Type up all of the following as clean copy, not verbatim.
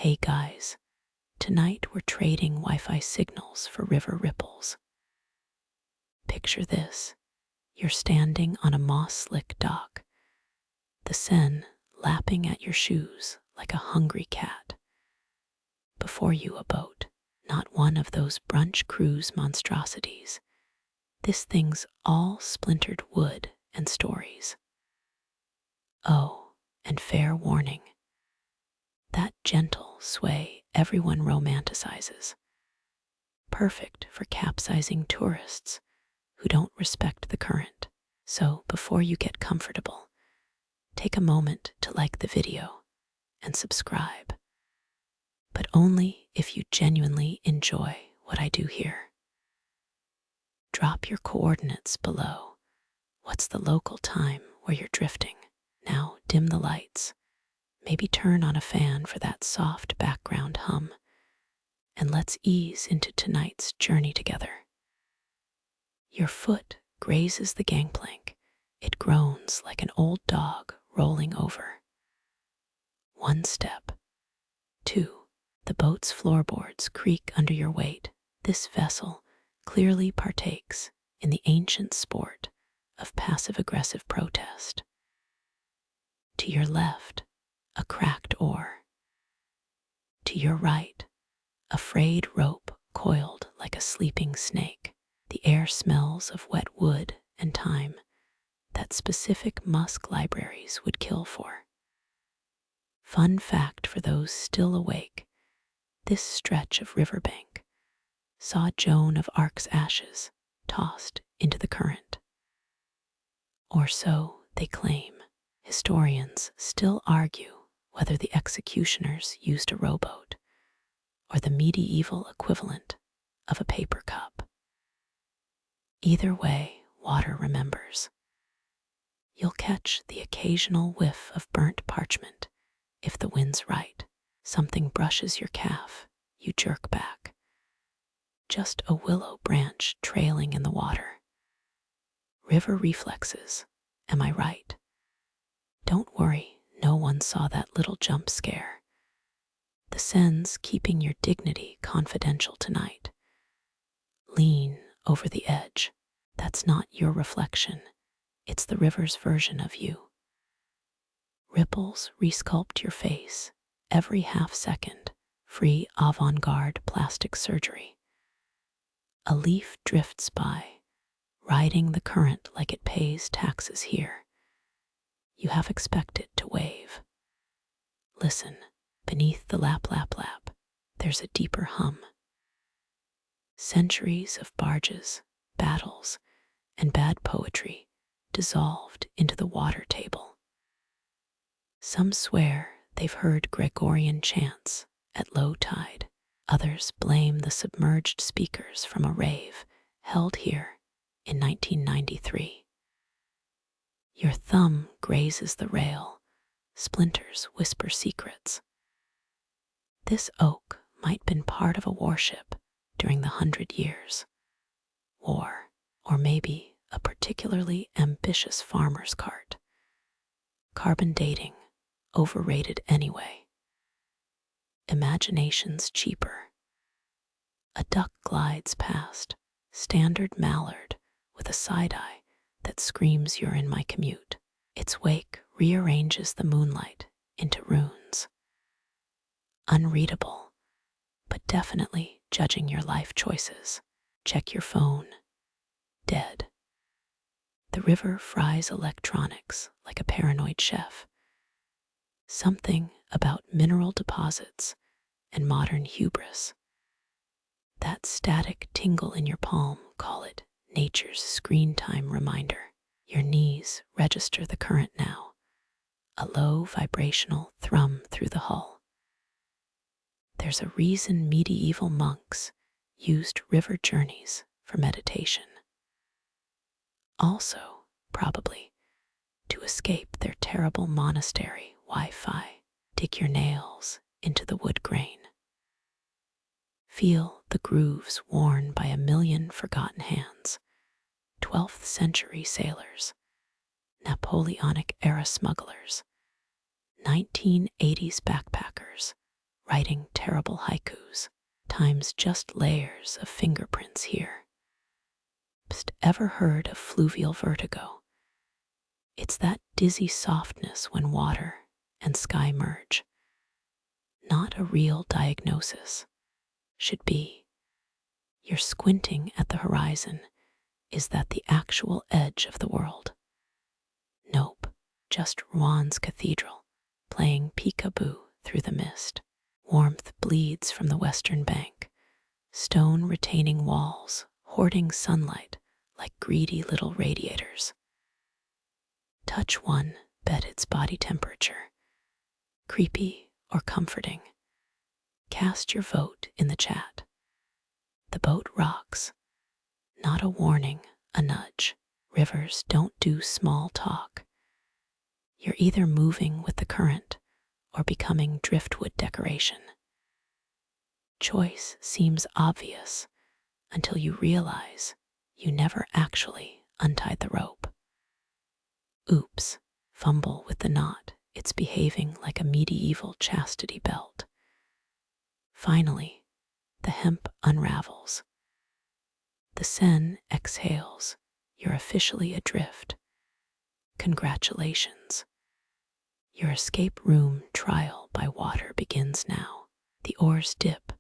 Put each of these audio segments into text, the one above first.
Hey guys, tonight we're trading Wi-Fi signals for river ripples. Picture this, you're standing on a moss-slick dock, the Seine lapping at your shoes like a hungry cat. Before you a boat, not one of those brunch cruise monstrosities. This thing's all splintered wood and stories. Oh, and fair warning, that gentle sway everyone romanticizes. Perfect for capsizing tourists who don't respect the current. So before you get comfortable, take a moment to like the video and subscribe. But only if you genuinely enjoy what I do here. Drop your coordinates below. What's the local time where you're drifting? Now dim the lights. Maybe turn on a fan for that soft background hum. And let's ease into tonight's journey together. Your foot grazes the gangplank. It groans like an old dog rolling over. 1 step. 2. The boat's floorboards creak under your weight. This vessel clearly partakes in the ancient sport of passive-aggressive protest. To your left, a cracked oar. To your right, a frayed rope coiled like a sleeping snake. The air smells of wet wood and thyme that specific musk libraries would kill for. Fun fact for those still awake, this stretch of riverbank saw Joan of Arc's ashes tossed into the current. Or so they claim. Historians still argue whether the executioners used a rowboat or the medieval equivalent of a paper cup. Either way, water remembers. You'll catch the occasional whiff of burnt parchment if the wind's right. Something brushes your calf, you jerk back. Just a willow branch trailing in the water. River reflexes, am I right? Don't worry, no one saw that little jump scare. The Seine's keeping your dignity confidential tonight. Lean over the edge. That's not your reflection. It's the river's version of you. Ripples resculpt your face every half second. Free avant-garde plastic surgery. A leaf drifts by, riding the current like it pays taxes here. You have expected to wave. Listen, beneath the lap, there's a deeper hum. Centuries of barges, battles, and bad poetry dissolved into the water table. Some swear they've heard Gregorian chants at low tide. Others blame the submerged speakers from a rave held here in 1993. Your thumb grazes the rail. Splinters whisper secrets. This oak might been part of a warship during the 100 Years' War, or maybe a particularly ambitious farmer's cart. Carbon dating, overrated anyway. Imagination's cheaper. A duck glides past, standard mallard with a side-eye that screams you're in my commute. Its wake rearranges the moonlight into runes. Unreadable, but definitely judging your life choices. Check your phone. Dead. The river fries electronics like a paranoid chef. Something about mineral deposits and modern hubris. That static tingle in your palm, call it nature's screen time reminder. Your knees register the current now, a low vibrational thrum through the hull. There's a reason medieval monks used river journeys for meditation. Also, probably, to escape their terrible monastery Wi-Fi. Dig your nails into the wood grain. Feel the grooves worn by a million forgotten hands. 12th century sailors, Napoleonic era smugglers, 1980s backpackers, writing terrible haikus, times just layers of fingerprints here. Psst, ever heard of fluvial vertigo? It's that dizzy softness when water and sky merge. Not a real diagnosis. Should be. You're squinting at the horizon. Is that the actual edge of the world? Nope, just Rouen cathedral, playing peekaboo through the mist. Warmth bleeds from the western bank. Stone retaining walls, hoarding sunlight like greedy little radiators. Touch one, bet its body temperature. Creepy or comforting? Cast your vote in the chat. The boat rocks. Not a warning, a nudge. Rivers don't do small talk. You're either moving with the current or becoming driftwood decoration. Choice seems obvious until you realize you never actually untied the rope. Oops, fumble with the knot. It's behaving like a medieval chastity belt. Finally, the hemp unravels. The Seine exhales. You're officially adrift. Congratulations. Your escape room trial by water begins now. The oars dip.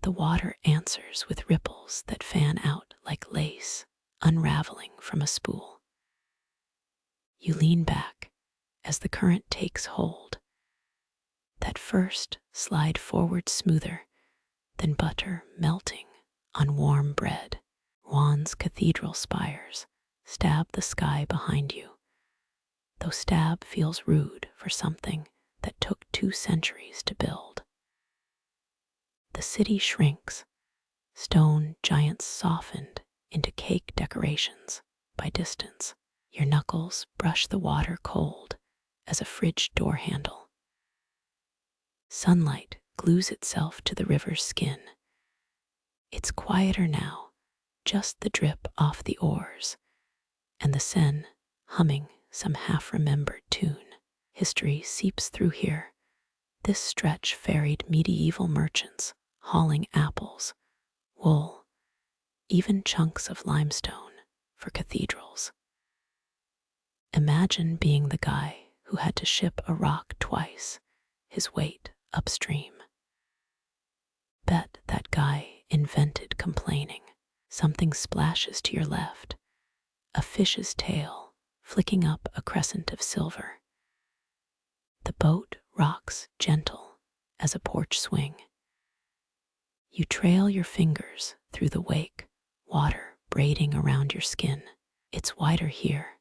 The water answers with ripples that fan out like lace, unraveling from a spool. You lean back as the current takes hold. That first slide forward smoother than butter melting on warm bread. Rouen cathedral spires stab the sky behind you, though stab feels rude for something that took 2 centuries to build. The city shrinks, stone giants softened into cake decorations by distance. Your knuckles brush the water cold as a fridge door handle. Sunlight glues itself to the river's skin. It's quieter now, just the drip off the oars, and the Seine humming some half-remembered tune. History seeps through here. This stretch ferried medieval merchants hauling apples, wool, even chunks of limestone for cathedrals. Imagine being the guy who had to ship a rock twice, his weight upstream. Bet that guy invented complaining. Something splashes to your left, a fish's tail flicking up a crescent of silver. The boat rocks gentle as a porch swing. You trail your fingers through the wake, water braiding around your skin. It's wider here,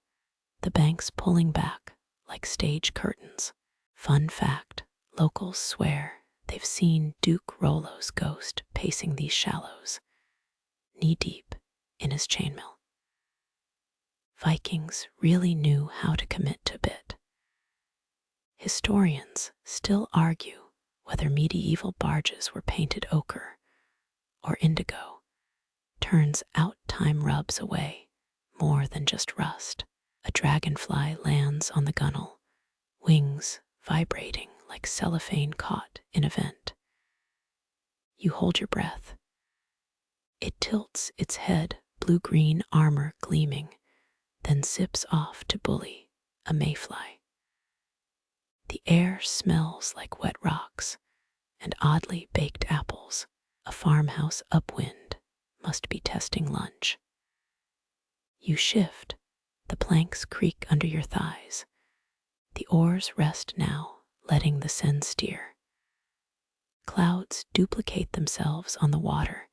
the banks pulling back like stage curtains. Fun fact, locals swear they've seen Duke Rollo's ghost pacing these shallows, knee-deep in his chainmail. Vikings really knew how to commit to bit. Historians still argue whether medieval barges were painted ochre or indigo. Turns out time rubs away more than just rust. A dragonfly lands on the gunwale, wings vibrating like cellophane caught in a vent. You hold your breath. It tilts its head, blue-green armor gleaming, then zips off to bully a mayfly. The air smells like wet rocks and oddly baked apples. A farmhouse upwind must be testing lunch. You shift, the planks creak under your thighs. The oars rest now, letting the Seine steer. Clouds duplicate themselves on the water,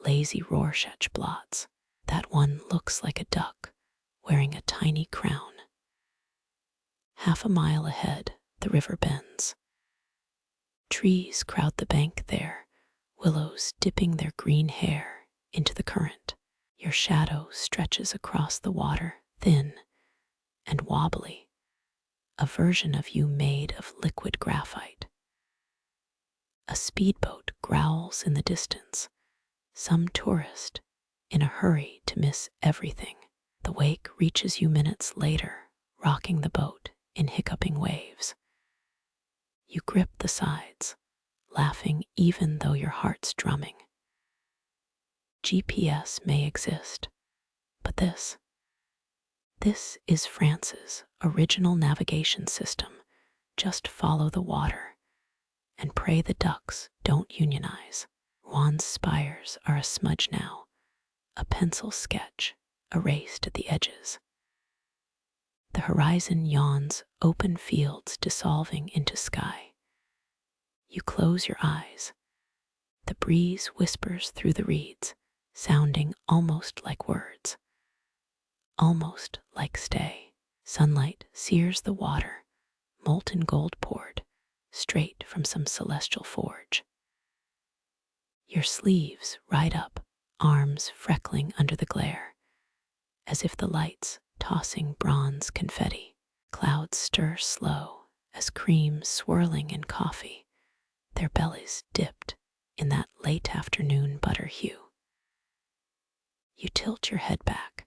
lazy Rorschach blots. That one looks like a duck wearing a tiny crown. Half a mile ahead, the river bends. Trees crowd the bank there, willows dipping their green hair into the current. Your shadow stretches across the water, thin and wobbly, a version of you made of liquid graphite. A speedboat growls in the distance, some tourist in a hurry to miss everything. The wake reaches you minutes later, rocking the boat in hiccuping waves. You grip the sides, laughing even though your heart's drumming. GPS may exist, but this is France's original navigation system. Just follow the water and pray the ducks don't unionize. Rouen spires are a smudge now, a pencil sketch erased at the edges. The horizon yawns open fields dissolving into sky. You close your eyes. The breeze whispers through the reeds, sounding almost like words. Almost like stay. Sunlight sears the water, molten gold poured, straight from some celestial forge. Your sleeves ride up, arms freckling under the glare, as if the lights tossing bronze confetti. Clouds stir slow as cream swirling in coffee, their bellies dipped in that late afternoon butter hue. You tilt your head back,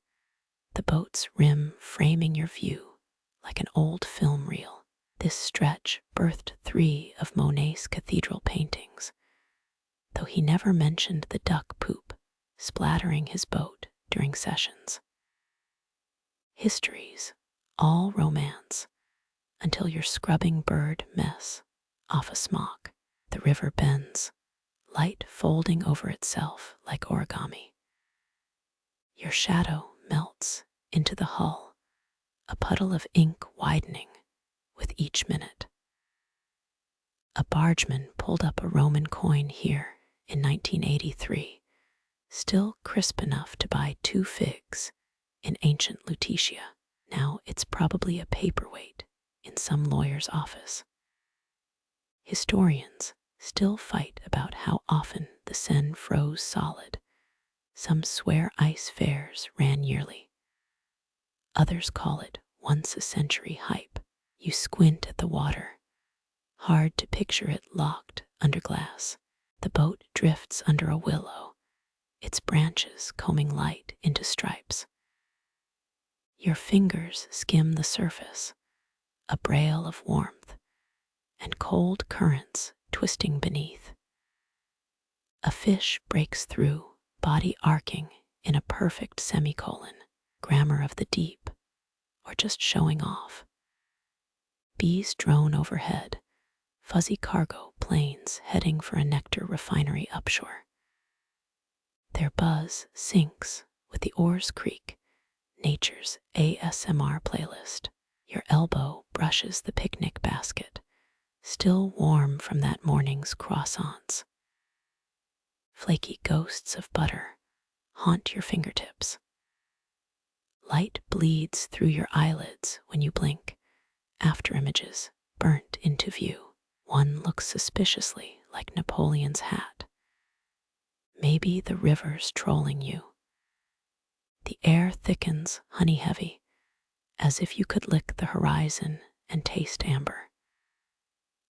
the boat's rim framing your view like an old film reel. This stretch birthed 3 of Monet's cathedral paintings, though he never mentioned the duck poop splattering his boat during sessions. Histories, all romance, until your scrubbing bird mess off a smock. The river bends, light folding over itself like origami. Your shadow melts into the hull, a puddle of ink widening with each minute. A bargeman pulled up a Roman coin here in 1983, still crisp enough to buy 2 figs in ancient Lutetia. Now it's probably a paperweight in some lawyer's office. Historians still fight about how often the Seine froze solid. Some swear ice fairs ran yearly. Others call it once-a-century hype. You squint at the water, hard to picture it locked under glass. The boat drifts under a willow, its branches combing light into stripes. Your fingers skim the surface, a braille of warmth, and cold currents twisting beneath. A fish breaks through, body arcing in a perfect semicolon, grammar of the deep, or just showing off. Bees drone overhead, fuzzy cargo planes heading for a nectar refinery upshore. Their buzz syncs with the oars creak, nature's ASMR playlist. Your elbow brushes the picnic basket, still warm from that morning's croissants. Flaky ghosts of butter haunt your fingertips. Light bleeds through your eyelids when you blink, after images burnt into view. One looks suspiciously like Napoleon's hat. Maybe the river's trolling you. The air thickens honey-heavy, as if you could lick the horizon and taste amber.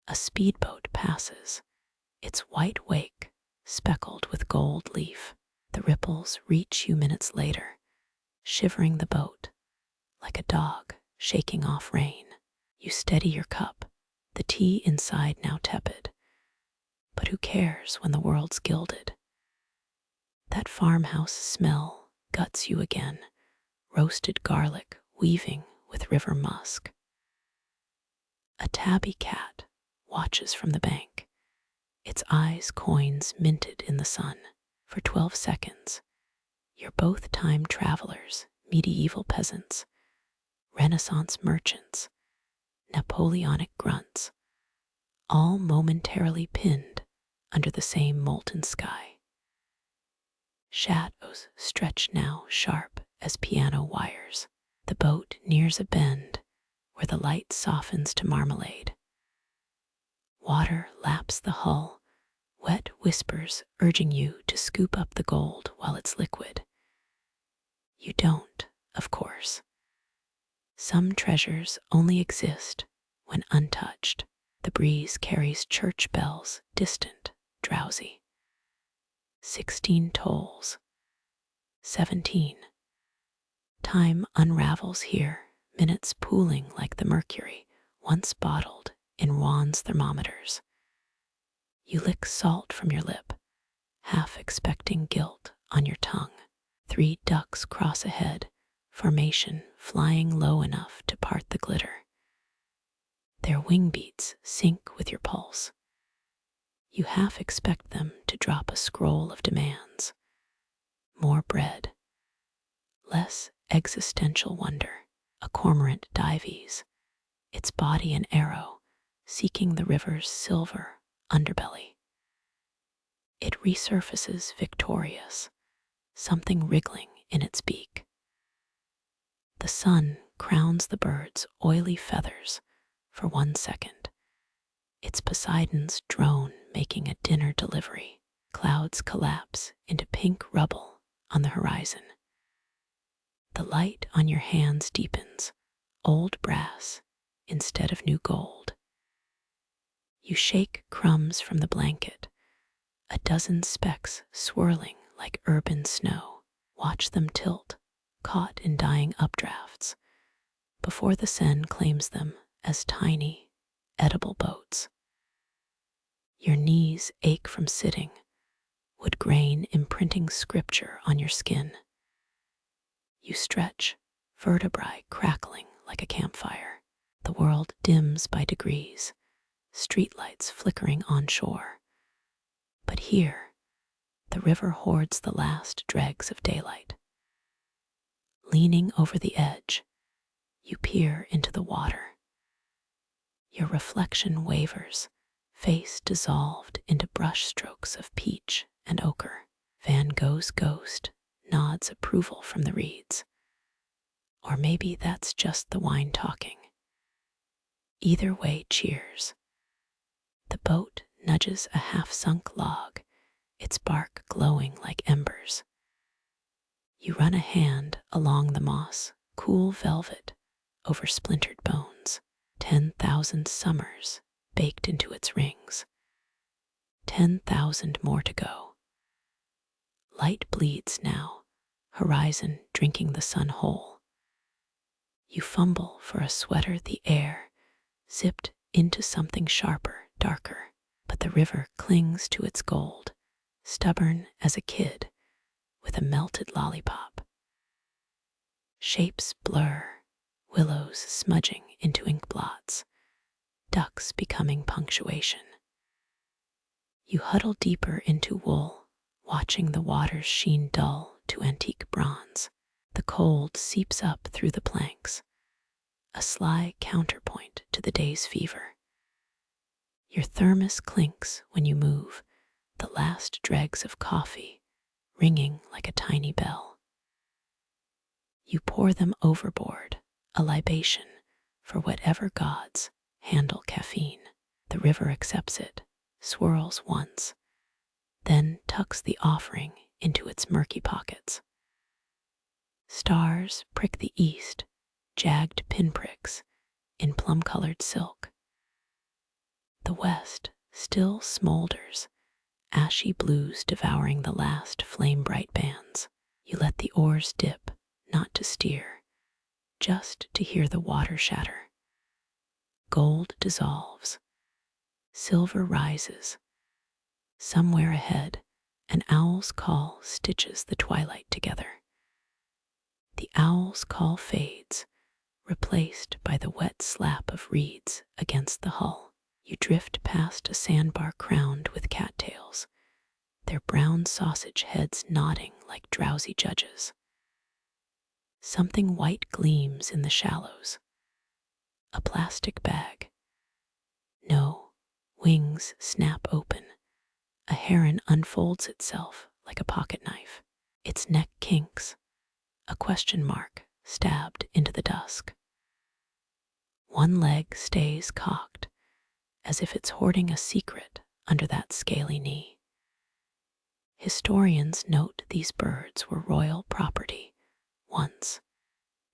A speedboat passes, its white wake speckled with gold leaf. The ripples reach you minutes later, shivering the boat like a dog shaking off rain. You steady your cup, the tea inside now tepid. But who cares when the world's gilded? That farmhouse smell guts you again, roasted garlic weaving with river musk. A tabby cat watches from the bank, its eyes coins minted in the sun. For 12 seconds, you're both time travelers, medieval peasants, Renaissance merchants, Napoleonic grunts, all momentarily pinned under the same molten sky. Shadows stretch now sharp as piano wires. The boat nears a bend where the light softens to marmalade. Water laps the hull, wet whispers urging you to scoop up the gold while it's liquid. You don't, of course. Some treasures only exist when untouched. The breeze carries church bells, distant, drowsy. 16 tolls. 17. Time unravels here, minutes pooling like the mercury once bottled in Rouen's thermometers. You lick salt from your lip, half expecting guilt on your tongue. 3 ducks cross ahead, formation flying low enough to part the glitter. Their wing beats sync with your pulse. You half expect them to drop a scroll of demands. More bread, less existential wonder. A cormorant dives, its body an arrow, seeking the river's silver underbelly. It resurfaces victorious, something wriggling in its beak. The sun crowns the bird's oily feathers for 1 second. It's Poseidon's drone making a dinner delivery. Clouds collapse into pink rubble on the horizon. The light on your hands deepens, old brass instead of new gold. You shake crumbs from the blanket, a dozen specks swirling like urban snow. Watch them tilt, caught in dying updrafts, before the Seine claims them as tiny, edible boats. Your knees ache from sitting, wood grain imprinting scripture on your skin. You stretch, vertebrae crackling like a campfire. The world dims by degrees, streetlights flickering on shore. But here, the river hoards the last dregs of daylight. Leaning over the edge, you peer into the water. Your reflection wavers, face dissolved into brushstrokes of peach and ochre. Van Gogh's ghost nods approval from the reeds. Or maybe that's just the wine talking. Either way, cheers. The boat nudges a half-sunk log, its bark glowing like embers. You run a hand along the moss, cool velvet over splintered bones. 10,000 summers baked into its rings. 10,000 more to go. Light bleeds now, horizon drinking the sun whole. You fumble for a sweater, the air zipped into something sharper, darker, but the river clings to its gold, stubborn as a kid with a melted lollipop. Shapes blur, willows smudging into ink blots, ducks becoming punctuation. You huddle deeper into wool, watching the waters sheen dull to antique bronze. The cold seeps up through the planks, a sly counterpoint to the day's fever. Your thermos clinks when you move, the last dregs of coffee ringing like a tiny bell. You pour them overboard, a libation for whatever gods handle caffeine. The river accepts it, swirls once, then tucks the offering into its murky pockets. Stars prick the east, jagged pinpricks in plum-colored silk. The west still smolders, ashy blues devouring the last flame-bright bands. You let the oars dip, not to steer, just to hear the water shatter. Gold dissolves, silver rises. Somewhere ahead, an owl's call stitches the twilight together. The owl's call fades, replaced by the wet slap of reeds against the hull. You drift past a sandbar crowned with cattails, their brown sausage heads nodding like drowsy judges. Something white gleams in the shallows. A plastic bag. No, wings snap open. A heron unfolds itself like a pocket knife. Its neck kinks, a question mark stabbed into the dusk. One leg stays cocked, as if it's hoarding a secret under that scaly knee. Historians note these birds were royal property once.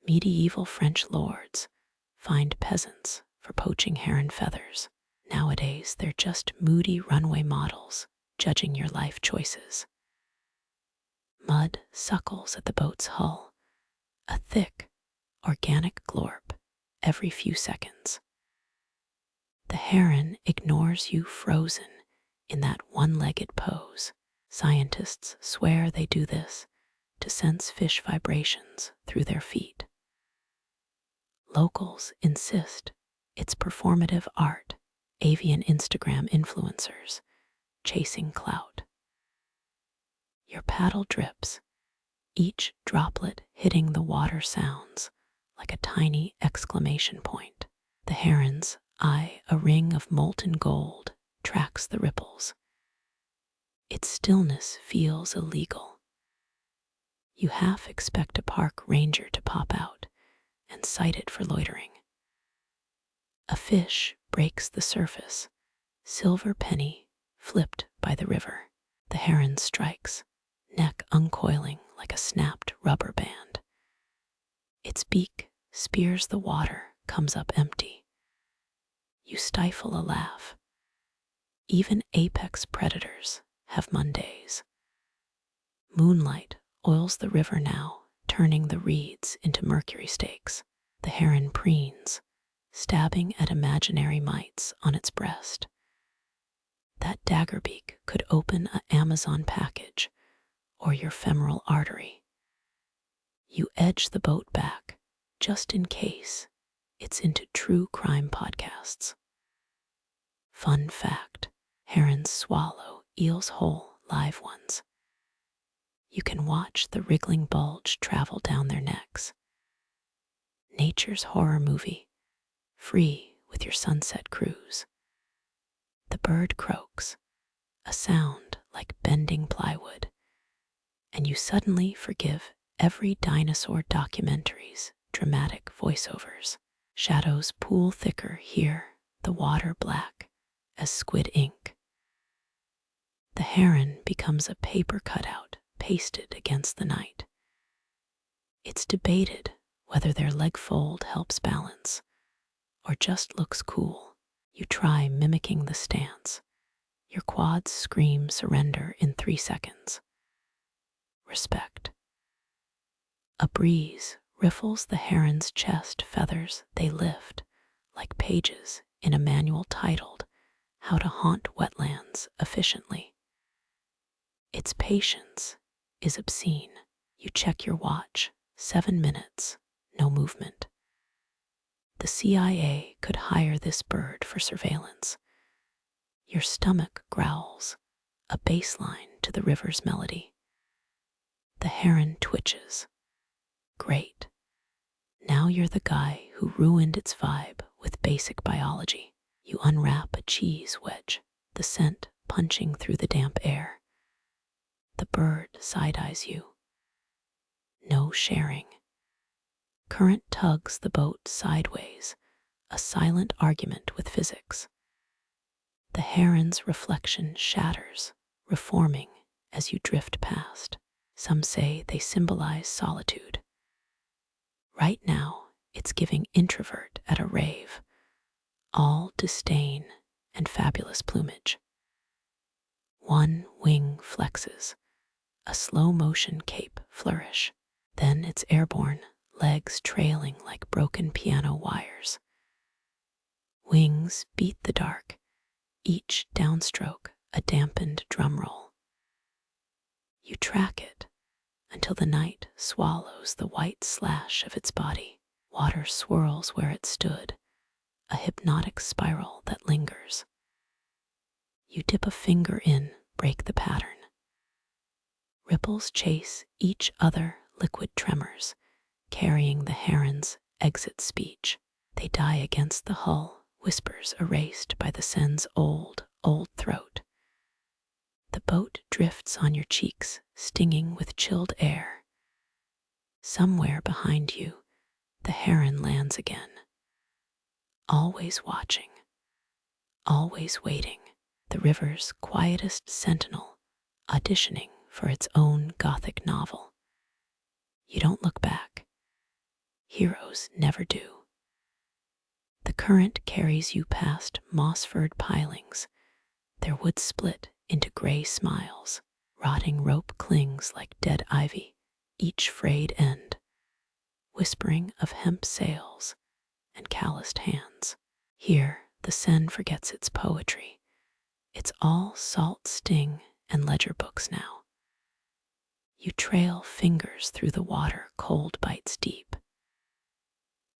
Medieval French lords fined peasants for poaching heron feathers. Nowadays, they're just moody runway models judging your life choices. Mud suckles at the boat's hull, a thick, organic glorp every few seconds. The heron ignores you frozen in that one-legged pose. Scientists swear they do this to sense fish vibrations through their feet. Locals insist it's performative art, avian Instagram influencers chasing clout. Your paddle drips, each droplet hitting the water sounds like a tiny exclamation point. The heron's eye, a ring of molten gold, tracks the ripples. Its stillness feels illegal. You half expect a park ranger to pop out and cite it for loitering. A fish breaks the surface, silver penny flipped by the river. The heron strikes, neck uncoiling like a snapped rubber band. Its beak spears the water, comes up empty. You stifle a laugh. Even apex predators have Mondays. Moonlight oils the river now, turning the reeds into mercury stakes. The heron preens, stabbing at imaginary mites on its breast. That dagger beak could open an Amazon package or your femoral artery. You edge the boat back, just in case it's into true crime podcasts. Fun fact, herons swallow eels whole, live ones. You can watch the wriggling bulge travel down their necks. Nature's horror movie, free with your sunset cruise. The bird croaks, a sound like bending plywood, and you suddenly forgive every dinosaur documentary's dramatic voiceovers. Shadows pool thicker here, the water black as squid ink. The heron becomes a paper cutout pasted against the night. It's debated whether their leg fold helps balance or just looks cool. You try mimicking the stance. Your quads scream surrender in 3 seconds. Respect. A breeze riffles the heron's chest feathers. They lift like pages in a manual titled How to Haunt Wetlands Efficiently. Its patience is obscene. You check your watch, 7 minutes, no movement. The CIA could hire this bird for surveillance. Your stomach growls, a bass line to the river's melody. The heron twitches. Great. Now you're the guy who ruined its vibe with basic biology. You unwrap a cheese wedge, the scent punching through the damp air. The bird side-eyes you. No sharing. Current tugs the boat sideways, a silent argument with physics. The heron's reflection shatters, reforming as you drift past. Some say they symbolize solitude. Right now, it's giving introvert at a rave, all disdain and fabulous plumage. One wing flexes, a slow-motion cape flourish. Then it's airborne, legs trailing like broken piano wires. Wings beat the dark, each downstroke a dampened drum roll. You track it until the night swallows the white slash of its body. Water swirls where it stood, a hypnotic spiral that lingers. You dip a finger in, break the pattern. Ripples chase each other, liquid tremors, carrying the heron's exit speech. They die against the hull, whispers erased by the Seine's old throat. The boat drifts on your cheeks, stinging with chilled air. Somewhere behind you, the heron lands again. Always watching, always waiting, the river's quietest sentinel, auditioning for its own gothic novel. You don't look back. Heroes never do. The current carries you past moss-furred pilings, their wood split into gray smiles. Rotting rope clings like dead ivy, each frayed end, whispering of hemp sails and calloused hands. Here, the Seine forgets its poetry. It's all salt sting and ledger books now. You trail fingers through the water, cold bites deep.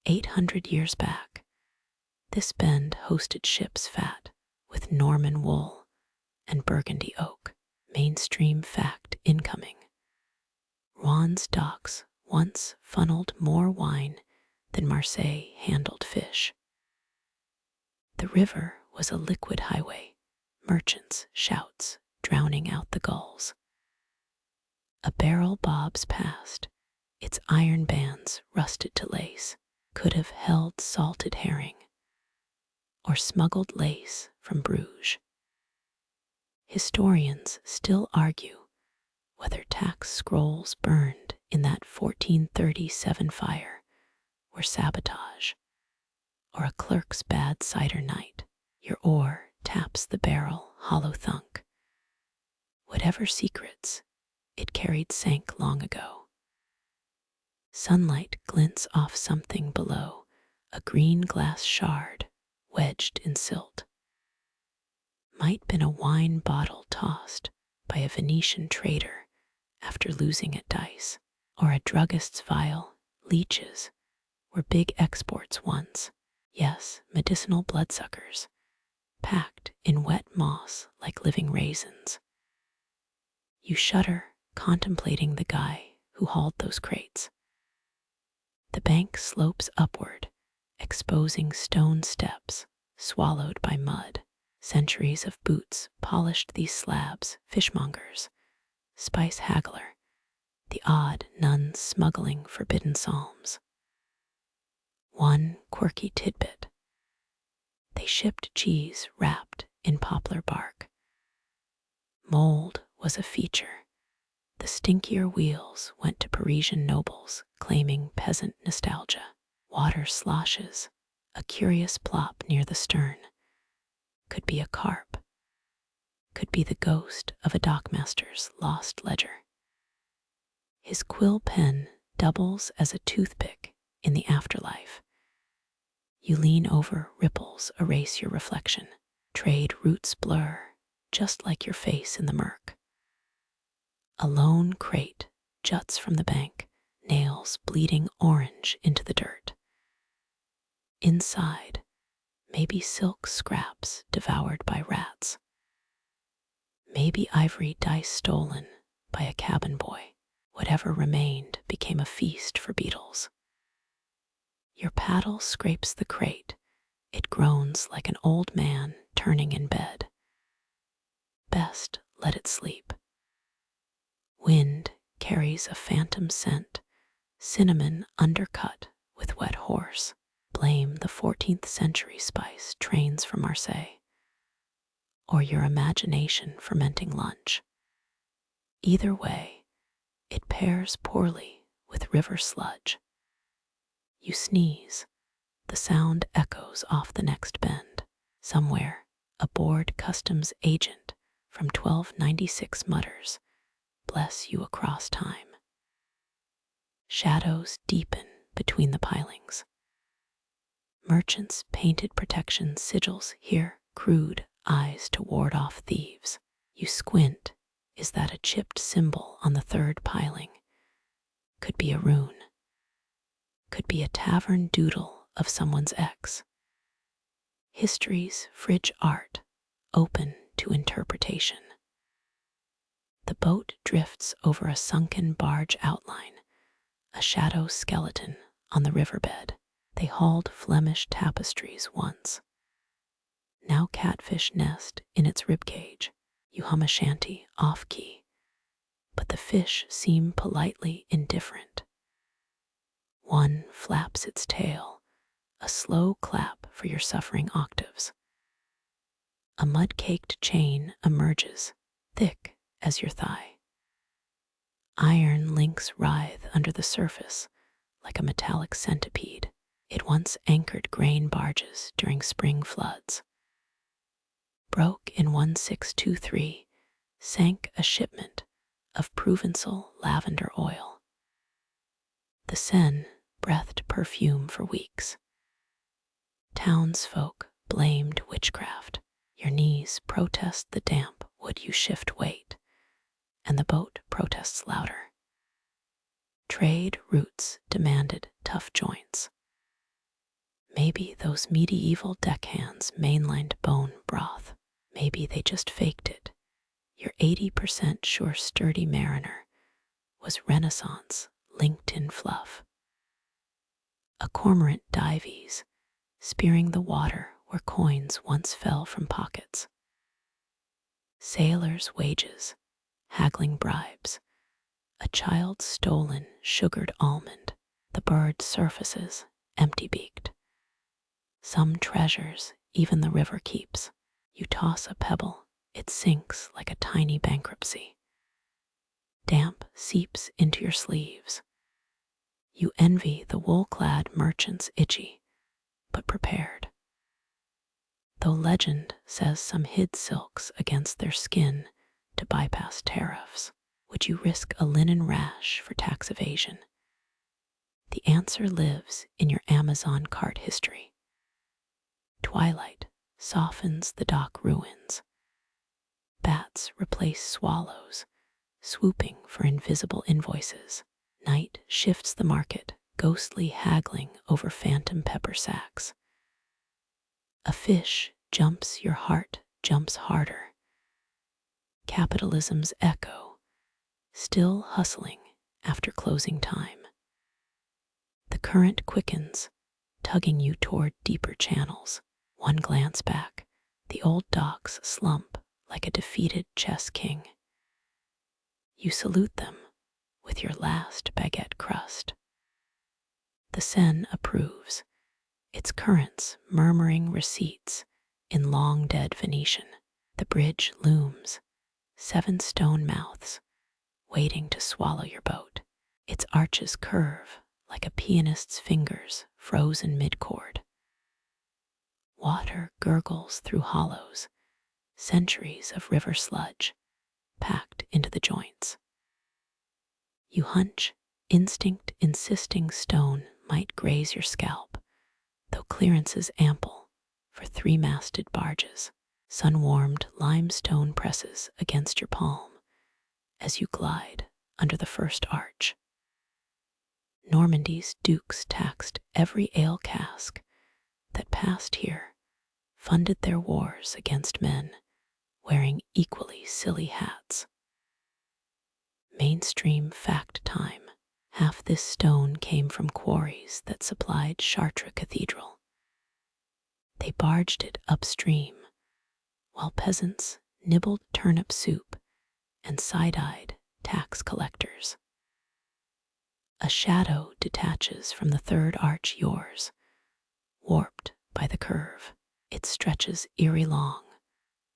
800 years back, this bend hosted ships fat with Norman wool and Burgundy oak. Mainstream fact incoming. Rouen's docks once funneled more wine than Marseille handled fish. The river was a liquid highway, merchants' shouts drowning out the gulls. A barrel bobs past, its iron bands rusted to lace, could have held salted herring or smuggled lace from Bruges. Historians still argue whether tax scrolls burned in that 1437 fire were sabotage or a clerk's bad cider night. Your oar taps the barrel, hollow thunk. Whatever secrets it carried sank long ago. Sunlight glints off something below, a green glass shard wedged in silt. Might been a wine bottle tossed by a Venetian trader after losing at dice, or a druggist's vial. Leeches were big exports once. Yes, medicinal bloodsuckers, packed in wet moss like living raisins. You shudder, contemplating the guy who hauled those crates. The bank slopes upward, exposing stone steps swallowed by mud. Centuries of boots polished these slabs. Fishmongers, spice haggler, the odd nuns smuggling forbidden psalms. One quirky tidbit: they shipped cheese wrapped in poplar bark. Mold was a feature. The stinkier wheels went to Parisian nobles, claiming peasant nostalgia. Water sloshes, a curious plop near the stern. Could be a carp. Could be the ghost of a dockmaster's lost ledger. His quill pen doubles as a toothpick in the afterlife. You lean over, ripples erase your reflection. Trade routes blur, just like your face in the murk. A lone crate juts from the bank, nails bleeding orange into the dirt. Inside, maybe silk scraps devoured by rats. Maybe ivory dice stolen by a cabin boy. Whatever remained became a feast for beetles. Your paddle scrapes the crate. It groans like an old man turning in bed. Best let it sleep. Wind carries a phantom scent, cinnamon undercut with wet horse. Blame the 14th century spice trains from Marseille, or your imagination fermenting lunch. Either way, it pairs poorly with river sludge. You sneeze, the sound echoes off the next bend. Somewhere, a bored customs agent from 1296 mutters, "Bless you across time." Shadows deepen between the pilings. Merchants painted protection sigils here, crude eyes to ward off thieves. You squint. Is that a chipped symbol on the third piling? Could be a rune. Could be a tavern doodle of someone's ex. History's fridge art, open to interpretation. The boat drifts over a sunken barge outline, a shadow skeleton on the riverbed. They hauled Flemish tapestries once. Now catfish nest in its ribcage. You hum a shanty off-key, but the fish seem politely indifferent. One flaps its tail, a slow clap for your suffering octaves. A mud-caked chain emerges, thick as your thigh. Iron links writhe under the surface like a metallic centipede. It once anchored grain barges during spring floods. Broke in 1623, sank a shipment of Provençal lavender oil. The Seine breathed perfume for weeks. Townsfolk blamed witchcraft. Your knees protest the damp would you shift weight, and the boat protests louder. Trade routes demanded tough joints. Maybe those medieval deckhands mainlined bone broth. Maybe they just faked it. Your 80% sure sturdy mariner was Renaissance LinkedIn fluff. A cormorant dives, spearing the water where coins once fell from pockets. Sailors' wages, haggling bribes, a child's stolen sugared almond, the bird surfaces, empty-beaked. Some treasures even the river keeps. You toss a pebble, it sinks like a tiny bankruptcy. Damp seeps into your sleeves. You envy the wool-clad merchants itchy, but prepared. Though legend says some hid silks against their skin to bypass tariffs, would you risk a linen rash for tax evasion? The answer lives in your Amazon cart history. Twilight softens the dock ruins. Bats replace swallows, swooping for invisible invoices. Night shifts the market, ghostly haggling over phantom pepper sacks. A fish jumps, your heart jumps harder. Capitalism's echo, still hustling after closing time. The current quickens, tugging you toward deeper channels. One glance back, the old docks slump like a defeated chess king. You salute them with your last baguette crust. The Seine approves, its currents murmuring receipts in long-dead Venetian. The bridge looms, 7 stone mouths, waiting to swallow your boat. Its arches curve like a pianist's fingers frozen mid-chord. Water gurgles through hollows, centuries of river sludge packed into the joints. You hunch, instinct insisting stone might graze your scalp, though clearance is ample for 3-masted barges. Sun-warmed limestone presses against your palm as you glide under the first arch. Normandy's dukes taxed every ale cask that passed here, funded their wars against men wearing equally silly hats. Mainstream fact time. Half this stone came from quarries that supplied Chartres Cathedral. They barged it upstream, while peasants nibbled turnip soup and side-eyed tax collectors. A shadow detaches from the third arch yours, warped by the curve. It stretches eerie long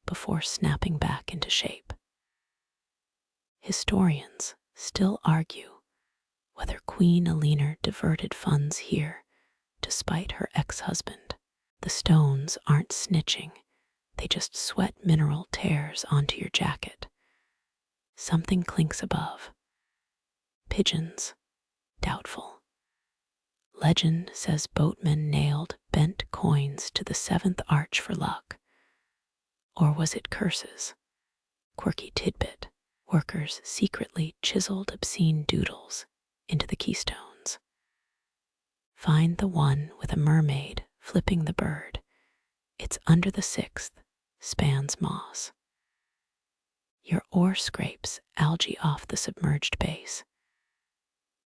before snapping back into shape. Historians still argue whether Queen Eleanor diverted funds here to spite her ex-husband. The stones aren't snitching, they just sweat mineral tears onto your jacket. Something clinks above. Pigeons, doubtful. Legend says boatmen nailed bent coins to the 7th arch for luck. Or was it curses? Quirky tidbit. Workers secretly chiseled obscene doodles into the keystones. Find the one with a mermaid flipping the bird. It's under the 6th, spans moss. Your oar scrapes algae off the submerged base.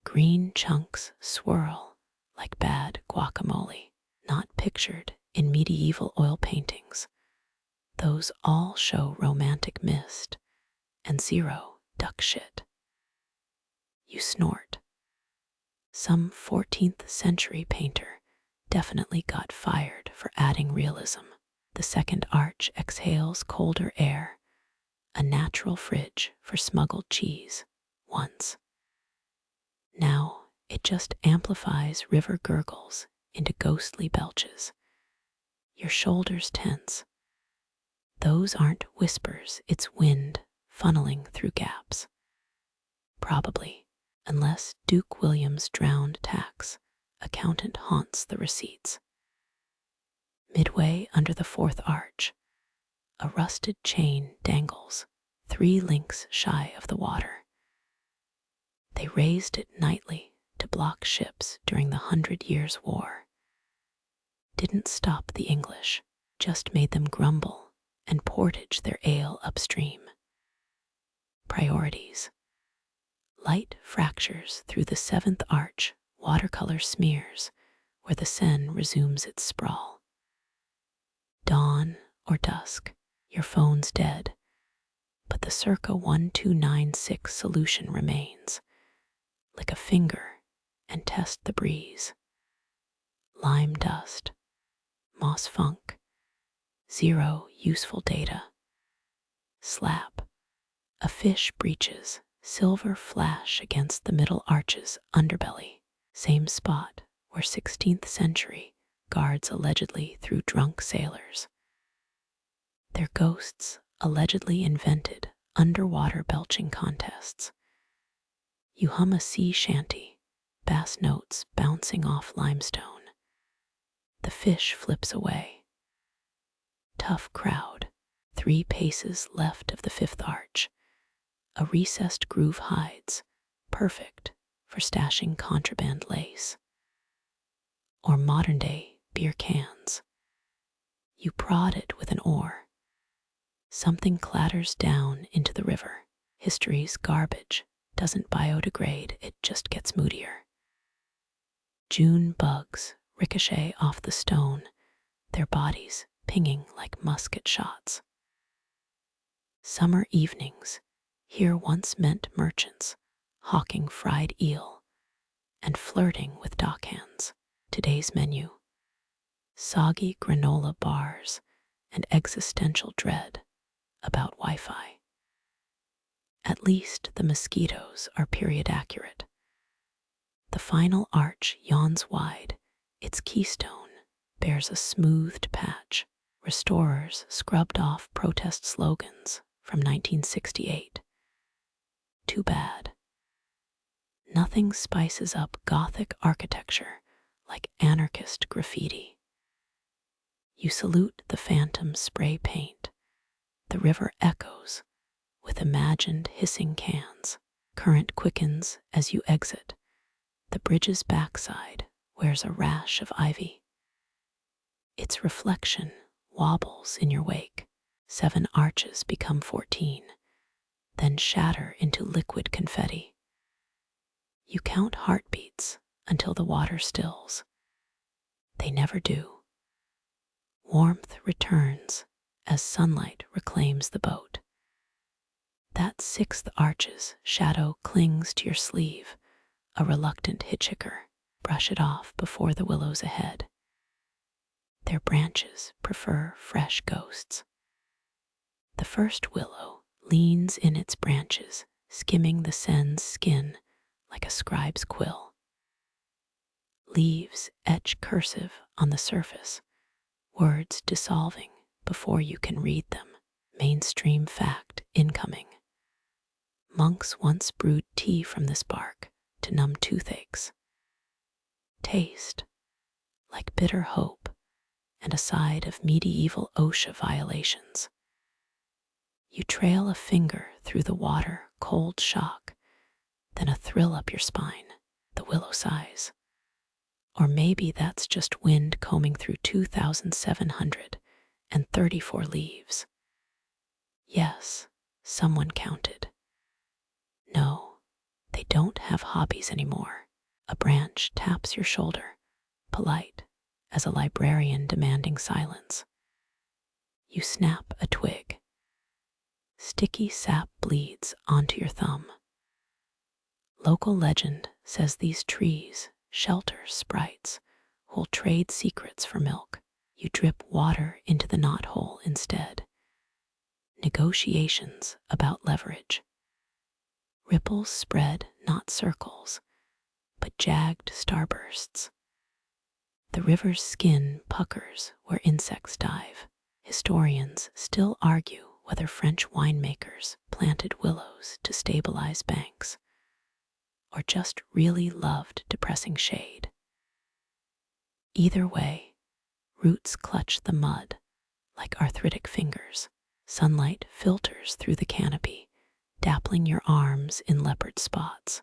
Green chunks swirl like bad guacamole, not pictured in medieval oil paintings. Those all show romantic mist and 0 duck shit. You snort. Some 14th century painter definitely got fired for adding realism. The 2nd arch exhales colder air, a natural fridge for smuggled cheese, once. Now it just amplifies river gurgles into ghostly belches. Your shoulders tense. Those aren't whispers, it's wind funneling through gaps. Probably, unless Duke William's drowned tax accountant haunts the receipts. Midway under the 4th arch, A rusted chain dangles, 3 links shy of the water. They raised it nightly to block ships during the 100 Years' War. Didn't stop the English, just made them grumble and portage their ale upstream. Priorities. Light fractures through the 7th arch, watercolor smears where the Seine resumes its sprawl. Dawn or dusk, your phone's dead, but the circa 1296 solution remains. Lick a finger and test the breeze. Lime dust, moss funk, 0 useful data. Slap, a fish breaches, silver flash against the middle arch's underbelly, same spot where 16th century guards allegedly threw drunk sailors. Their ghosts allegedly invented underwater belching contests. You hum a sea shanty, bass notes bouncing off limestone. The fish flips away. Tough crowd, 3 paces left of the 5th arch. A recessed groove hides, perfect for stashing contraband lace. Or modern-day beer cans. You prod it with an oar. Something clatters down into the river. History's garbage doesn't biodegrade, it just gets moodier. June bugs ricochet off the stone, their bodies pinging like musket shots. Summer evenings here once meant merchants hawking fried eel and flirting with dockhands. Today's menu: soggy granola bars and existential dread about Wi-Fi. At least the mosquitoes are period accurate. The final arch yawns wide, its keystone bears a smoothed patch. Restorers scrubbed off protest slogans from 1968. Too bad. Nothing spices up Gothic architecture like anarchist graffiti. You salute the phantom spray paint. The river echoes with imagined hissing cans. Current quickens as you exit. The bridge's backside wears a rash of ivy. Its reflection wobbles in your wake. 7 arches become 14, then shatter into liquid confetti. You count heartbeats until the water stills. They never do. Warmth returns as sunlight reclaims the boat. That 6th arch's shadow clings to your sleeve, a reluctant hitchhiker. Brush it off before the willows ahead. Their branches prefer fresh ghosts. The first willow leans in its branches, skimming the Seine's skin like a scribe's quill. Leaves etch cursive on the surface, words dissolving before you can read them. Mainstream fact incoming. Monks once brewed tea from this bark to numb toothaches. Taste, like bitter hope and a side of medieval OSHA violations. You trail a finger through the water, cold shock, then a thrill up your spine, the willow sighs. Or maybe that's just wind combing through 2,734 leaves. Yes, someone counted. No, they don't have hobbies anymore. A branch taps your shoulder, polite as a librarian demanding silence. You snap a twig. Sticky sap bleeds onto your thumb. Local legend says these trees shelter sprites who'll trade secrets for milk. You drip water into the knothole instead. Negotiations about leverage. Ripples spread not circles, but jagged starbursts. The river's skin puckers where insects dive. Historians still argue whether French winemakers planted willows to stabilize banks, or just really loved depressing shade. Either way, roots clutch the mud like arthritic fingers. Sunlight filters through the canopy, dappling your arms in leopard spots.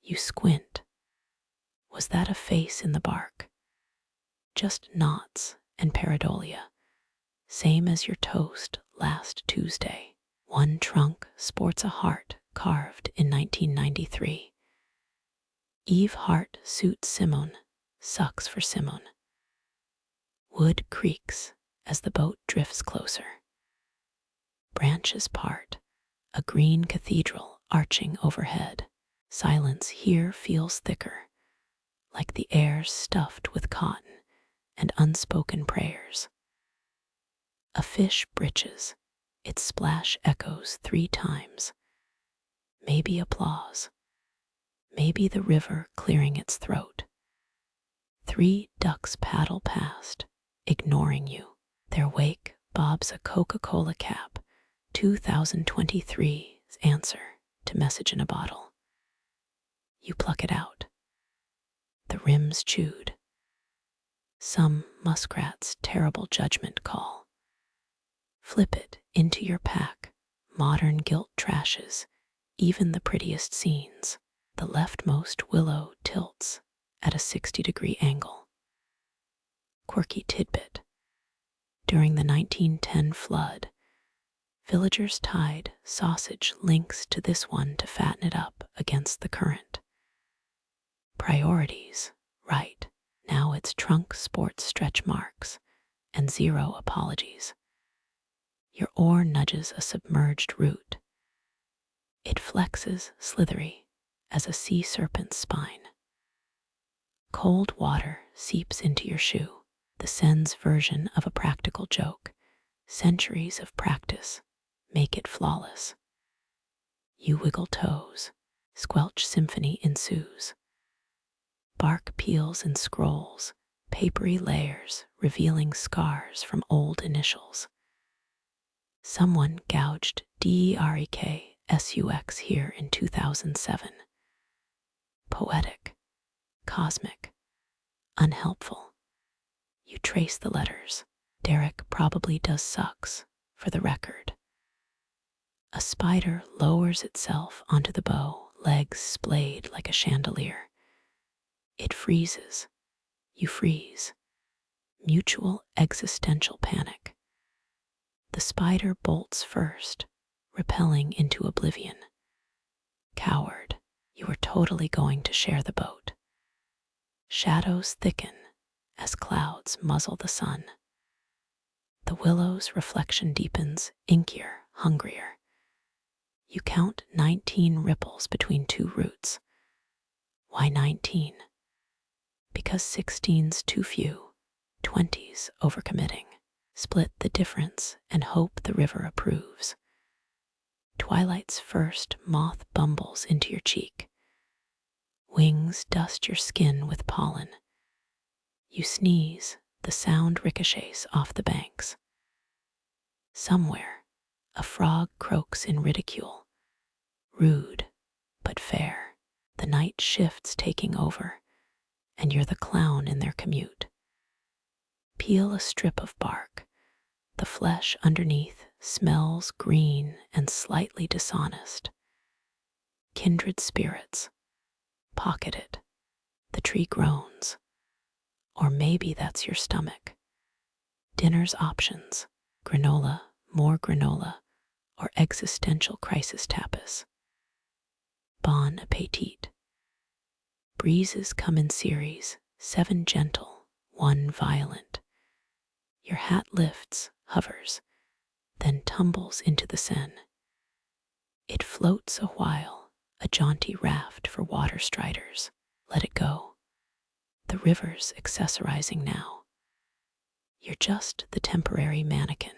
You squint. Was that a face in the bark? Just knots and pareidolia, same as your toast last Tuesday. One trunk sports a heart carved in 1993. Eve Hart suits Simone, sucks for Simone. Wood creaks as the boat drifts closer. Branches part, a green cathedral arching overhead. Silence here feels thicker, like the air stuffed with cotton and unspoken prayers. A fish britches, its splash echoes 3 times. Maybe applause, maybe the river clearing its throat. 3 ducks paddle past, ignoring you. Their wake bobs a Coca-Cola cap, 2023's answer to message in a bottle. You pluck it out. The rim's chewed. Some muskrat's terrible judgment call. Flip it into your pack. Modern gilt trashes, even the prettiest scenes. The leftmost willow tilts at a 60-degree angle. Quirky tidbit. During the 1910 flood, villagers tied sausage links to this one to fatten it up against the current. Priorities, right. Now its trunk sports stretch marks and 0 apologies. Your oar nudges a submerged root. It flexes slithery as a sea serpent's spine. Cold water seeps into your shoe, the Seine's version of a practical joke. Centuries of practice make it flawless. You wiggle toes, squelch symphony ensues. Bark peels and scrolls, papery layers revealing scars from old initials. Someone gouged DEREKSUX here in 2007. Poetic, cosmic, unhelpful. You trace the letters. Derek probably does sucks, for the record. A spider lowers itself onto the bow, legs splayed like a chandelier. It freezes. You freeze. Mutual existential panic. The spider bolts first, repelling into oblivion. Coward, you are totally going to share the boat. Shadows thicken as clouds muzzle the sun. The willow's reflection deepens, inkier, hungrier. You count 19 ripples between 2 roots. Why 19? Because 16's too few, 20's overcommitting. Split the difference and hope the river approves. Twilight's first moth bumbles into your cheek. Wings dust your skin with pollen. You sneeze, the sound ricochets off the banks. Somewhere, a frog croaks in ridicule. Rude, but fair. The night shifts taking over, and you're the clown in their commute. Peel a strip of bark. The flesh underneath smells green and slightly dishonest. Kindred spirits. Pocket it. The tree groans. Or maybe that's your stomach. Dinner's options. Granola, more granola, or existential crisis tapas. Bon appetit. Breezes come in series, 7 gentle, 1 violent. Your hat lifts, hovers, then tumbles into the Seine. It floats a while, a jaunty raft for water striders. Let it go. The river's accessorizing now. You're just the temporary mannequin.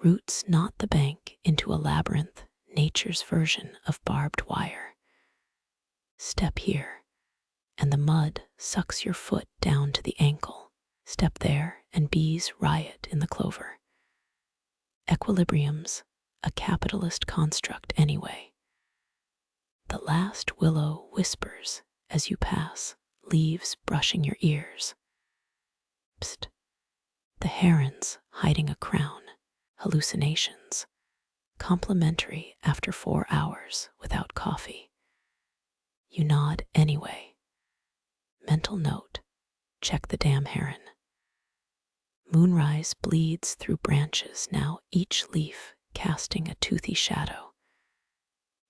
Roots knot the bank into a labyrinth, nature's version of barbed wire. Step here, and the mud sucks your foot down to the ankle. Step there, and bees riot in the clover. Equilibrium's a capitalist construct anyway. The last willow whispers as you pass, leaves brushing your ears. Psst, the heron's hiding a crown. hallucinations, complimentary after 4 hours without coffee. You nod anyway. Mental note, check the damn heron. Moonrise bleeds through branches, now each leaf casting a toothy shadow.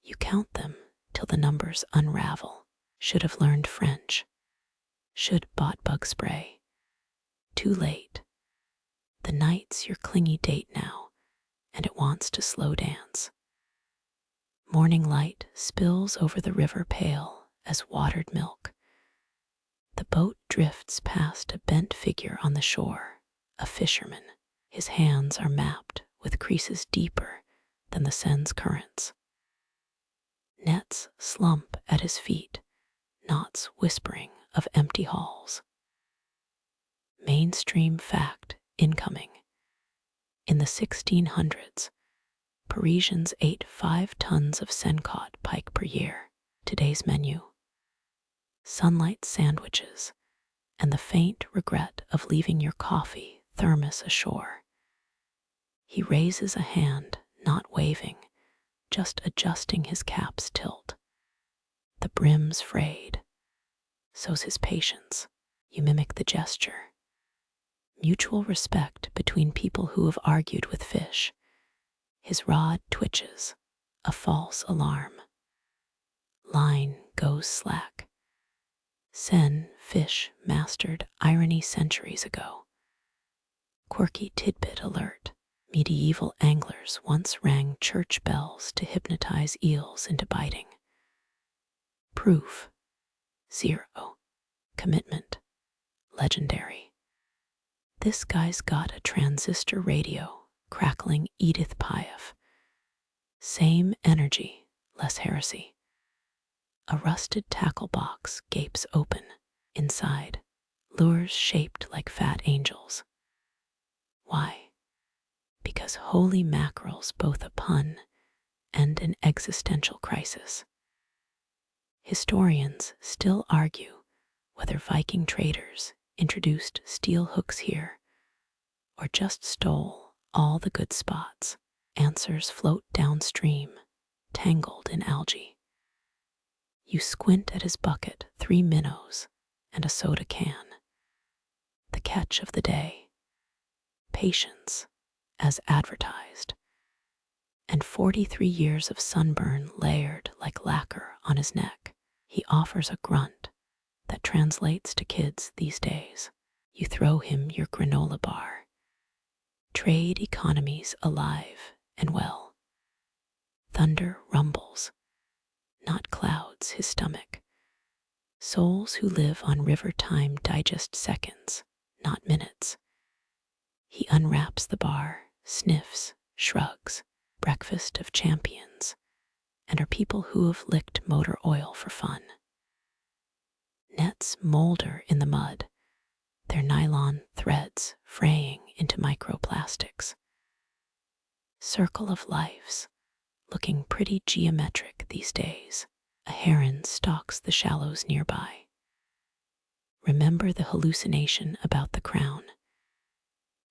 You count them till the numbers unravel. Should have learned French. Should bought bug spray. Too late. The night's your clingy date now, and it wants to slow dance. Morning light spills over the river pale as watered milk. The boat drifts past a bent figure on the shore, a fisherman. His hands are mapped with creases deeper than the Seine's currents. Nets slump at his feet, knots whispering of empty halls. Mainstream fact incoming. In the 1600s, Parisians ate 5 tons of Seine-caught pike per year. Today's menu: sunlight sandwiches and the faint regret of leaving your coffee thermos ashore. He raises a hand, not waving, just adjusting his cap's tilt. The brim's frayed. So's his patience. You mimic the gesture. Mutual respect between people who have argued with fish. His rod twitches, a false alarm. Line goes slack. Seine fish mastered irony centuries ago. Quirky tidbit alert. Medieval anglers once rang church bells to hypnotize eels into biting. Proof: 0. Commitment: legendary. This guy's got a transistor radio, crackling Edith Piaf. Same energy, less heresy. A rusted tackle box gapes open. Inside, lures shaped like fat angels. Why? Because holy mackerel's both a pun and an existential crisis. Historians still argue whether Viking traders introduced steel hooks here or just stole all the good spots. Answers float downstream, tangled in algae. You squint at his bucket, 3 minnows and a soda can. The catch of the day: patience as advertised, and 43 years of sunburn layered like lacquer on his neck. He offers a grunt that translates to kids these days. You throw him your granola bar. Trade economies alive and well. Thunder rumbles, not clouds his stomach. Souls who live on river time digest seconds, not minutes. He unwraps the bar, sniffs, shrugs. Breakfast of champions, and are people who have licked motor oil for fun. Nets molder in the mud, their nylon threads fraying into microplastics. Circle of lives, looking pretty geometric these days. A heron stalks the shallows nearby. Remember the hallucination about the crown.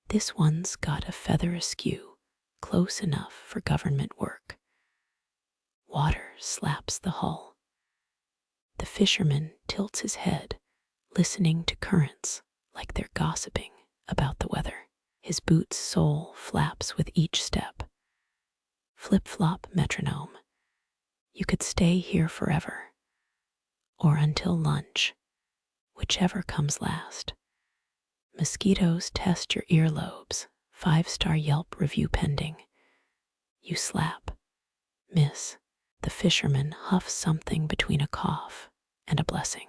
This one's got a feather askew, close enough for government work. Water slaps the hull. The fisherman tilts his head, listening to currents like they're gossiping about the weather. His boot's sole flaps with each step. Flip-flop metronome. You could stay here forever, or until lunch, whichever comes last. Mosquitoes test your earlobes. 5-star Yelp review pending. You slap, miss. The fisherman huffs something between a cough and a blessing.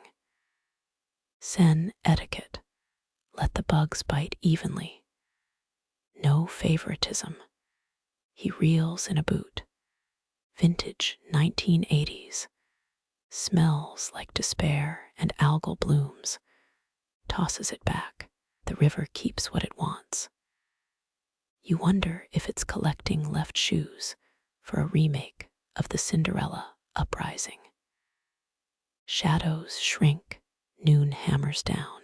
Seine etiquette: let the bugs bite evenly. No favoritism. He reels in a boot. Vintage 1980s. Smells like despair and algal blooms. Tosses it back. The river keeps what it wants. You wonder if it's collecting left shoes for a remake of the Cinderella uprising. Shadows shrink, noon hammers down.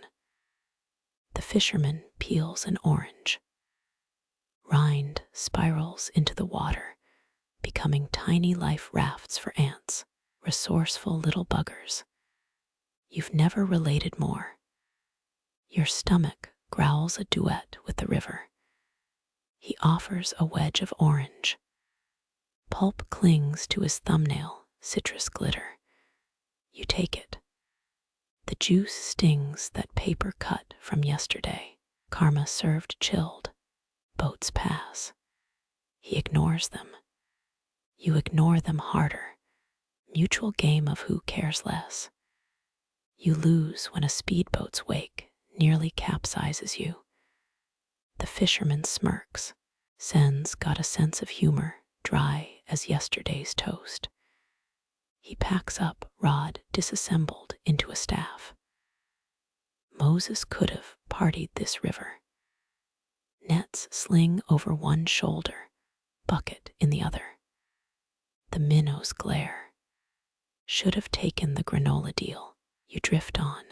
The fisherman peels an orange. Rind spirals into the water, becoming tiny life rafts for ants, resourceful little buggers. You've never related more. Your stomach growls a duet with the river. He offers a wedge of orange. Pulp clings to his thumbnail, citrus glitter. You take it. The juice stings that paper cut from yesterday. Karma served chilled. Boats pass. He ignores them. You ignore them harder. Mutual game of who cares less. You lose when a speedboat's wake nearly capsizes you. The fisherman smirks. Seine's got a sense of humor, dry as yesterday's toast. He packs up rod disassembled into a staff. Moses could have partied this river. Nets sling over one shoulder, bucket in the other. The minnows glare. Should have taken the granola deal. You drift on.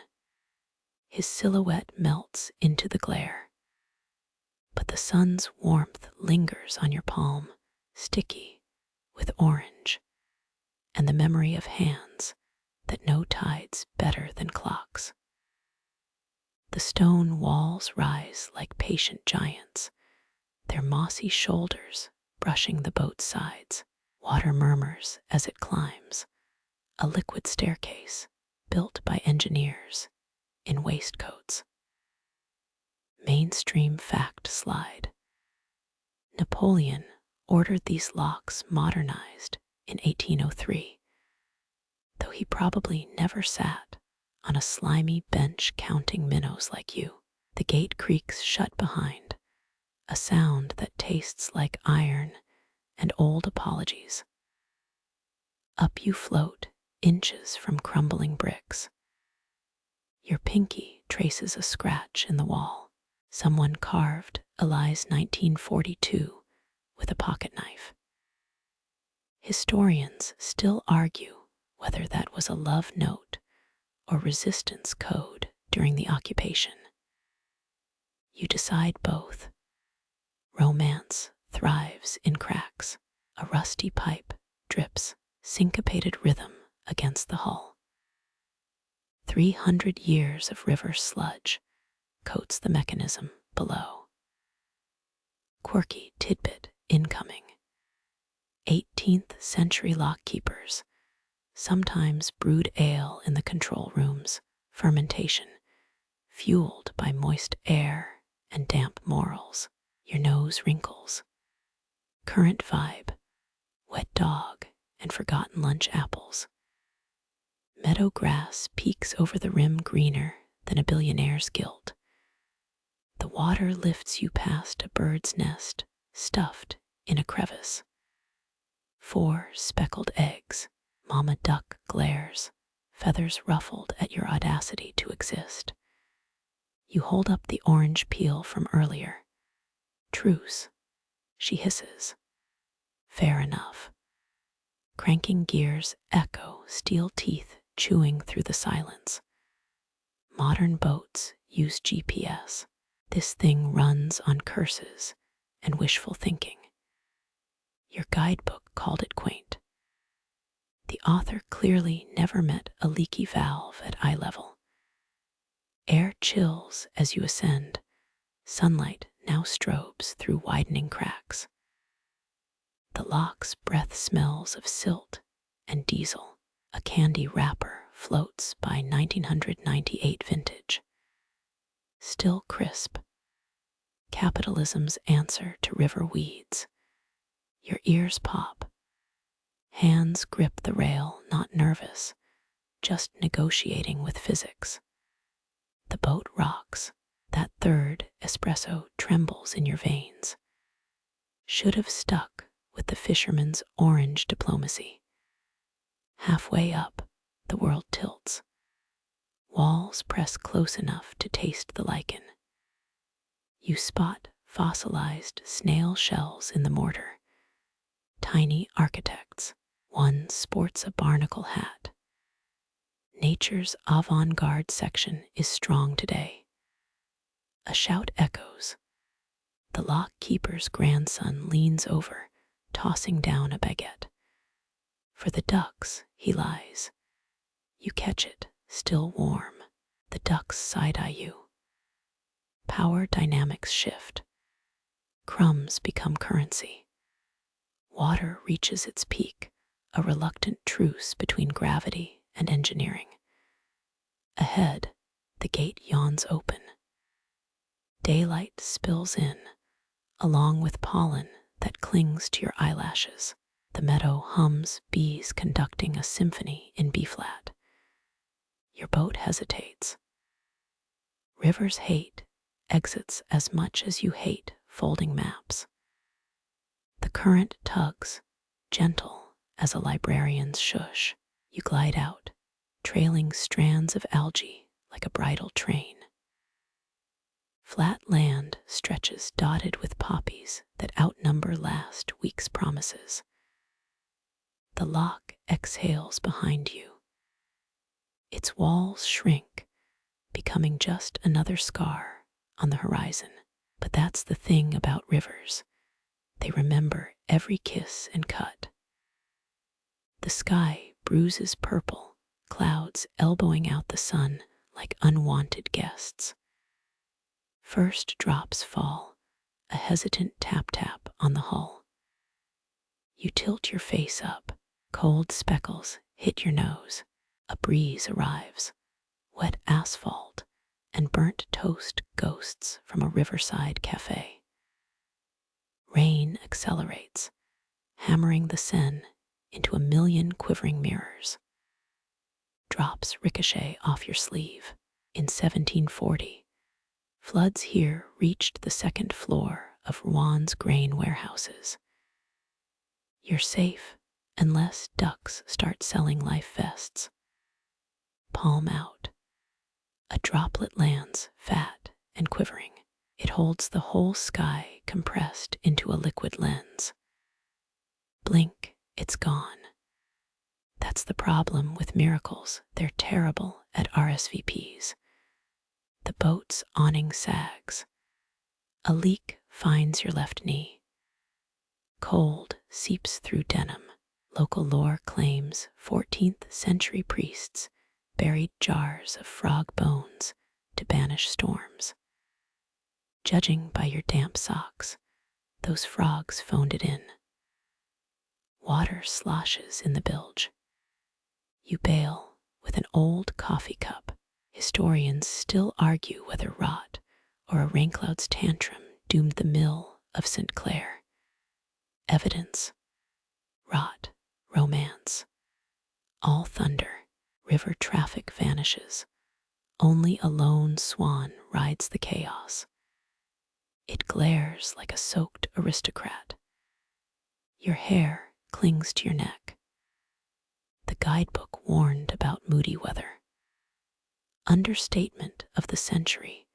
His silhouette melts into the glare. But the sun's warmth lingers on your palm, sticky with orange, and the memory of hands that know tides better than clocks. The stone walls rise like patient giants, their mossy shoulders brushing the boat's sides. Water murmurs as it climbs, a liquid staircase built by engineers in waistcoats. Mainstream fact slide. Napoleon ordered these locks modernized in 1803, though he probably never sat on a slimy bench counting minnows like you. The gate creaks shut behind, a sound that tastes like iron and old apologies. Up you float, inches from crumbling bricks. Your pinky traces a scratch in the wall. Someone carved Eli's 1942 with a pocket knife. Historians still argue whether that was a love note or resistance code during the occupation. You decide both. Romance thrives in cracks. A rusty pipe drips syncopated rhythm against the hull. 300 years of river sludge coats the mechanism below. Quirky tidbit incoming. 18th century lockkeepers sometimes brewed ale in the control rooms, fermentation, fueled by moist air and damp morals. Your nose wrinkles. Current vibe, wet dog and forgotten lunch apples. Meadow grass peeks over the rim greener than a billionaire's guilt. The water lifts you past a bird's nest stuffed in a crevice. 4 speckled eggs. Mama duck glares, feathers ruffled at your audacity to exist. You hold up the orange peel from earlier. Truce, she hisses. Fair enough. Cranking gears echo, steel teeth chewing through the silence. Modern boats use GPS. This thing runs on curses and wishful thinking. Your guidebook called it quaint. The author clearly never met a leaky valve at eye level. Air chills as you ascend. Sunlight now strobes through widening cracks. The lock's breath smells of silt and diesel. A candy wrapper floats by 1998 vintage. Still crisp. Capitalism's answer to river weeds. Your ears pop. Hands grip the rail, not nervous, just negotiating with physics. The boat rocks. That third espresso trembles in your veins. Should have stuck with the fisherman's orange diplomacy. Halfway up, the world tilts. Walls press close enough to taste the lichen. You spot fossilized snail shells in the mortar. Tiny architects. One sports a barnacle hat. Nature's avant-garde section is strong today. A shout echoes. The lock keeper's grandson leans over, tossing down a baguette. For the ducks, he lies. You catch it, still warm. The ducks side-eye you. Power dynamics shift. Crumbs become currency. Water reaches its peak, a reluctant truce between gravity and engineering. Ahead, the gate yawns open. Daylight spills in, along with pollen that clings to your eyelashes. The meadow hums bees conducting a symphony in B-flat. Your boat hesitates. Rivers hate exits as much as you hate folding maps. The current tugs, gentle as a librarian's shush. You glide out, trailing strands of algae like a bridal train. Flat land stretches dotted with poppies that outnumber last week's promises. The lock exhales behind you. Its walls shrink, becoming just another scar on the horizon. But that's the thing about rivers. They remember every kiss and cut. The sky bruises purple, clouds elbowing out the sun like unwanted guests. First drops fall, a hesitant tap-tap on the hull. You tilt your face up, cold speckles hit your nose. A breeze arrives, wet asphalt and burnt toast ghosts from a riverside cafe. Rain accelerates, hammering the Seine into a million quivering mirrors. Drops ricochet off your sleeve. In 1740, floods here reached the second floor of Rouen's grain warehouses. You're safe unless ducks start selling life vests. Palm out. A droplet lands, fat and quivering. It holds the whole sky compressed into a liquid lens. Blink, it's gone. That's the problem with miracles. They're terrible at RSVPs. The boat's awning sags. A leak finds your left knee. Cold seeps through denim. Local lore claims 14th century priests buried jars of frog bones to banish storms. Judging by your damp socks, those frogs phoned it in. Water sloshes in the bilge. You bail with an old coffee cup. Historians still argue whether rot or a raincloud's tantrum doomed the mill of St. Clair. Evidence, rot, romance. All thunder, river traffic vanishes. Only a lone swan rides the chaos. It glares like a soaked aristocrat. Your hair clings to your neck. The guidebook warned about moody weather. Understatement of the century,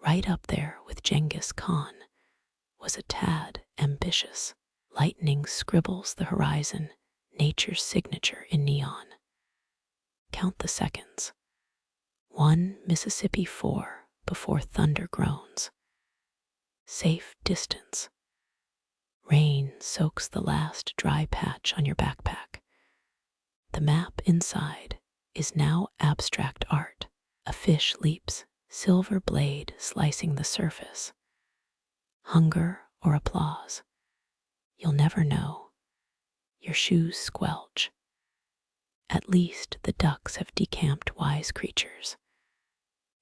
right up there with Genghis Khan, was a tad ambitious. Lightning scribbles the horizon, nature's signature in neon. Count the seconds. 1 Mississippi 4 before thunder groans. Safe distance. Rain soaks the last dry patch on your backpack. The map inside is now abstract art. A fish leaps, silver blade slicing the surface. Hunger or applause? You'll never know. Your shoes squelch. At least the ducks have decamped wise creatures.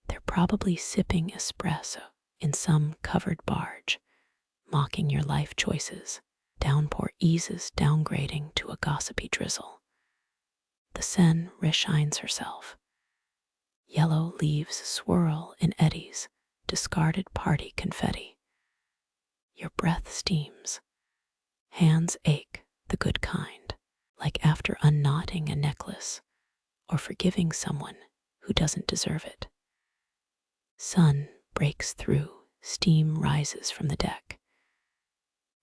They're probably sipping espresso in some covered barge, mocking your life choices. Downpour eases downgrading to a gossipy drizzle. The Seine reshines herself. Yellow leaves swirl in eddies, discarded party confetti. Your breath steams. Hands ache, the good kind, like after unknotting a necklace or forgiving someone who doesn't deserve it. Sun breaks through, steam rises from the deck.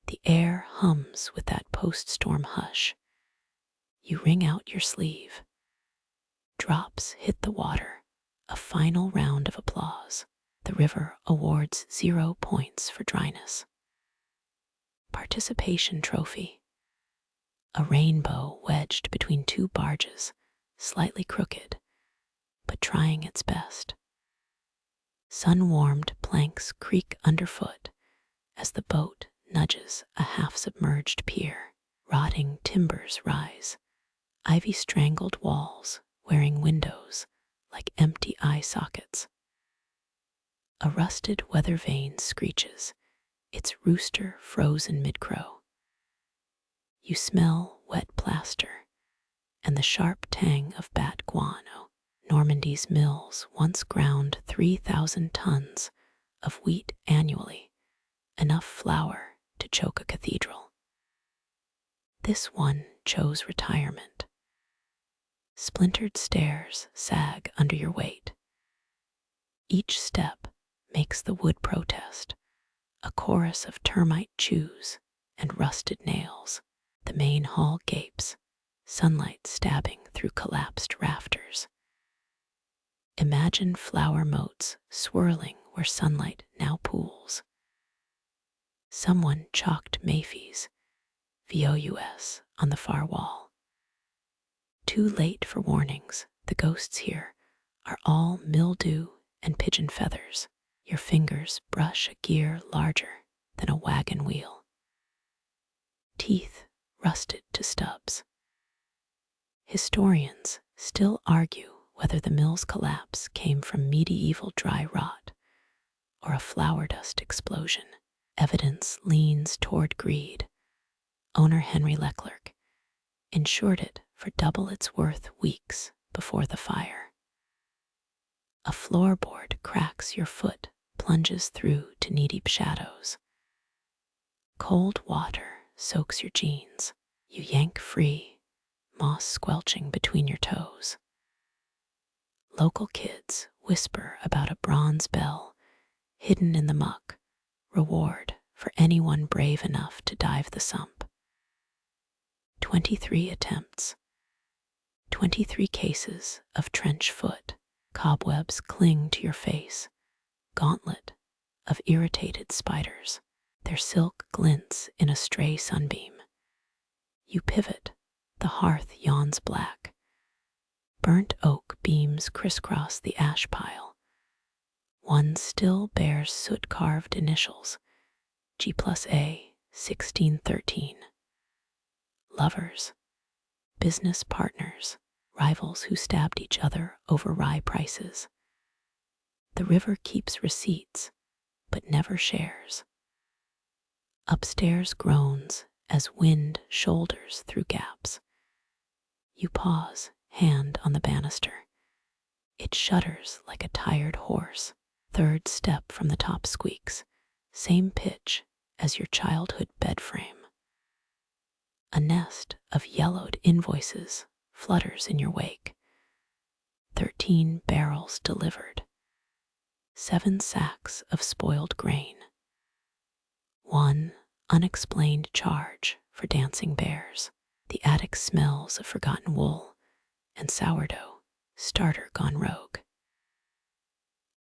The air hums with that post-storm hush. You wring out your sleeve. Drops hit the water, a final round of applause. The river awards 0 points for dryness. Participation trophy. A rainbow wedged between two barges, slightly crooked, but trying its best. Sun-warmed planks creak underfoot as the boat nudges a half-submerged pier. Rotting timbers rise, ivy-strangled walls wearing windows like empty eye sockets. A rusted weather vane screeches, its rooster frozen mid-crow. You smell wet plaster and the sharp tang of bat guano. Normandy's mills once ground 3,000 tons of wheat annually, enough flour to choke a cathedral. This one chose retirement. Splintered stairs sag under your weight. Each step makes the wood protest, a chorus of termite chews and rusted nails. The main hall gapes, sunlight stabbing through collapsed rafters. Imagine flower moats swirling where sunlight now pools. Someone chalked Mayfie's VOUS on the far wall. Too late for warnings, the ghosts here are all mildew and pigeon feathers. Your fingers brush a gear larger than a wagon wheel. Teeth rusted to stubs. Historians still argue whether the mill's collapse came from medieval dry rot or a flour dust explosion. Evidence leans toward greed. Owner Henry Leclerc insured it for double its worth weeks before the fire. A floorboard cracks your foot, plunges through to knee-deep shadows. Cold water soaks your jeans. You yank free, moss squelching between your toes. Local kids whisper about a bronze bell hidden in the muck, reward for anyone brave enough to dive the sump. 23 attempts, 23 cases of trench foot. Cobwebs cling to your face, gauntlet of irritated spiders. Their silk glints in a stray sunbeam. You pivot, the hearth yawns black. Burnt oak beams crisscross the ash pile. One still bears soot-carved initials, G+A 1613. Lovers, business partners, rivals who stabbed each other over rye prices. The river keeps receipts, but never shares. Upstairs groans as wind shoulders through gaps. You pause, hand on the banister. It shudders like a tired horse. Third step from the top squeaks, same pitch as your childhood bed frame. A nest of yellowed invoices flutters in your wake. 13 barrels delivered. 7 sacks of spoiled grain. 1 unexplained charge for dancing bears. The attic smells of forgotten wool and sourdough, starter gone rogue.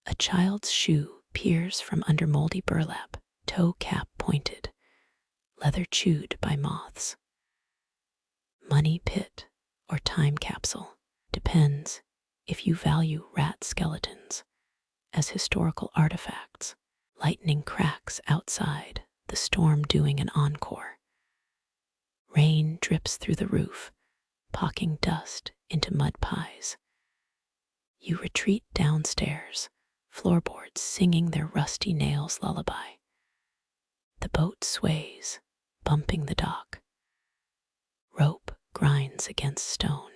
A child's shoe peers from under moldy burlap, toe cap pointed, leather chewed by moths. Money pit or time capsule depends if you value rat skeletons as historical artifacts. Lightning cracks outside, the storm doing an encore. Rain drips through the roof, pocking dust into mud pies. You retreat downstairs, floorboards singing their rusty nails lullaby. The boat sways, bumping the dock. Rope grinds against stone.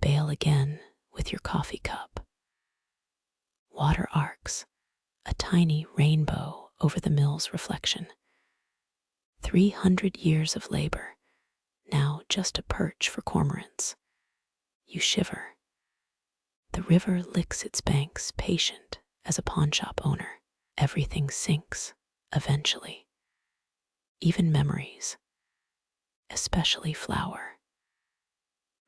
Bail again with your coffee cup. Water arcs, a tiny rainbow over the mill's reflection. 300 years of labor, now just a perch for cormorants. You shiver. The river licks its banks, patient as a pawnshop owner. Everything sinks, eventually. Even memories, especially flour.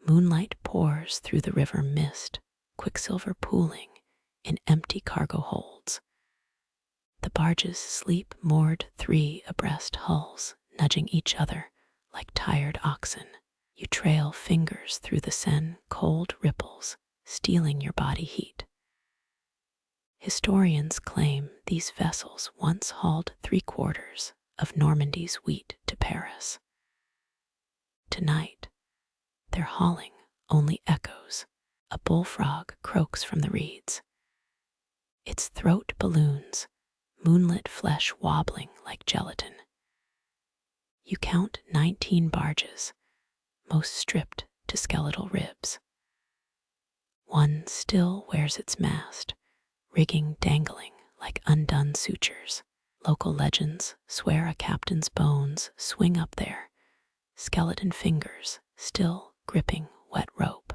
Moonlight pours through the river mist, quicksilver pooling in empty cargo holds. The barges sleep moored 3 abreast hulls, nudging each other like tired oxen. You trail fingers through the Seine cold ripples, stealing your body heat. Historians claim these vessels once hauled 3/4 of Normandy's wheat to Paris. Tonight, they're hauling only echoes. A bullfrog croaks from the reeds. Its throat balloons, moonlit flesh wobbling like gelatin. You count 19 barges, most stripped to skeletal ribs. One still wears its mast, rigging dangling like undone sutures. Local legends swear a captain's bones swing up there, skeleton fingers still gripping wet rope.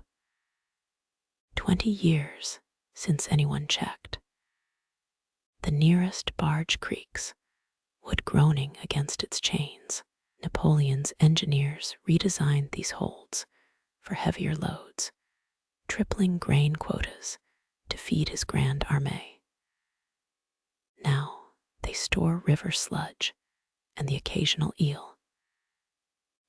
20 years since anyone checked. The nearest barge creaks, wood groaning against its chains. Napoleon's engineers redesigned these holds for heavier loads, tripling grain quotas to feed his grand armée. Now they store river sludge and the occasional eel.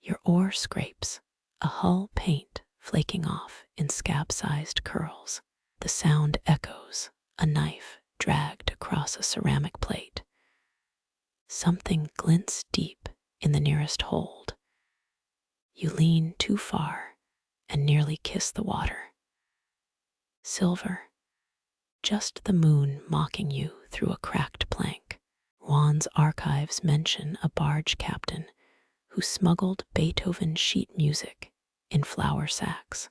Your oar scrapes, a hull paint flaking off in scab-sized curls. The sound echoes, a knife dragged across a ceramic plate. Something glints deep in the nearest hold. You lean too far and nearly kiss the water. Silver, just the moon mocking you through a cracked plank. Rowen's archives mention a barge captain who smuggled Beethoven sheet music in flour sacks.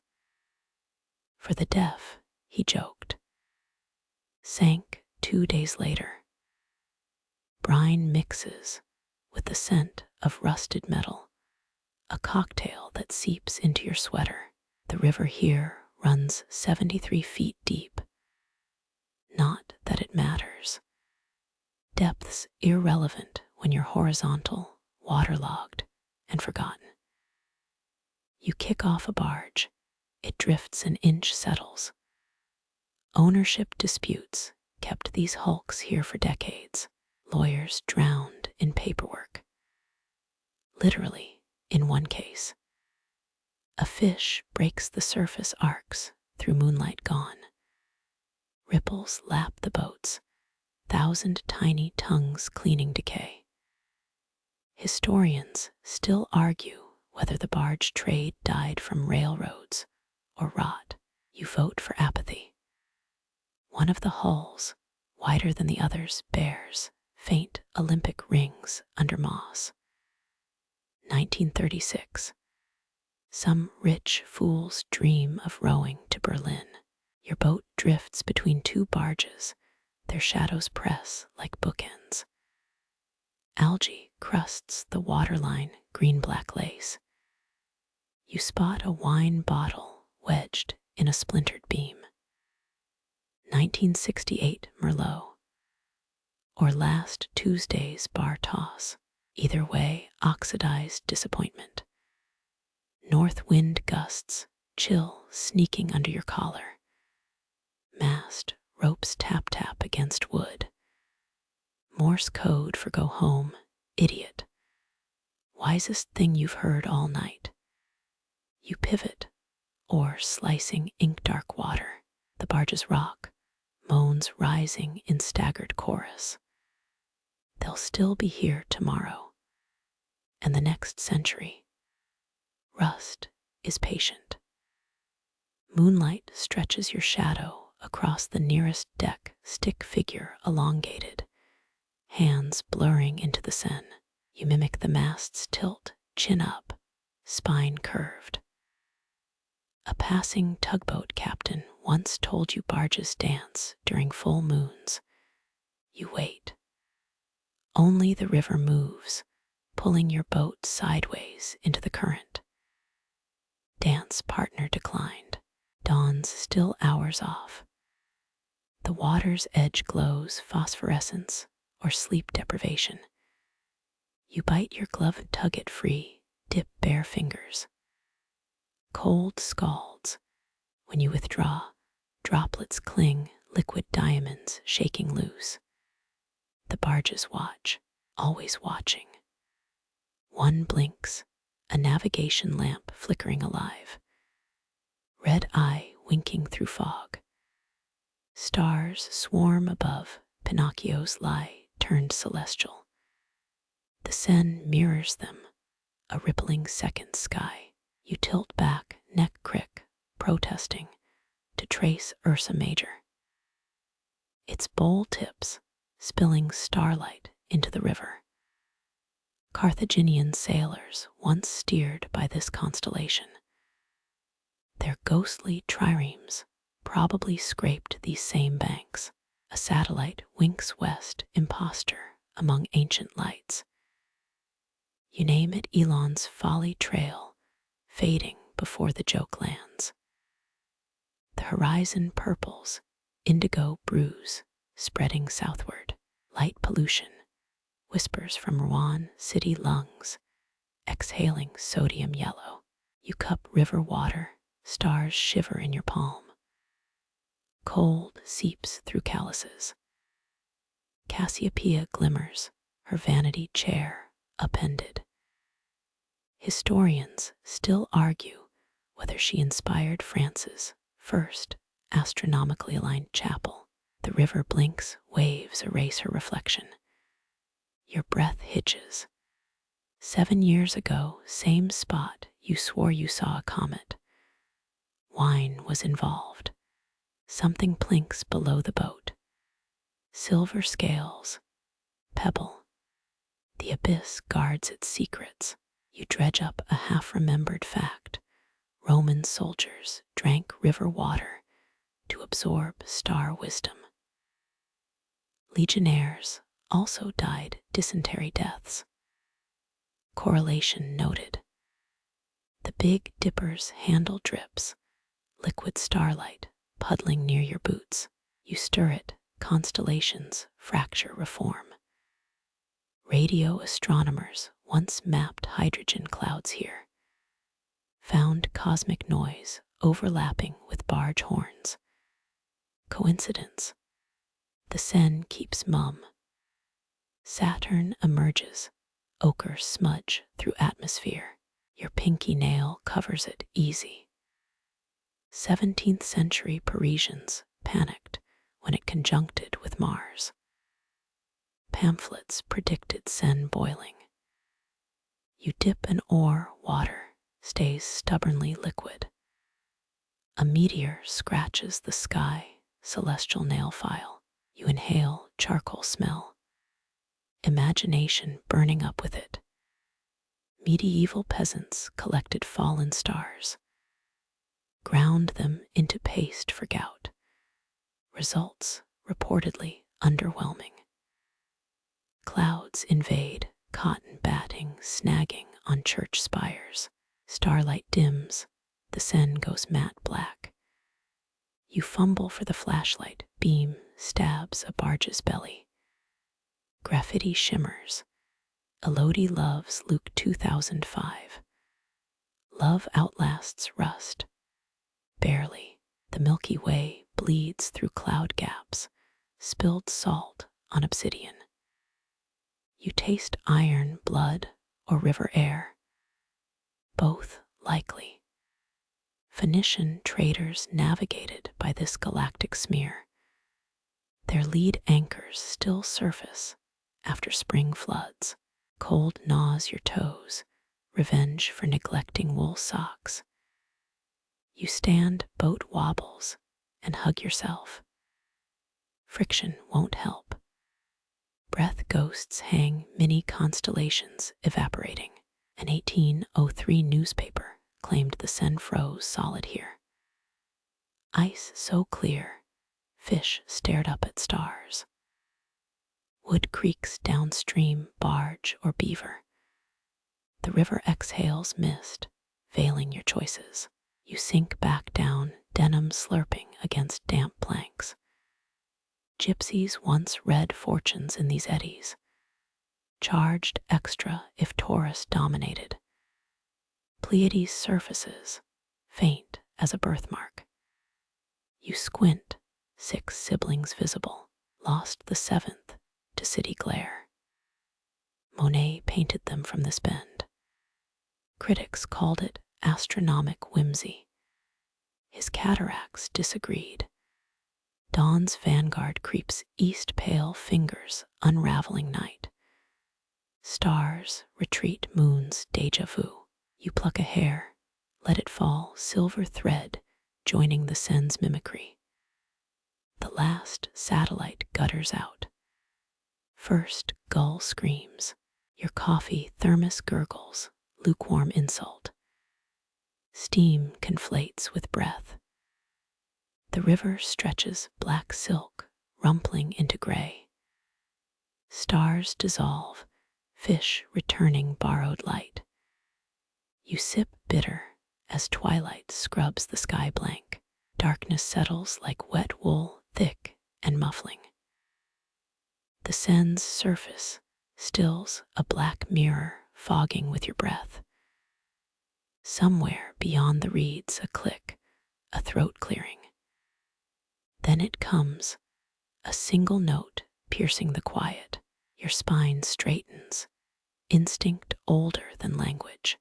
For the deaf, he joked. Sank 2 days later. Brine mixes with the scent of rusted metal, a cocktail that seeps into your sweater. The river here runs 73 feet deep. Not that it matters. Depth's irrelevant when you're horizontal, waterlogged, and forgotten. You kick off a barge, it drifts an inch, settles. Ownership disputes kept these hulks here for decades. Lawyers drowned in paperwork. Literally, in one case. A fish breaks the surface arcs through moonlight gone. Ripples lap the boats, 1,000 tiny tongues cleaning decay. Historians still argue whether the barge trade died from railroads or rot. You vote for apathy. One of the hulls, wider than the others, bears faint Olympic rings under moss. 1936. Some rich fool's dream of rowing to Berlin. Your boat drifts between 2 barges, their shadows press like bookends. Algae crusts the waterline green-black lace. You spot a wine bottle wedged in a splintered beam. 1968 Merlot. Or last Tuesday's bar toss. Either way, oxidized disappointment. North wind gusts, chill sneaking under your collar. Mast, ropes tap-tap against wood. Morse code for go home, idiot. Wisest thing you've heard all night. You pivot, or slicing ink-dark water. The barges rock, moans rising in staggered chorus. They'll still be here tomorrow, and the next century. Rust is patient. Moonlight stretches your shadow across the nearest deck, stick figure elongated, hands blurring into the Seine. You mimic the mast's tilt, chin up, spine curved. A passing tugboat captain once told you barges dance during full moons. You wait. Only the river moves, pulling your boat sideways into the current. Dance partner declined. Dawn's still hours off. The water's edge glows phosphorescence or sleep deprivation. You bite your glove and tug it free, dip bare fingers. Cold scalds. When you withdraw, droplets cling, liquid diamonds shaking loose. The barges watch, always watching. One blinks, a navigation lamp flickering alive. Red eye winking through fog. Stars swarm above Pinocchio's lie turned celestial. The Seine mirrors them, a rippling second sky. You tilt back, neck crick, protesting, to trace Ursa Major. Its bowl tips, spilling starlight into the river. Carthaginian sailors once steered by this constellation. Their ghostly triremes probably scraped these same banks. A satellite winks west, impostor among ancient lights. You name it Elon's folly trail, fading before the joke lands. The horizon purples, indigo bruise, spreading southward. Light pollution, whispers from Rouen city lungs, exhaling sodium yellow. You cup river water, stars shiver in your palm. Cold seeps through calluses. Cassiopeia glimmers, her vanity chair upended. Historians still argue whether she inspired France's first astronomically aligned chapel. The river blinks, waves erase her reflection. Your breath hitches. 7 years ago, same spot, you swore you saw a comet. Wine was involved. Something plinks below the boat. Silver scales. Pebble. The abyss guards its secrets. You dredge up a half-remembered fact. Roman soldiers drank river water to absorb star wisdom. Legionnaires also died dysentery deaths. Correlation noted. The Big Dipper's handle drips, liquid starlight puddling near your boots. You stir it, constellations fracture reform. Radio astronomers once mapped hydrogen clouds here. Found cosmic noise overlapping with barge horns. Coincidence? The Seine keeps mum. Saturn emerges, ochre smudge through atmosphere. Your pinky nail covers it easy. 17th century Parisians panicked when it conjuncted with Mars. Pamphlets predicted Seine boiling. You dip an oar, water stays stubbornly liquid. A meteor scratches the sky, celestial nail file. You inhale charcoal smell. Imagination burning up with it. Medieval peasants collected fallen stars. Ground them into paste for gout. Results reportedly underwhelming. Clouds invade, cotton batting, snagging on church spires. Starlight dims, the Seine goes matte black. You fumble for the flashlight, beam stabs a barge's belly. Graffiti shimmers. Elodie loves Luke 2005. Love outlasts rust. Barely, the Milky Way bleeds through cloud gaps, spilled salt on obsidian. You taste iron, blood, or river air. Both likely. Phoenician traders navigated by this galactic smear. Their lead anchors still surface after spring floods. Cold gnaws your toes, revenge for neglecting wool socks. You stand, boat wobbles, and hug yourself. Friction won't help. Breath ghosts hang mini constellations evaporating. An 1803 newspaper claimed the Seine froze solid here. Ice so clear, fish stared up at stars. Wood creaks downstream, barge or beaver. The river exhales mist, veiling your choices. You sink back down, denim slurping against damp planks. Gypsies once read fortunes in these eddies. Charged extra if Taurus dominated. Pleiades surfaces, faint as a birthmark. You squint, 6 siblings visible, lost the 7th to city glare. Monet painted them from this bend. Critics called it astronomic whimsy. His cataracts disagreed. Dawn's vanguard creeps east, pale fingers unraveling night. Stars retreat, moon's deja vu. You pluck a hair, let it fall, silver thread joining the Seine's mimicry. The last satellite gutters out. First gull screams. Your coffee thermos gurgles, lukewarm insult. Steam conflates with breath. The river stretches black silk, rumpling into gray. Stars dissolve, fish returning borrowed light. You sip bitter as twilight scrubs the sky blank. Darkness settles like wet wool, thick and muffling. The Seine's surface stills a black mirror fogging with your breath. Somewhere beyond the reeds a click, a throat clearing. Then it comes, a single note piercing the quiet. Your spine straightens, instinct older than language.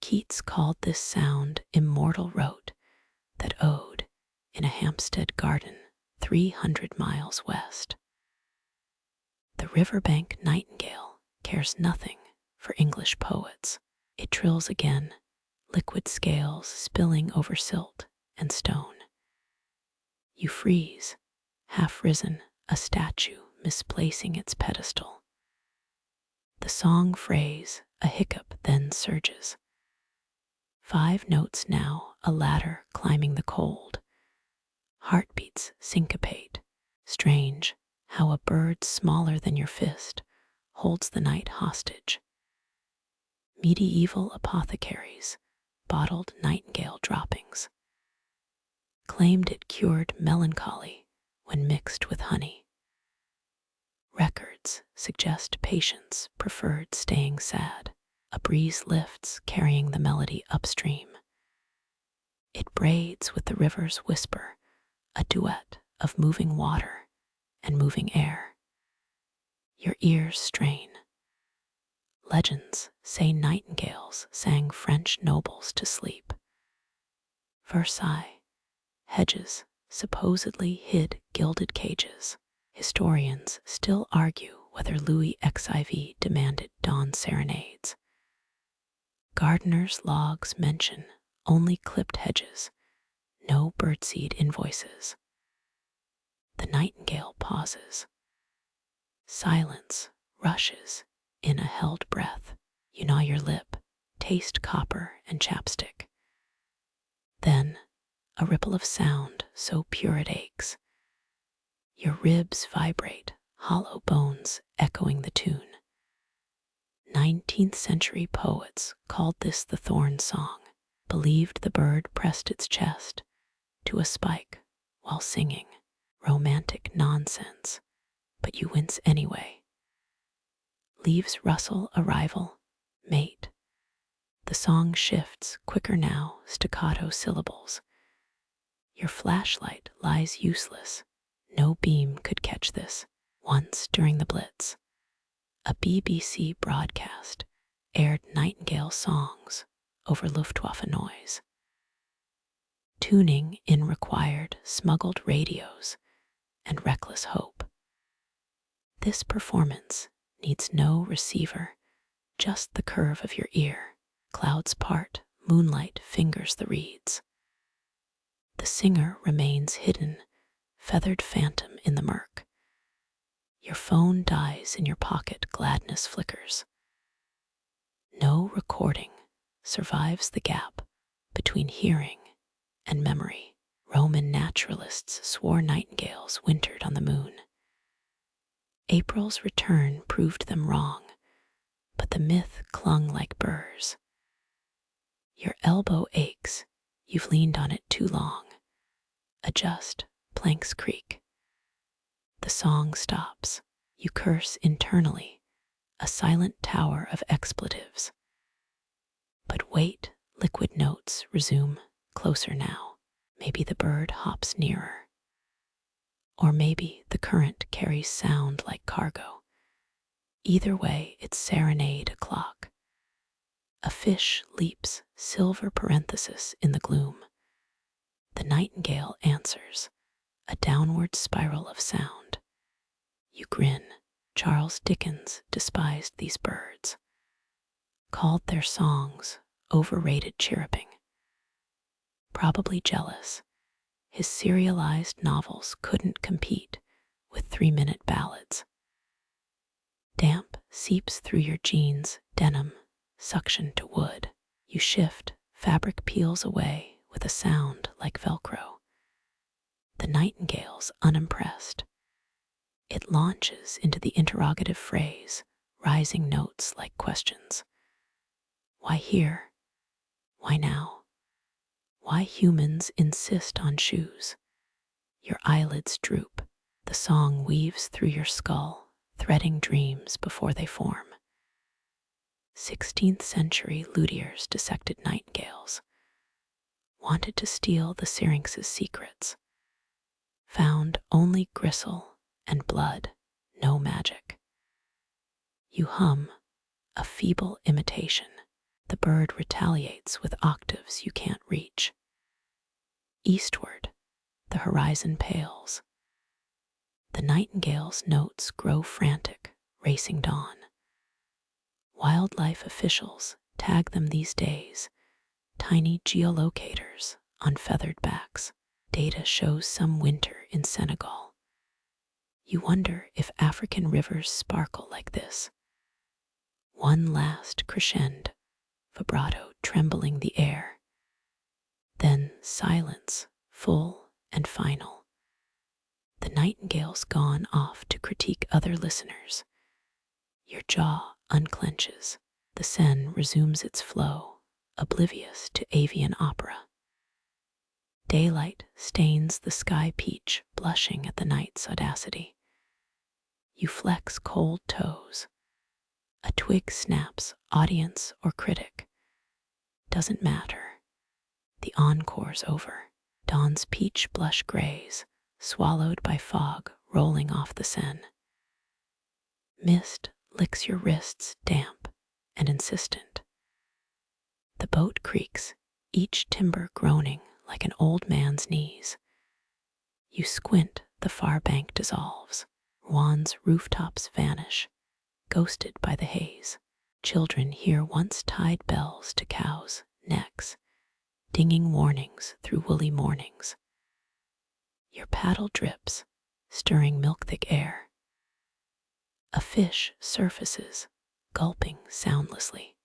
Keats called this sound immortal rote that owed in a Hampstead garden 300 miles west. The riverbank nightingale cares nothing for English poets. It trills again, liquid scales spilling over silt and stone. You freeze, half risen, a statue misplacing its pedestal. The song phrase, a hiccup, then surges. 5 notes now, a ladder climbing the cold. Heartbeats syncopate. Strange how a bird smaller than your fist holds the night hostage. Medieval apothecaries bottled nightingale droppings. Claimed it cured melancholy when mixed with honey. Records suggest patience preferred staying sad. A breeze lifts, carrying the melody upstream. It braids with the river's whisper, a duet of moving water and moving air. Your ears strain. Legends say nightingales sang French nobles to sleep. Versailles, hedges supposedly hid gilded cages. Historians still argue whether Louis XIV demanded dawn serenades. Gardeners' logs mention only clipped hedges, no birdseed invoices. The nightingale pauses. Silence rushes in a held breath. You gnaw your lip, taste copper and chapstick. Then, a ripple of sound so pure it aches. Your ribs vibrate, hollow bones echoing the tune. 19th century poets called this the thorn song, believed the bird pressed its chest to a spike while singing. Romantic nonsense, but you wince anyway. Leaves rustle, arrival, mate. The song shifts, quicker now, staccato syllables. Your flashlight lies useless. No beam could catch this. Once during the Blitz, a BBC broadcast aired nightingale songs over Luftwaffe noise. Tuning in required smuggled radios and reckless hope. This performance needs no receiver, just the curve of your ear. Clouds part, moonlight fingers the reeds. The singer remains hidden, feathered phantom in the murk. Your phone dies in your pocket, gladness flickers. No recording survives the gap between hearing and memory. Roman naturalists swore nightingales wintered on the moon. April's return proved them wrong, but the myth clung like burrs. Your elbow aches, you've leaned on it too long. Adjust, planks creak. The song stops. You curse internally, a silent tower of expletives. But wait, liquid notes resume, closer now. Maybe the bird hops nearer. Or maybe the current carries sound like cargo. Either way, it's serenade o'clock. A fish leaps, silver parenthesis in the gloom. The nightingale answers, a downward spiral of sound. You grin. Charles Dickens despised these birds, called their songs overrated chirruping. Probably jealous, his serialized novels couldn't compete with 3-minute ballads. Damp seeps through your jeans, denim, suction to wood. You shift, fabric peels away with a sound like Velcro. The nightingale's unimpressed. It launches into the interrogative phrase, rising notes like questions. Why here? Why now? Why humans insist on shoes? Your eyelids droop. The song weaves through your skull, threading dreams before they form. 16th century luthiers dissected nightingales, wanted to steal the syrinx's secrets, found only gristle and blood, no magic. You hum, a feeble imitation. The bird retaliates with octaves you can't reach. Eastward, the horizon pales. The nightingale's notes grow frantic, racing dawn. Wildlife officials tag them these days, tiny geolocators on feathered backs. Data shows some winter in Senegal. You wonder if African rivers sparkle like this. One last crescendo, vibrato trembling the air. Then silence, full and final. The nightingale's gone off to critique other listeners. Your jaw unclenches. The Seine resumes its flow, oblivious to avian opera. Daylight stains the sky peach, blushing at the night's audacity. You flex cold toes. A twig snaps, audience or critic. Doesn't matter. The encore's over. Dawn's peach blush grays, swallowed by fog rolling off the Seine. Mist licks your wrists damp and insistent. The boat creaks, each timber groaning like an old man's knees. You squint, the far bank dissolves. Rouen rooftops vanish, ghosted by the haze. Children hear once tied bells to cows' necks, dinging warnings through woolly mornings. Your paddle drips, stirring milk-thick air. A fish surfaces, gulping soundlessly.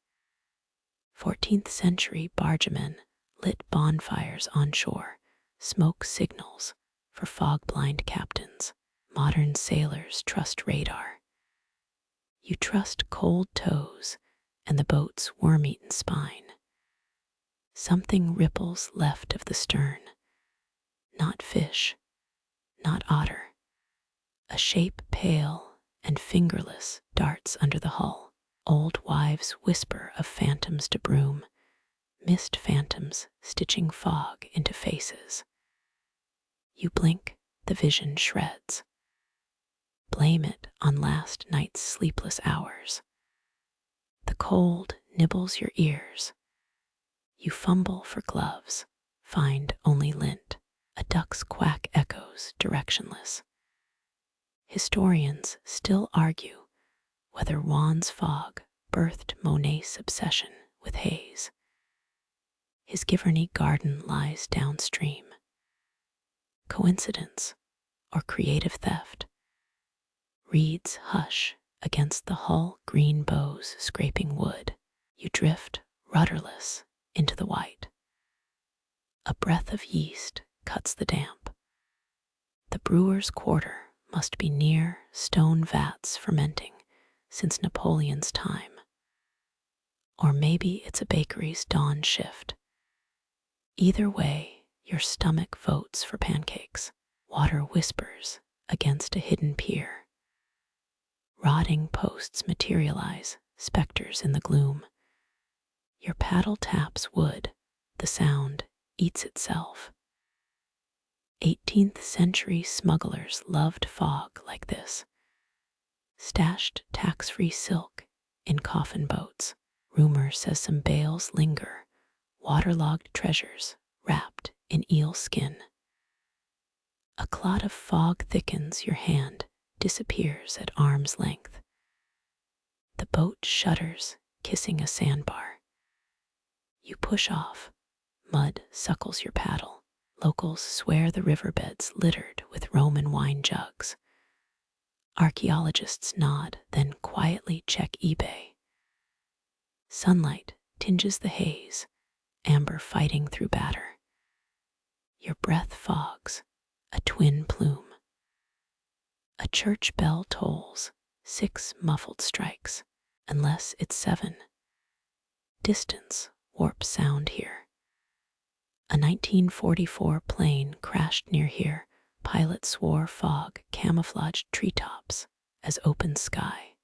14th century bargemen lit bonfires on shore, smoke signals for fog-blind captains. Modern sailors trust radar. You trust cold toes and the boat's worm-eaten spine. Something ripples left of the stern. Not fish, not otter. A shape pale and fingerless darts under the hull. Old wives whisper of phantoms to broom, mist phantoms stitching fog into faces. You blink, the vision shreds. Blame it on last night's sleepless hours. The cold nibbles your ears. You fumble for gloves, find only lint. A duck's quack echoes directionless. Historians still argue whether Juan's fog birthed Monet's obsession with haze. His Giverny garden lies downstream. Coincidence or creative theft? Reeds hush against the hull green bows scraping wood. You drift, rudderless, into the white. A breath of yeast cuts the damp. The brewer's quarter must be near stone vats fermenting since Napoleon's time. Or maybe it's a bakery's dawn shift. Either way, your stomach votes for pancakes. Water whispers against a hidden pier. Rotting posts materialize, specters in the gloom. Your paddle taps wood, the sound eats itself. 18th century smugglers loved fog like this. Stashed tax-free silk in coffin boats. Rumor says some bales linger, waterlogged treasures wrapped in eel skin. A clot of fog thickens, your hand disappears at arm's length. The boat shudders, kissing a sandbar. You push off. Mud suckles your paddle. Locals swear the riverbed's littered with Roman wine jugs. Archaeologists nod, then quietly check eBay. Sunlight tinges the haze, amber fighting through batter. Your breath fogs, a twin plume. A church bell tolls, 6 muffled strikes, unless it's 7. Distance warps sound here. A 1944 plane crashed near here. Pilot swore fog camouflaged treetops as open sky.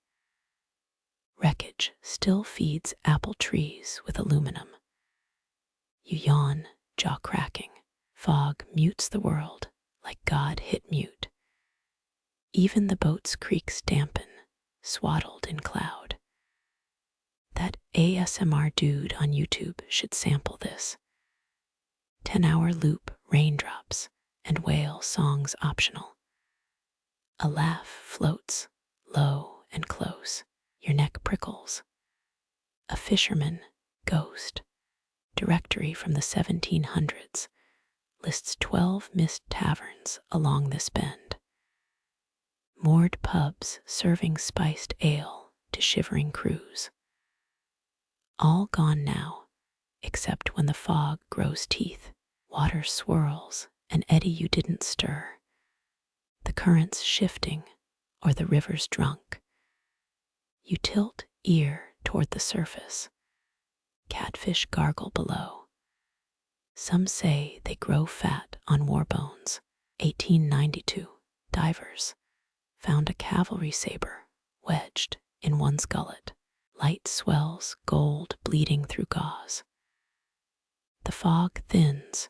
Wreckage still feeds apple trees with aluminum. You yawn, jaw cracking. Fog mutes the world like God hit mute. Even the boat's creaks dampen, swaddled in cloud. That ASMR dude on YouTube should sample this. 10-hour loop, raindrops, and whale songs optional. A laugh floats, low and close. Your neck prickles. A fisherman, ghost, directory from the 1700s, lists 12 missed taverns along this bend. Moored pubs serving spiced ale to shivering crews. All gone now, except when the fog grows teeth. Water swirls, an eddy you didn't stir. The current's shifting, or the river's drunk. You tilt ear toward the surface. Catfish gargle below. Some say they grow fat on war bones. 1892, divers found a cavalry saber wedged in one's gullet. Light swells, gold bleeding through gauze. The fog thins,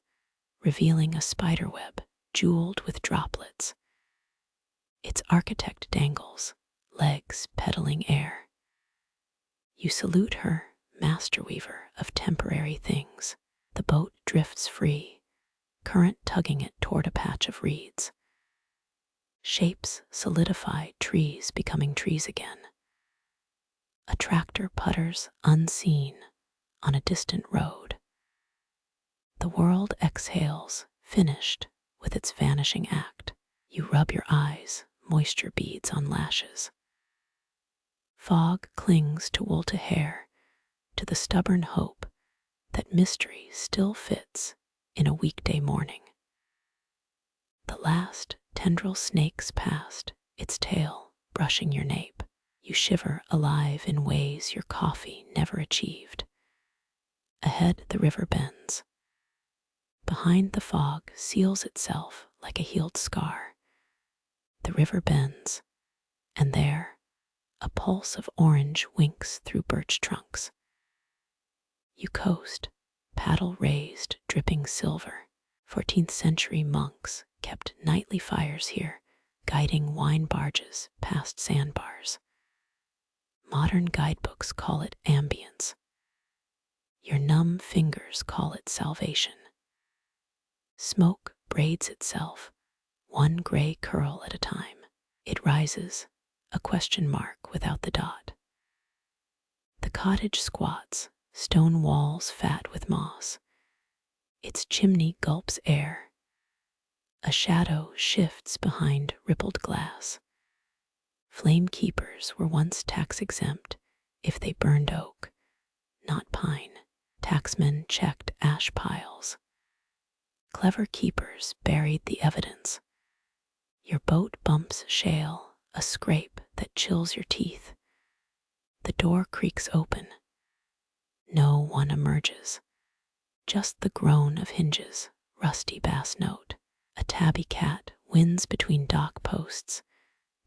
revealing a spiderweb jeweled with droplets. Its architect dangles, legs pedaling air. You salute her, master weaver of temporary things. The boat drifts free, current tugging it toward a patch of reeds. Shapes solidify, trees becoming trees again. A tractor putters unseen on a distant road. The world exhales, finished with its vanishing act. You rub your eyes, moisture beads on lashes. Fog clings to wool to hair, to the stubborn hope that mystery still fits in a weekday morning. The last tendril snakes past, its tail brushing your nape. You shiver alive in ways your coffee never achieved. Ahead the river bends. Behind the fog seals itself like a healed scar. The river bends, and there, a pulse of orange winks through birch trunks. You coast, paddle raised, dripping silver. 14th century monks kept nightly fires here, guiding wine barges past sandbars. Modern guidebooks call it ambience. Your numb fingers call it salvation. Smoke braids itself, one gray curl at a time. It rises, a question mark without the dot. The cottage squats, stone walls fat with moss. Its chimney gulps air. A shadow shifts behind rippled glass. Flame keepers were once tax-exempt if they burned oak, not pine. Taxmen checked ash piles. Clever keepers buried the evidence. Your boat bumps shale, a scrape that chills your teeth. The door creaks open. No one emerges. Just the groan of hinges, rusty bass note. A tabby cat wins between dock posts,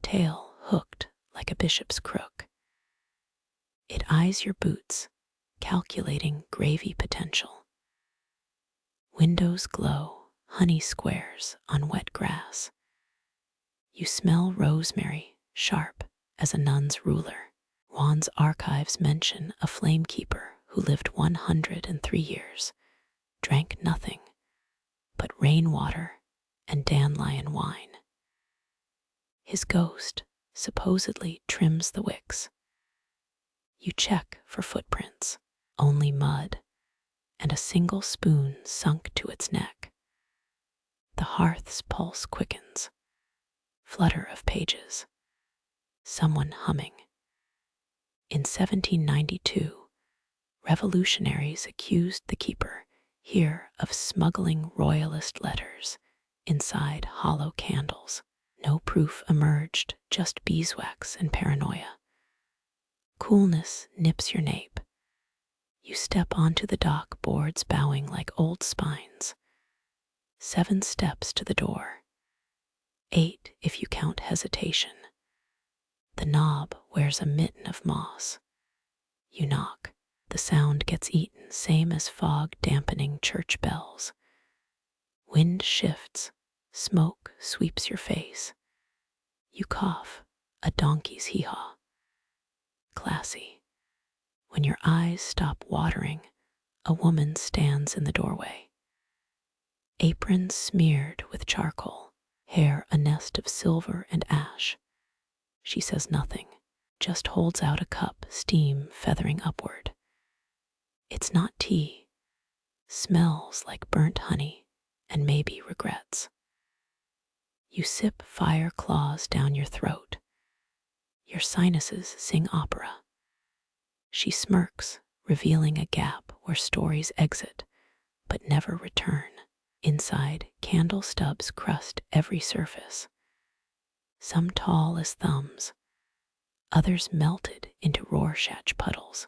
tail hooked like a bishop's crook. It eyes your boots, calculating gravy potential. Windows glow, honey squares on wet grass. You smell rosemary, sharp as a nun's ruler. Rowen's archives mention a flamekeeper who lived 103 years, drank nothing but rainwater and dandelion wine. His ghost supposedly trims the wicks. You check for footprints, only mud, and a single spoon sunk to its neck. The hearth's pulse quickens, flutter of pages, someone humming. In 1792, revolutionaries accused the keeper here of smuggling royalist letters inside hollow candles. No proof emerged, just beeswax and paranoia. Coolness nips your nape. You step onto the dock, boards bowing like old spines. 7 steps to the door. 8 if you count hesitation. The knob wears a mitten of moss. You knock. The sound gets eaten, same as fog dampening church bells. Wind shifts, smoke sweeps your face. You cough, a donkey's hee-haw. Classy. When your eyes stop watering, a woman stands in the doorway. Apron smeared with charcoal, hair a nest of silver and ash. She says nothing, just holds out a cup, steam feathering upward. It's not tea. Smells like burnt honey and maybe regrets. You sip, fire claws down your throat. Your sinuses sing opera. She smirks, revealing a gap where stories exit but never return. Inside, candle stubs crust every surface. Some tall as thumbs, others melted into Rorschach puddles.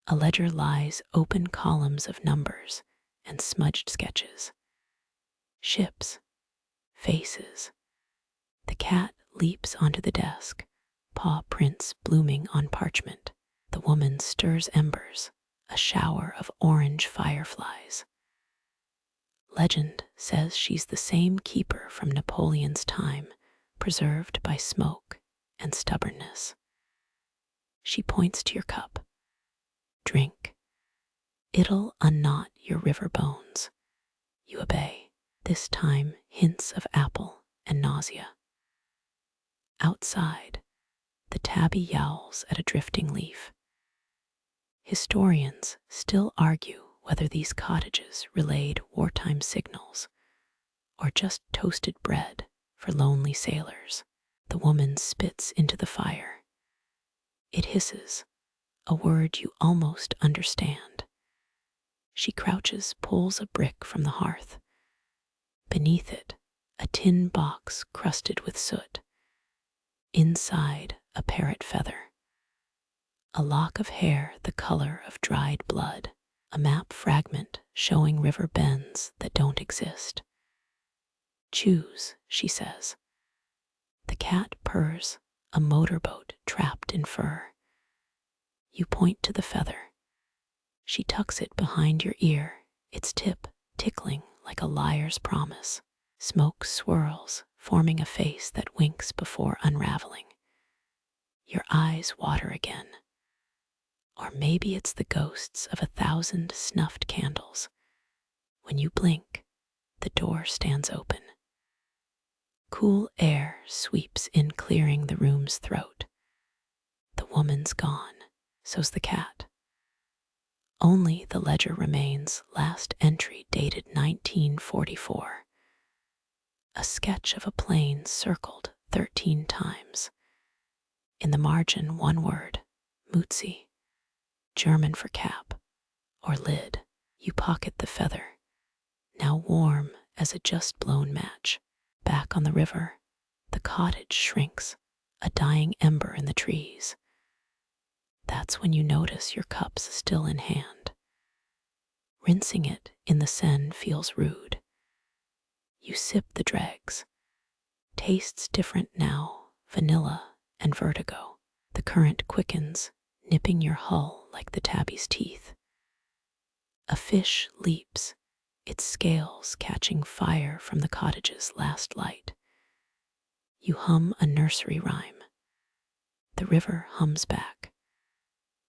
A ledger lies, open columns of numbers and smudged sketches. Ships, faces. The cat leaps onto the desk, paw prints blooming on parchment. The woman stirs embers, a shower of orange fireflies. Legend says she's the same keeper from Napoleon's time, preserved by smoke and stubbornness. She points to your cup. Drink. It'll unknot your river bones. You obey. This time, hints of apple and nausea. Outside, the tabby yowls at a drifting leaf. Historians still argue whether these cottages relayed wartime signals or just toasted bread for lonely sailors. The woman spits into the fire. It hisses, a word you almost understand. She crouches, pulls a brick from the hearth. Beneath it, a tin box crusted with soot. Inside, a parrot feather. A lock of hair the color of dried blood. A map fragment showing river bends that don't exist. Choose, she says. The cat purrs, a motorboat trapped in fur. You point to the feather. She tucks it behind your ear, its tip tickling like a liar's promise. Smoke swirls, forming a face that winks before unraveling. Your eyes water again. Or maybe it's the ghosts of 1,000 snuffed candles. When you blink, the door stands open. Cool air sweeps in, clearing the room's throat. The woman's gone, so's the cat. Only the ledger remains, last entry dated 1944. A sketch of a plane circled 13 times. In the margin, one word, Mutzi, German for cap or lid. You pocket the feather, now warm as a just blown match. Back on the river, the cottage shrinks, a dying ember in the trees. That's when you notice your cup's still in hand. Rinsing it in the Seine feels rude. You sip the dregs. Tastes different now, vanilla and vertigo. The current quickens, nipping your hull like the tabby's teeth. A fish leaps, its scales catching fire from the cottage's last light. You hum a nursery rhyme. The river hums back.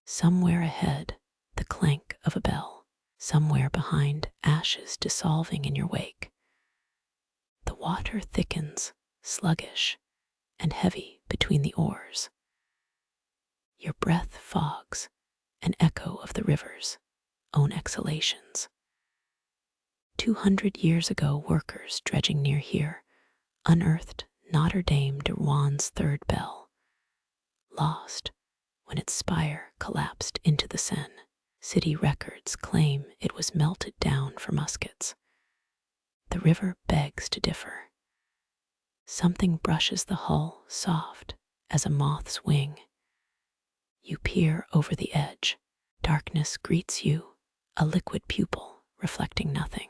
Somewhere ahead, the clank of a bell. Somewhere behind, ashes dissolving in your wake. The water thickens, sluggish and heavy between the oars. Your breath fogs, an echo of the river's own exhalations. 200 years ago, workers dredging near here unearthed Notre Dame de Rouen's third bell, lost when its spire collapsed into the Seine. City records claim it was melted down for muskets. The river begs to differ. Something brushes the hull soft as a moth's wing. You peer over the edge. Darkness greets you, a liquid pupil reflecting nothing.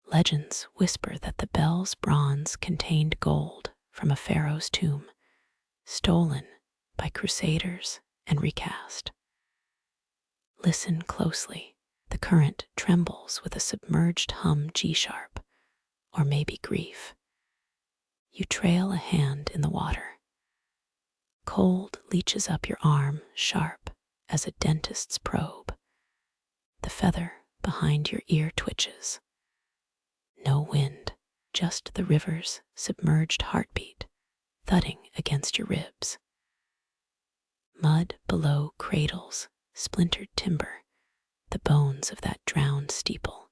Legends whisper that the bell's bronze contained gold from a pharaoh's tomb, stolen by crusaders and recast. Listen closely. The current trembles with a submerged hum G-sharp, or maybe grief. You trail a hand in the water. Cold leaches up your arm, sharp as a dentist's probe. The feather behind your ear twitches. No wind, just the river's submerged heartbeat thudding against your ribs. Mud below cradles splintered timber, the bones of that drowned steeple.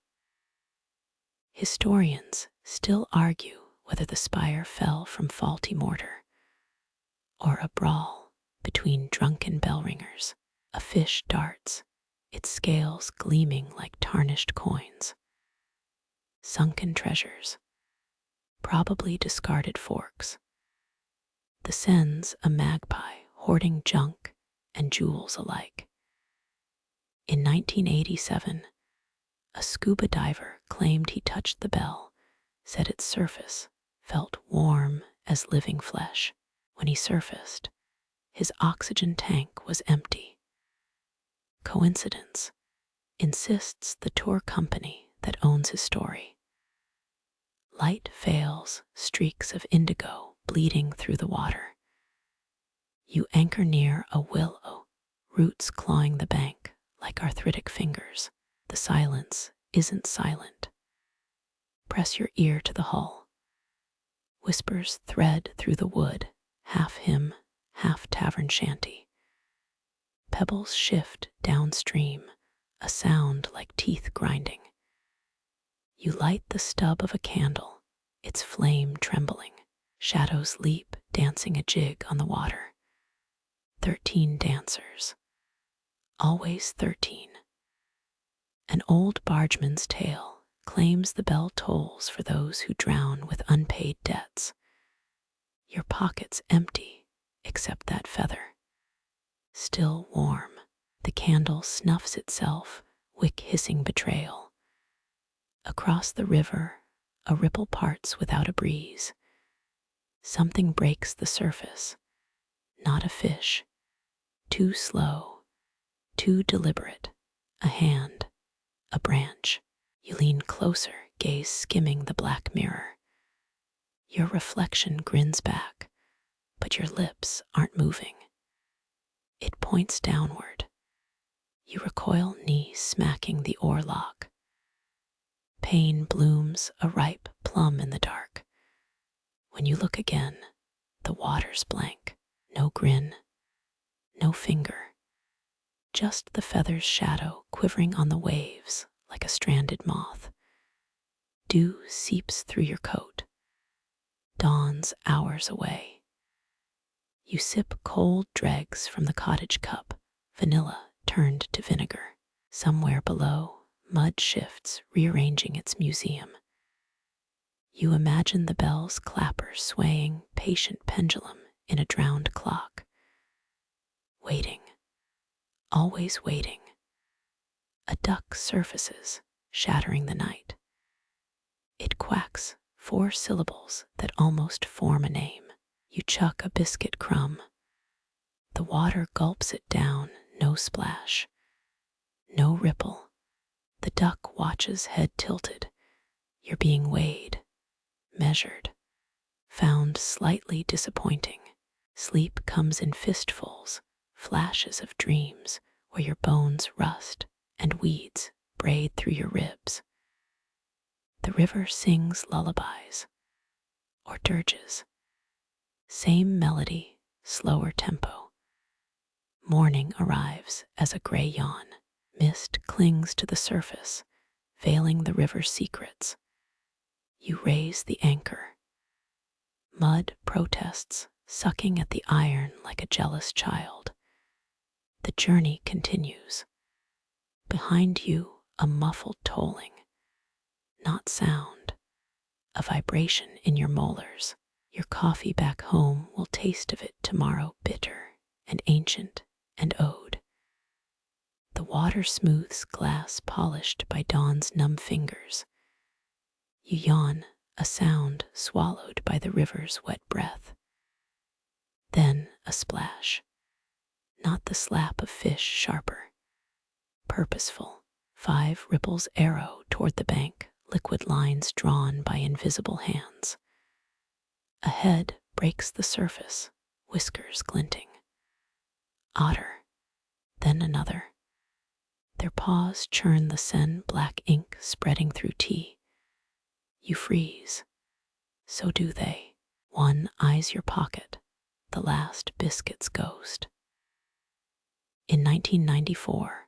Historians still argue whether the spire fell from faulty mortar or a brawl between drunken bell ringers. A fish darts, its scales gleaming like tarnished coins. Sunken treasures, probably discarded forks. The Seine's a magpie hoarding junk and jewels alike. In 1987, a scuba diver claimed he touched the bell, said its surface felt warm as living flesh. When he surfaced, his oxygen tank was empty. Coincidence, insists the tour company that owns his story. Light fails, streaks of indigo bleeding through the water. You anchor near a willow, roots clawing the bank like arthritic fingers. The silence isn't silent. Press your ear to the hull. Whispers thread through the wood, half hymn, half tavern shanty. Pebbles shift downstream, a sound like teeth grinding. You light the stub of a candle, its flame trembling. Shadows leap, dancing a jig on the water. 13 dancers. Always 13. An old bargeman's tale claims the bell tolls for those who drown with unpaid debts. Your pockets empty, except that feather. Still warm, the candle snuffs itself, wick hissing betrayal. Across the river, a ripple parts without a breeze. Something breaks the surface, not a fish. Too slow, too deliberate. A hand, a branch. You lean closer, gaze skimming the black mirror. Your reflection grins back, but your lips aren't moving. It points downward. You recoil, knee smacking the oar lock. Pain blooms, a ripe plum in the dark. When you look again, the water's blank. No grin, no finger. Just the feather's shadow quivering on the waves like a stranded moth. Dew seeps through your coat. Dawn's hours away. You sip cold dregs from the cottage cup, vanilla turned to vinegar. Somewhere below, mud shifts, rearranging its museum. You imagine the bell's clapper swaying, patient pendulum in a drowned clock. Waiting, always waiting. A duck surfaces, shattering the night. It quacks 4 syllables that almost form a name. You chuck a biscuit crumb. The water gulps it down, no splash, no ripple. The duck watches, head tilted. You're being weighed, measured, found slightly disappointing. Sleep comes in fistfuls, flashes of dreams where your bones rust and weeds braid through your ribs. The river sings lullabies or dirges. Same melody, slower tempo. Morning arrives as a gray yawn. Mist clings to the surface, veiling the river's secrets. You raise the anchor. Mud protests, sucking at the iron like a jealous child. The journey continues. Behind you, a muffled tolling. Not sound, a vibration in your molars. Your coffee back home will taste of it tomorrow, bitter and ancient and owed. The water smooths glass polished by dawn's numb fingers. You yawn, a sound swallowed by the river's wet breath. Then a splash. Not the slap of fish, sharper. Purposeful. 5 ripples arrow toward the bank, liquid lines drawn by invisible hands. A head breaks the surface, whiskers glinting. Otter. Then another. Their paws churn the Seine black ink spreading through tea. You freeze. So do they. One eyes your pocket, the last biscuit's ghost. In 1994,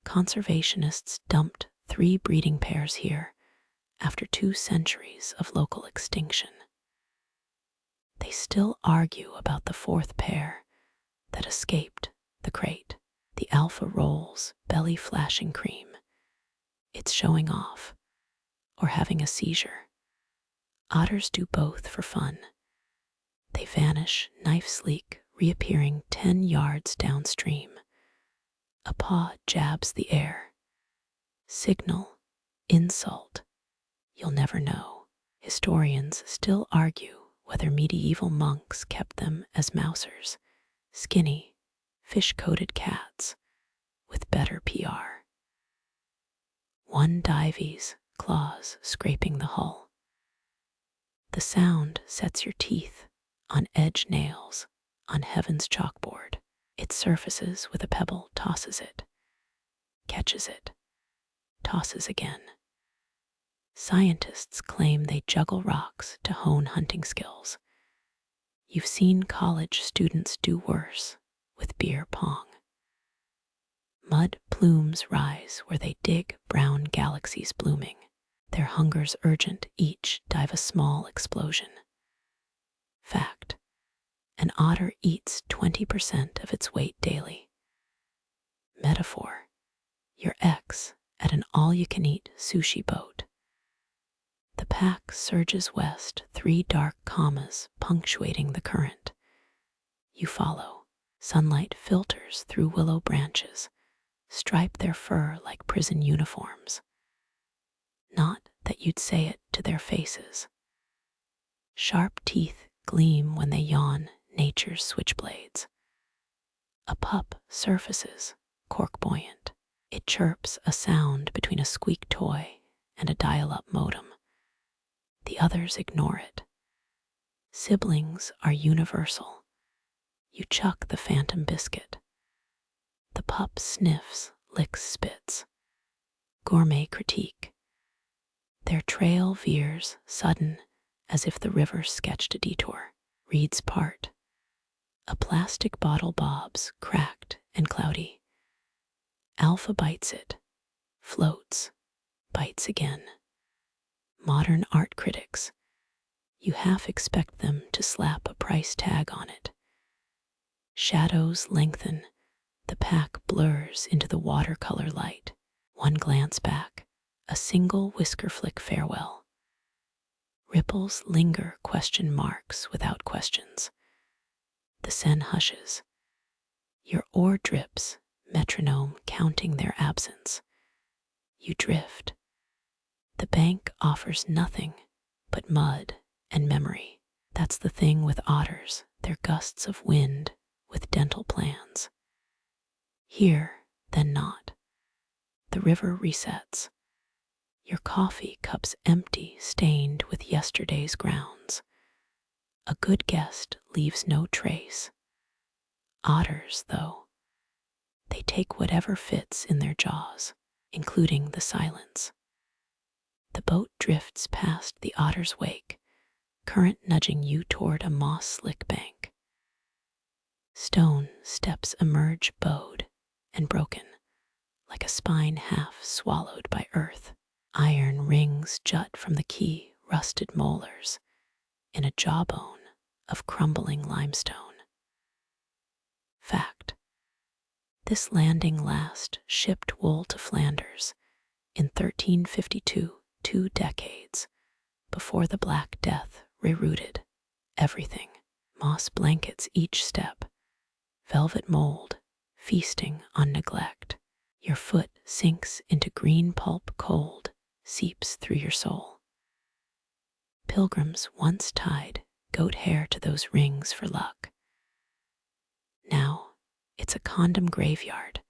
conservationists dumped 3 breeding pairs here after 2 centuries of local extinction. They still argue about the 4th pair that escaped the crate. The alpha rolls, belly flashing cream. It's showing off, or having a seizure. Otters do both for fun. They vanish, knife sleek, reappearing 10 yards downstream. A paw jabs the air. Signal, insult, you'll never know. Historians still argue whether medieval monks kept them as mousers, skinny, fish-coated cats with better PR. One dives, claws scraping the hull. The sound sets your teeth on edge nails on heaven's chalkboard. It surfaces with a pebble, tosses it, catches it, tosses again. Scientists claim they juggle rocks to hone hunting skills. You've seen college students do worse with beer pong. Mud plumes rise where they dig brown galaxies blooming. Their hunger's urgent, each dive a small explosion. Fact: an otter eats 20% of its weight daily. Metaphor: your ex at an all-you-can-eat sushi boat. The pack surges west, 3 dark commas punctuating the current. You follow. Sunlight filters through willow branches, stripe their fur like prison uniforms. Not that you'd say it to their faces. Sharp teeth gleam when they yawn, nature's switchblades. A pup surfaces, cork buoyant. It chirps, a sound between a squeak toy and a dial-up modem. The others ignore it. Siblings are universal. You chuck the phantom biscuit. The pup sniffs, licks, spits. Gourmet critique. Their trail veers, sudden, as if the river sketched a detour. Reeds part. A plastic bottle bobs, cracked and cloudy. Alpha bites it, floats, bites again. Modern art critics. You half expect them to slap a price tag on it. Shadows lengthen. The pack blurs into the watercolor light. One glance back, a single whisker flick farewell. Ripples linger, question marks without questions. The Seine hushes. Your oar drips, metronome counting their absence. You drift. The bank offers nothing but mud and memory. That's the thing with otters, they're gusts of wind with dental plans. Here, then not. The river resets. Your coffee cup's empty, stained with yesterday's grounds. A good guest leaves no trace. Otters, though, they take whatever fits in their jaws, including the silence. The boat drifts past the otter's wake, current nudging you toward a moss-slick bank. Stone steps emerge bowed and broken, like a spine half swallowed by earth. Iron rings jut from the key, rusted molars, in a jawbone of crumbling limestone. Fact: this landing last shipped wool to Flanders in 1352, 2 decades before the Black Death rerouted everything. Moss blankets each step, velvet mold feasting on neglect. Your foot sinks into green pulp cold, seeps through your soul. Pilgrims once tied goat hair to those rings for luck. Now it's a condom graveyard,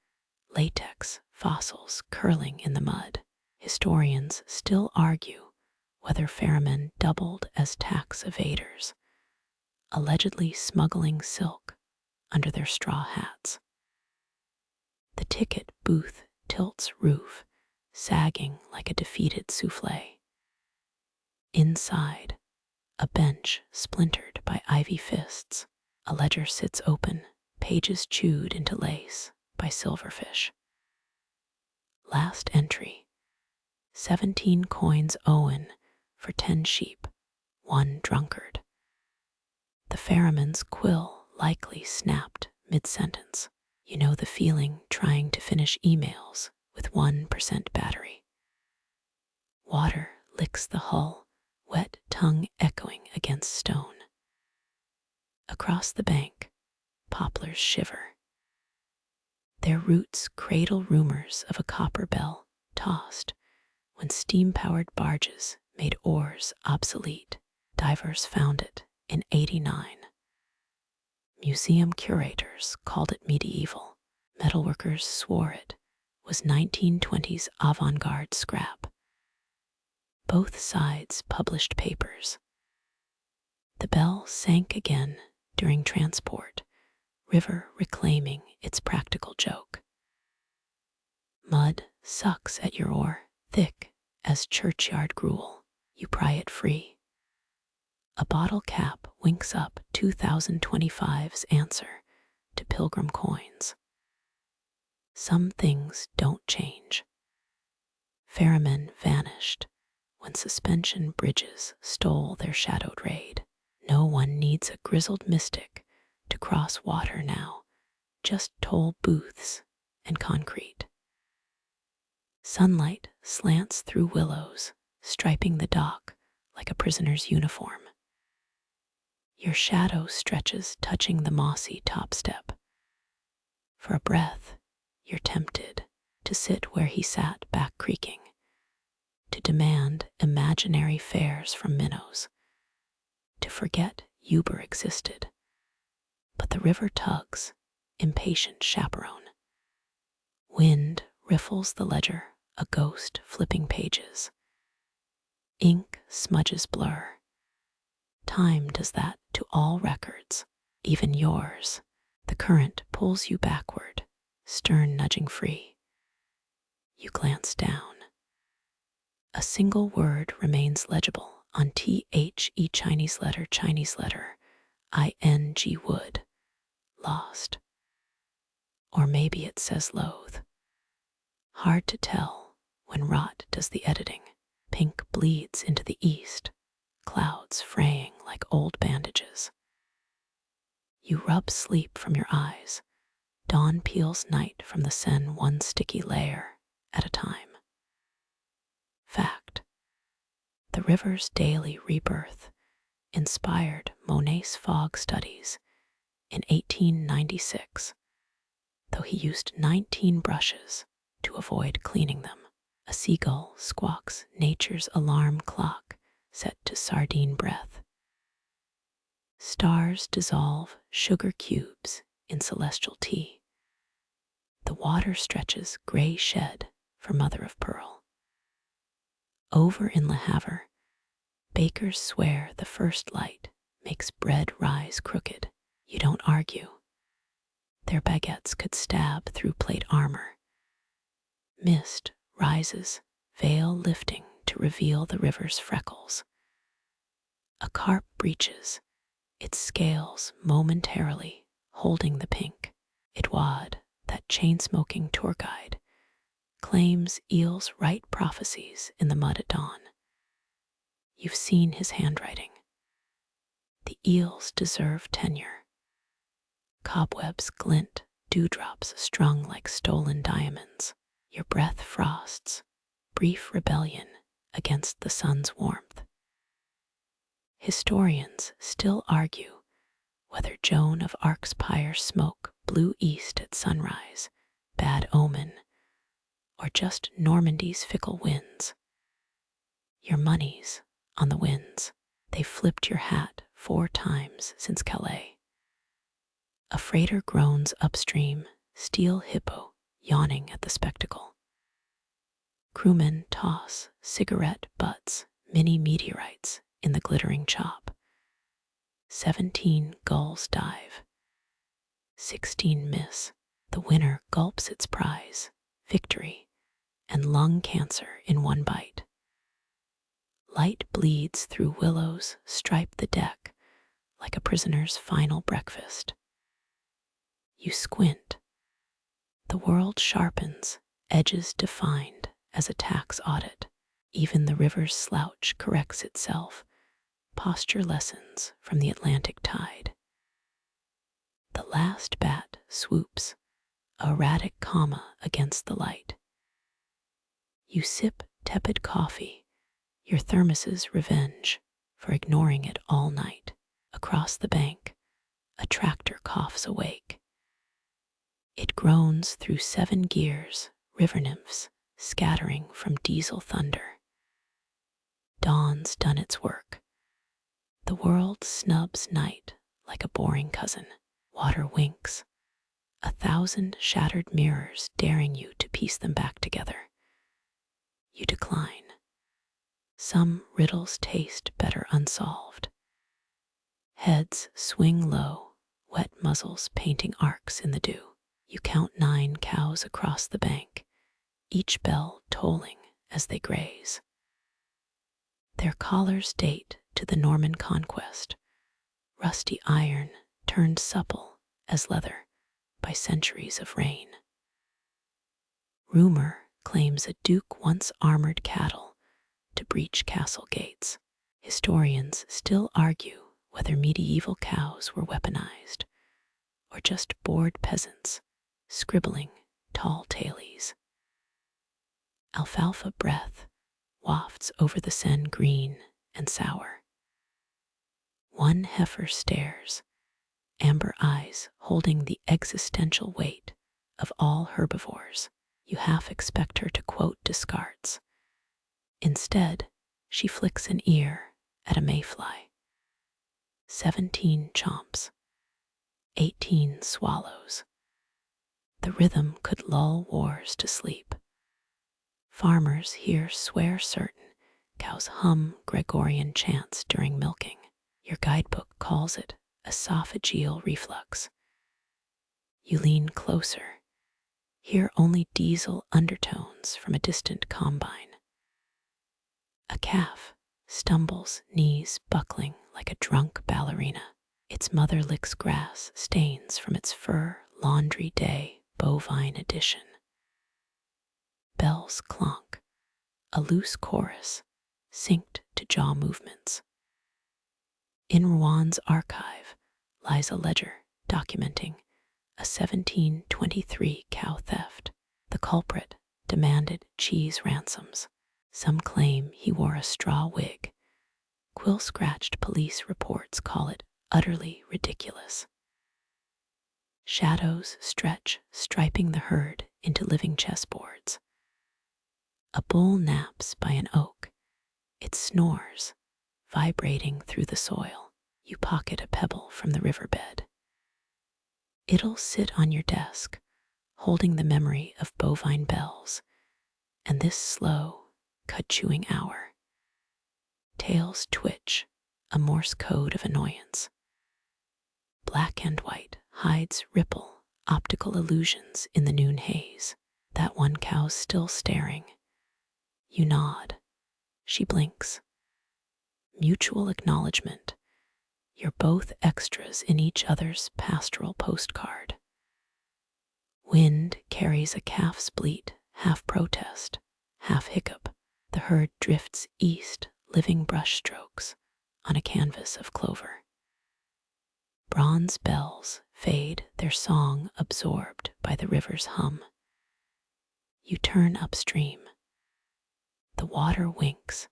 latex fossils curling in the mud. Historians still argue whether ferrymen doubled as tax evaders, allegedly smuggling silk under their straw hats. The ticket booth tilts roof, sagging like a defeated souffle. Inside, a bench splintered by ivy fists. A ledger sits open, pages chewed into lace by silverfish. Last entry: 17 coins Owen for 10 sheep, 1 drunkard. The ferryman's quill likely snapped mid-sentence. You know the feeling trying to finish emails with 1% battery. Water licks the hull, wet tongue echoing against stone. Across the bank, poplars shiver. Their roots cradle rumors of a copper bell tossed when steam-powered barges made oars obsolete. Divers found it in '89. Museum curators called it medieval. Metalworkers swore it was 1920s avant-garde scrap. Both sides published papers. The bell sank again during transport, river reclaiming its practical joke. Mud sucks at your oar, thick as churchyard gruel. You pry it free. A bottle cap winks up 2025's answer to pilgrim coins. Some things don't change. Ferrymen vanished when suspension bridges stole their shadowed raid. No one needs a grizzled mystic to cross water now, just toll booths and concrete. Sunlight slants through willows, striping the dock like a prisoner's uniform. Your shadow stretches, touching the mossy top step. For a breath, you're tempted to sit where he sat back creaking, to demand imaginary fares from minnows, to forget Uber existed. But the river tugs, impatient chaperone. Wind riffles the ledger, a ghost flipping pages. Ink smudges blur. Time does that to all records, even yours. The current pulls you backward, stern nudging free. You glance down. A single word remains legible on THE Chinese letter, ING wood, lost. Or maybe it says loathe. Hard to tell when rot does the editing. Pink bleeds into the east, clouds fraying like old bandages. You rub sleep from your eyes. Dawn peels night from the Seine, one sticky layer at a time. Fact: the river's daily rebirth inspired Monet's fog studies in 1896, though he used 19 brushes to avoid cleaning them. A seagull squawks nature's alarm clock set to sardine breath. Stars dissolve sugar cubes in celestial tea. The water stretches gray shed for mother of pearl. Over in Le Havre, bakers swear the first light makes bread rise crooked. You don't argue. Their baguettes could stab through plate armor. Mist rises, veil lifting to reveal the river's freckles. A carp breaches, its scales momentarily holding the pink. Itwad, that chain-smoking tour guide, claims eels write prophecies in the mud at dawn. You've seen his handwriting. The eels deserve tenure. Cobwebs glint, dewdrops strung like stolen diamonds. Your breath frosts, brief rebellion against the sun's warmth. Historians still argue whether Joan of Arc's pyre smoke blew east at sunrise, bad omen, or just Normandy's fickle winds. Your money's on the winds. They flipped your hat 4 times since Calais. A freighter groans upstream, steel hippo yawning at the spectacle. Crewmen toss cigarette butts, mini meteorites in the glittering chop. 17 gulls dive. 16 miss. The winner gulps its prize, victory, and lung cancer in one bite. Light bleeds through willows, stripe the deck like a prisoner's final breakfast. You squint. The world sharpens, edges defined as a tax audit. Even the river's slouch corrects itself, posture lessons from the Atlantic tide. The last bat swoops, a erratic comma against the light. You sip tepid coffee, your thermos's revenge for ignoring it all night. Across the bank, a tractor coughs awake. It groans through 7 gears, river nymphs scattering from diesel thunder. Dawn's done its work. The world snubs night like a boring cousin. Water winks, 1,000 shattered mirrors daring you to piece them back together. You decline. Some riddles taste better unsolved. Heads swing low, wet muzzles painting arcs in the dew. You count 9 cows across the bank, each bell tolling as they graze. Their collars date to the Norman conquest, rusty iron turned supple as leather by centuries of rain. Rumor claims a duke once armored cattle to breach castle gates. Historians still argue whether medieval cows were weaponized or just bored peasants scribbling tall tailies. Alfalfa breath wafts over the Seine green and sour. One heifer stares, amber eyes holding the existential weight of all herbivores. You half expect her to quote Descartes. Instead, she flicks an ear at a mayfly. 17 chomps, 18 swallows. The rhythm could lull wars to sleep. Farmers here swear certain cows hum Gregorian chants during milking. Your guidebook calls it esophageal reflux. You lean closer, hear only diesel undertones from a distant combine. A calf stumbles, knees buckling like a drunk ballerina. Its mother licks grass stains from its fur, laundry day, bovine edition. Bells clonk, a loose chorus, synced to jaw movements. In Rowen's archive lies a ledger documenting a 1723 cow theft. The culprit demanded cheese ransoms. Some claim he wore a straw wig. Quill-scratched police reports call it utterly ridiculous. Shadows stretch, striping the herd into living chessboards. A bull naps by an oak. It snores, vibrating through the soil. You pocket a pebble from the riverbed. It'll sit on your desk, holding the memory of bovine bells and this slow, cud-chewing hour. Tails twitch, a Morse code of annoyance. Black and white hides ripple, optical illusions in the noon haze. That one cow's still staring. You nod. She blinks. Mutual acknowledgement. You're both extras in each other's pastoral postcard. Wind carries a calf's bleat, half protest, half hiccup. The herd drifts east, living brushstrokes on a canvas of clover. Bronze bells fade, their song absorbed by the river's hum. You turn upstream. The water winks,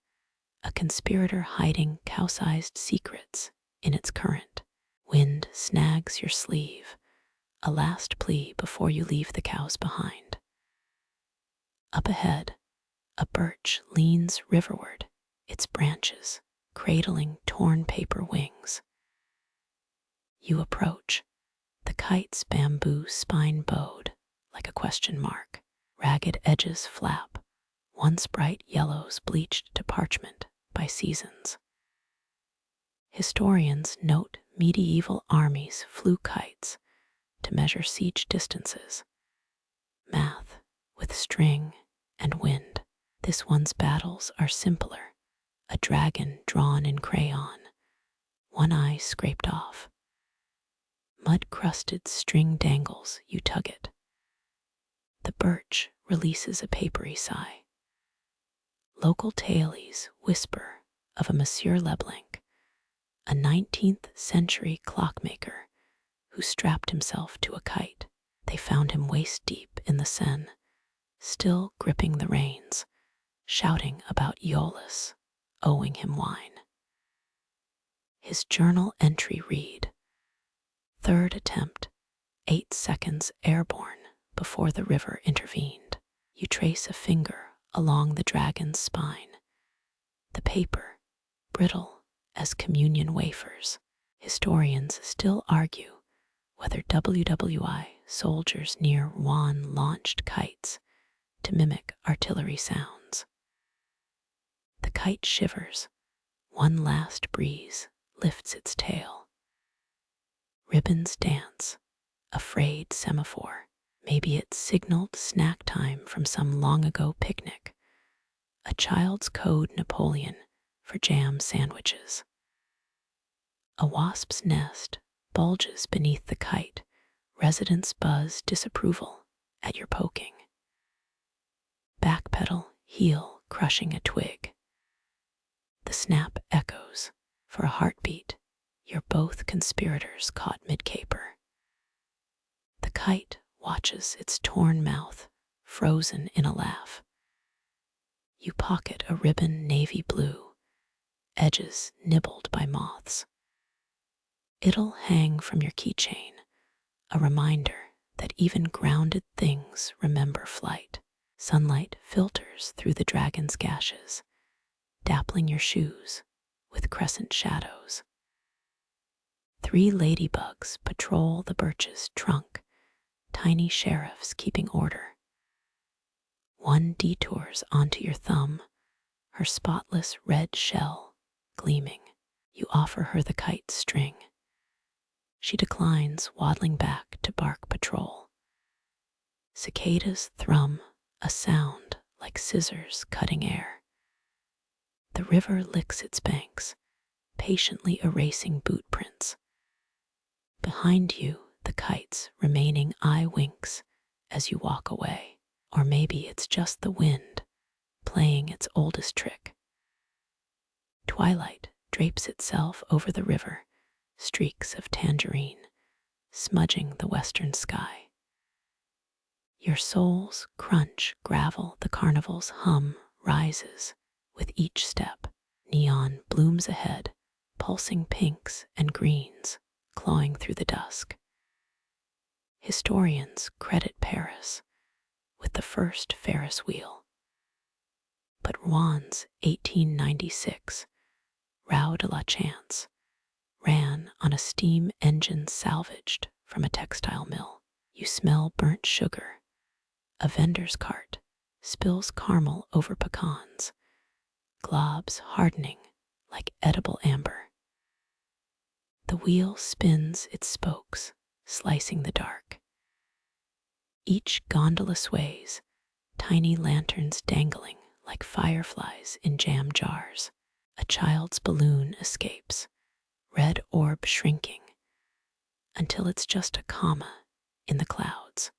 a conspirator hiding cow-sized secrets in its current. Wind snags your sleeve, a last plea before you leave the cows behind. Up ahead, a birch leans riverward, its branches cradling torn paper wings. You approach, the kite's bamboo spine bowed like a question mark. Ragged edges flap, once bright yellows bleached to parchment by seasons. Historians note medieval armies flew kites to measure siege distances. Math with string and wind. This one's battles are simpler. A dragon drawn in crayon, one eye scraped off. Mud-crusted string dangles, you tug it. The birch releases a papery sigh. Local tailies whisper of a Monsieur Leblanc, a 19th century clockmaker who strapped himself to a kite. They found him waist-deep in the Seine, still gripping the reins, shouting about Aeolus, owing him wine. His journal entry read, "Third attempt, 8 seconds airborne before the river intervened." You trace a finger along the dragon's spine. The paper, brittle as communion wafers. Historians still argue whether WWI soldiers near Rouen launched kites to mimic artillery sounds. The kite shivers. One last breeze lifts its tail. Ribbons dance, a frayed semaphore. Maybe it signaled snack time from some long-ago picnic. A child's code Napoleon for jam sandwiches. A wasp's nest bulges beneath the kite. Residents buzz disapproval at your poking. Backpedal, heel crushing a twig. The snap echoes. For a heartbeat, you're both conspirators caught mid-caper. The kite watches its torn mouth, frozen in a laugh. You pocket a ribbon navy blue, edges nibbled by moths. It'll hang from your keychain, a reminder that even grounded things remember flight. Sunlight filters through the dragon's gashes, dappling your shoes with crescent shadows. 3 ladybugs patrol the birch's trunk, tiny sheriffs keeping order. One detours onto your thumb, her spotless red shell gleaming. You offer her the kite string. She declines, waddling back to bark patrol. Cicadas thrum, a sound like scissors cutting air. The river licks its banks, patiently erasing boot prints. Behind you, the kite's remaining eye winks as you walk away. Or maybe it's just the wind playing its oldest trick. Twilight drapes itself over the river, streaks of tangerine smudging the western sky. Your soles crunch gravel, the carnival's hum rises with each step. Neon blooms ahead, pulsing pinks and greens clawing through the dusk. Historians credit Paris with the first Ferris wheel. But Rouen's 1896 Roue de la Chance ran on a steam engine salvaged from a textile mill. You smell burnt sugar. A vendor's cart spills caramel over pecans, globs hardening like edible amber. The wheel spins its spokes, slicing the dark. Each gondola sways, tiny lanterns dangling like fireflies in jam jars. A child's balloon escapes, red orb shrinking, until it's just a comma in the clouds.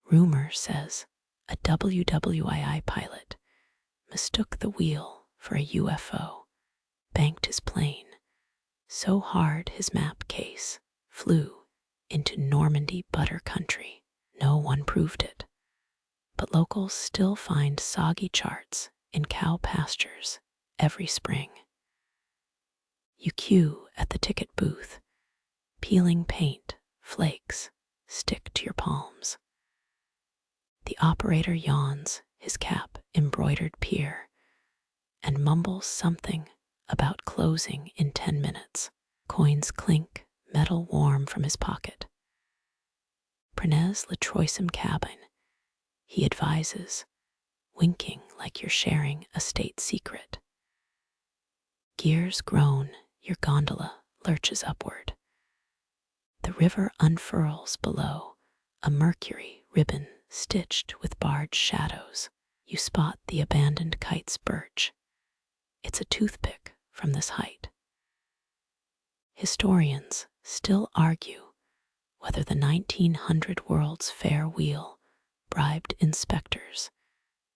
Rumor says a WWII pilot mistook the wheel for a UFO, banked his plane so hard his map case flew into Normandy butter country. No one proved it, but locals still find soggy charts in cow pastures every spring. You queue at the ticket booth, peeling paint, flakes stick to your palms. The operator yawns, his cap embroidered pier, and mumbles something about closing in 10 minutes. Coins clink, metal warm from his pocket. Prenez le troisième cabine, he advises, winking like you're sharing a state secret. Gears groan, your gondola lurches upward. The river unfurls below, a mercury ribbon stitched with barge shadows. You spot the abandoned kite's birch. It's a toothpick from this height. Historians still argue whether the 1900 World's Fair wheel bribed inspectors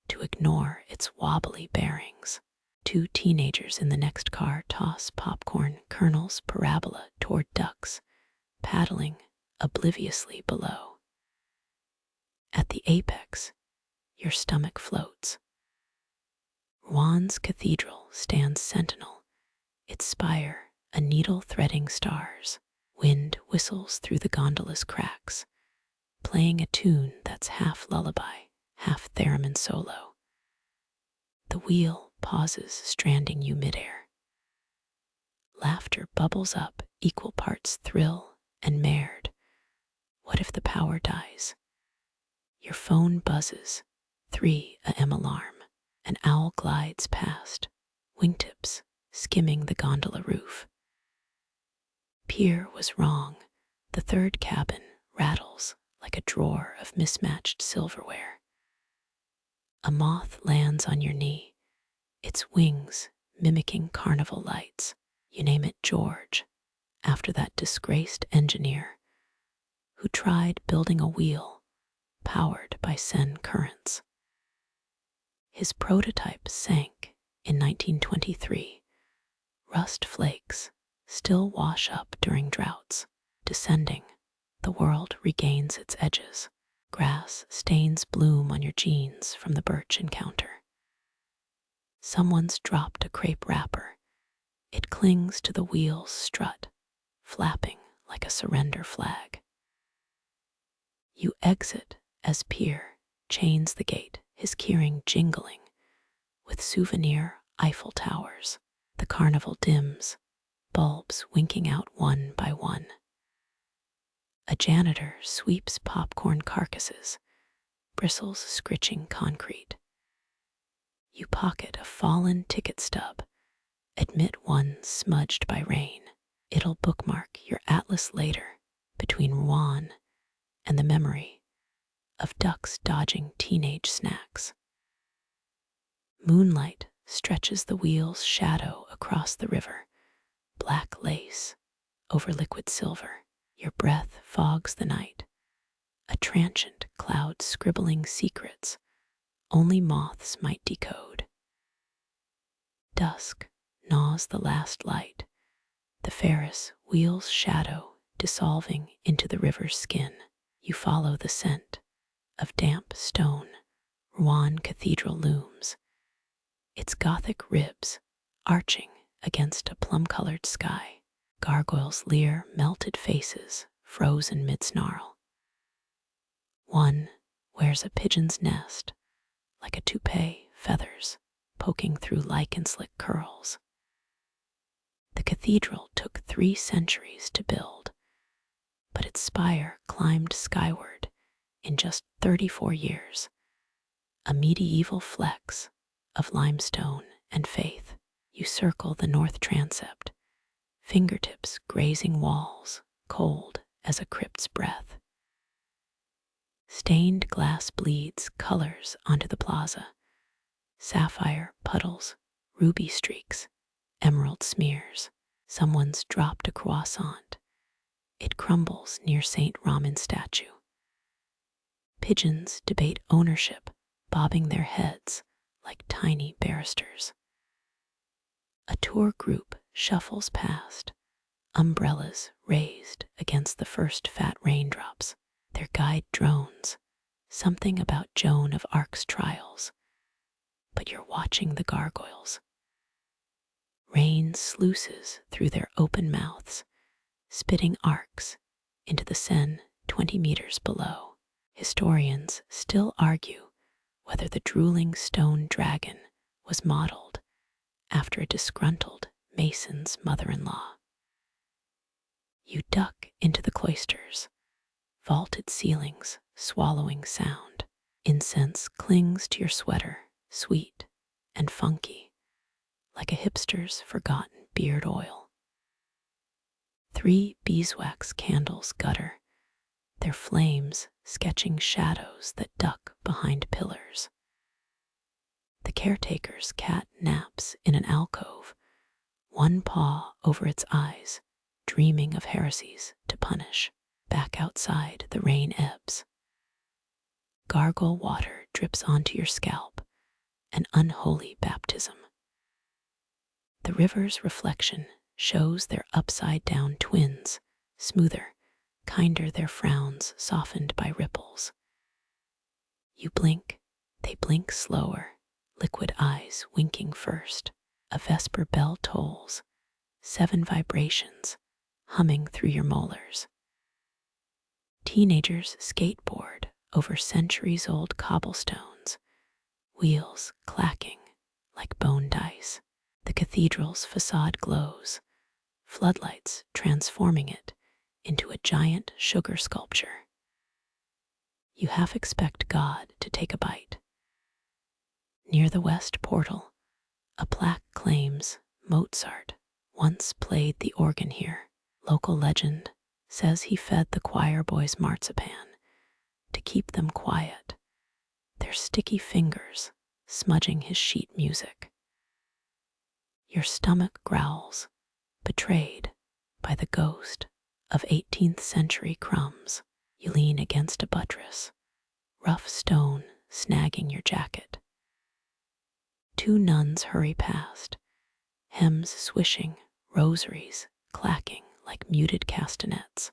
to ignore its wobbly bearings. Two teenagers in the next car toss popcorn kernels parabola toward ducks, paddling obliviously below. At the apex, your stomach floats. Rouen cathedral stands sentinel, its spire a needle threading stars. Wind whistles through the gondola's cracks, playing a tune that's half lullaby, half theremin solo. The wheel pauses, stranding you midair. Laughter bubbles up, equal parts thrill and mared. What if the power dies? Your phone buzzes, 3 a.m. alarm. An owl glides past, wingtips skimming the gondola roof. Pier was wrong. The third cabin rattles like a drawer of mismatched silverware. A moth lands on your knee, its wings mimicking carnival lights. You name it George, after that disgraced engineer who tried building a wheel powered by Seine currents. His prototype sank in 1923. Rust flakes still wash up during droughts. Descending, the world regains its edges. Grass stains bloom on your jeans from the birch encounter. Someone's dropped a crepe wrapper. It clings to the wheel's strut, flapping like a surrender flag. You exit as Pier chains the gate, his keyring jingling with souvenir Eiffel towers. The carnival dims, bulbs winking out one by one. A janitor sweeps popcorn carcasses, bristles scritching concrete. You pocket a fallen ticket stub, admit one smudged by rain. It'll bookmark your atlas later, between Rouen and the memory of ducks dodging teenage snacks. Moonlight stretches the wheel's shadow across the river, black lace over liquid silver. Your breath fogs the night, a transient cloud scribbling secrets only moths might decode. Dusk gnaws the last light, the Ferris wheel's shadow dissolving into the river's skin. You follow the scent of damp stone. Rouen Cathedral looms, its Gothic ribs arching against a plum-colored sky. Gargoyles leer melted faces, frozen mid-snarl. One wears a pigeon's nest, like a toupee, feathers poking through lichen-slick curls. The cathedral took 3 centuries to build, but its spire climbed skyward in just 34 years, a medieval flex of limestone and faith. You circle the north transept, fingertips grazing walls, cold as a crypt's breath. Stained glass bleeds colors onto the plaza, sapphire puddles, ruby streaks, emerald smears. Someone's dropped a croissant. It crumbles near St. Ramon's statue. Pigeons debate ownership, bobbing their heads like tiny barristers. A tour group shuffles past, umbrellas raised against the first fat raindrops. Their guide drones, something about Joan of Arc's trials. But you're watching the gargoyles. Rain sluices through their open mouths, spitting arcs into the Seine 20 meters below. Historians still argue whether the drooling stone dragon was modeled after a disgruntled mason's mother-in-law. You duck into the cloisters, vaulted ceilings swallowing sound. Incense clings to your sweater, sweet and funky, like a hipster's forgotten beard oil. 3 beeswax candles gutter, their flames sketching shadows that duck behind pillars. The caretaker's cat naps in an alcove, one paw over its eyes, dreaming of heresies to punish. Back outside, the rain ebbs. Gargle water drips onto your scalp, an unholy baptism. The river's reflection shows their upside-down twins, smoother, kinder, their frowns softened by ripples. You blink, they blink slower, liquid eyes winking first. A vesper bell tolls, 7 vibrations, humming through your molars. Teenagers skateboard over centuries-old cobblestones, wheels clacking like bone dice. The cathedral's facade glows, floodlights transforming it into a giant sugar sculpture. You half expect God to take a bite. Near the west portal, a plaque claims Mozart once played the organ here. Local legend says he fed the choir boys marzipan to keep them quiet, their sticky fingers smudging his sheet music. Your stomach growls, betrayed by the ghost of 18th century crumbs. You lean against a buttress, rough stone snagging your jacket. 2 nuns hurry past, hems swishing, rosaries clacking like muted castanets.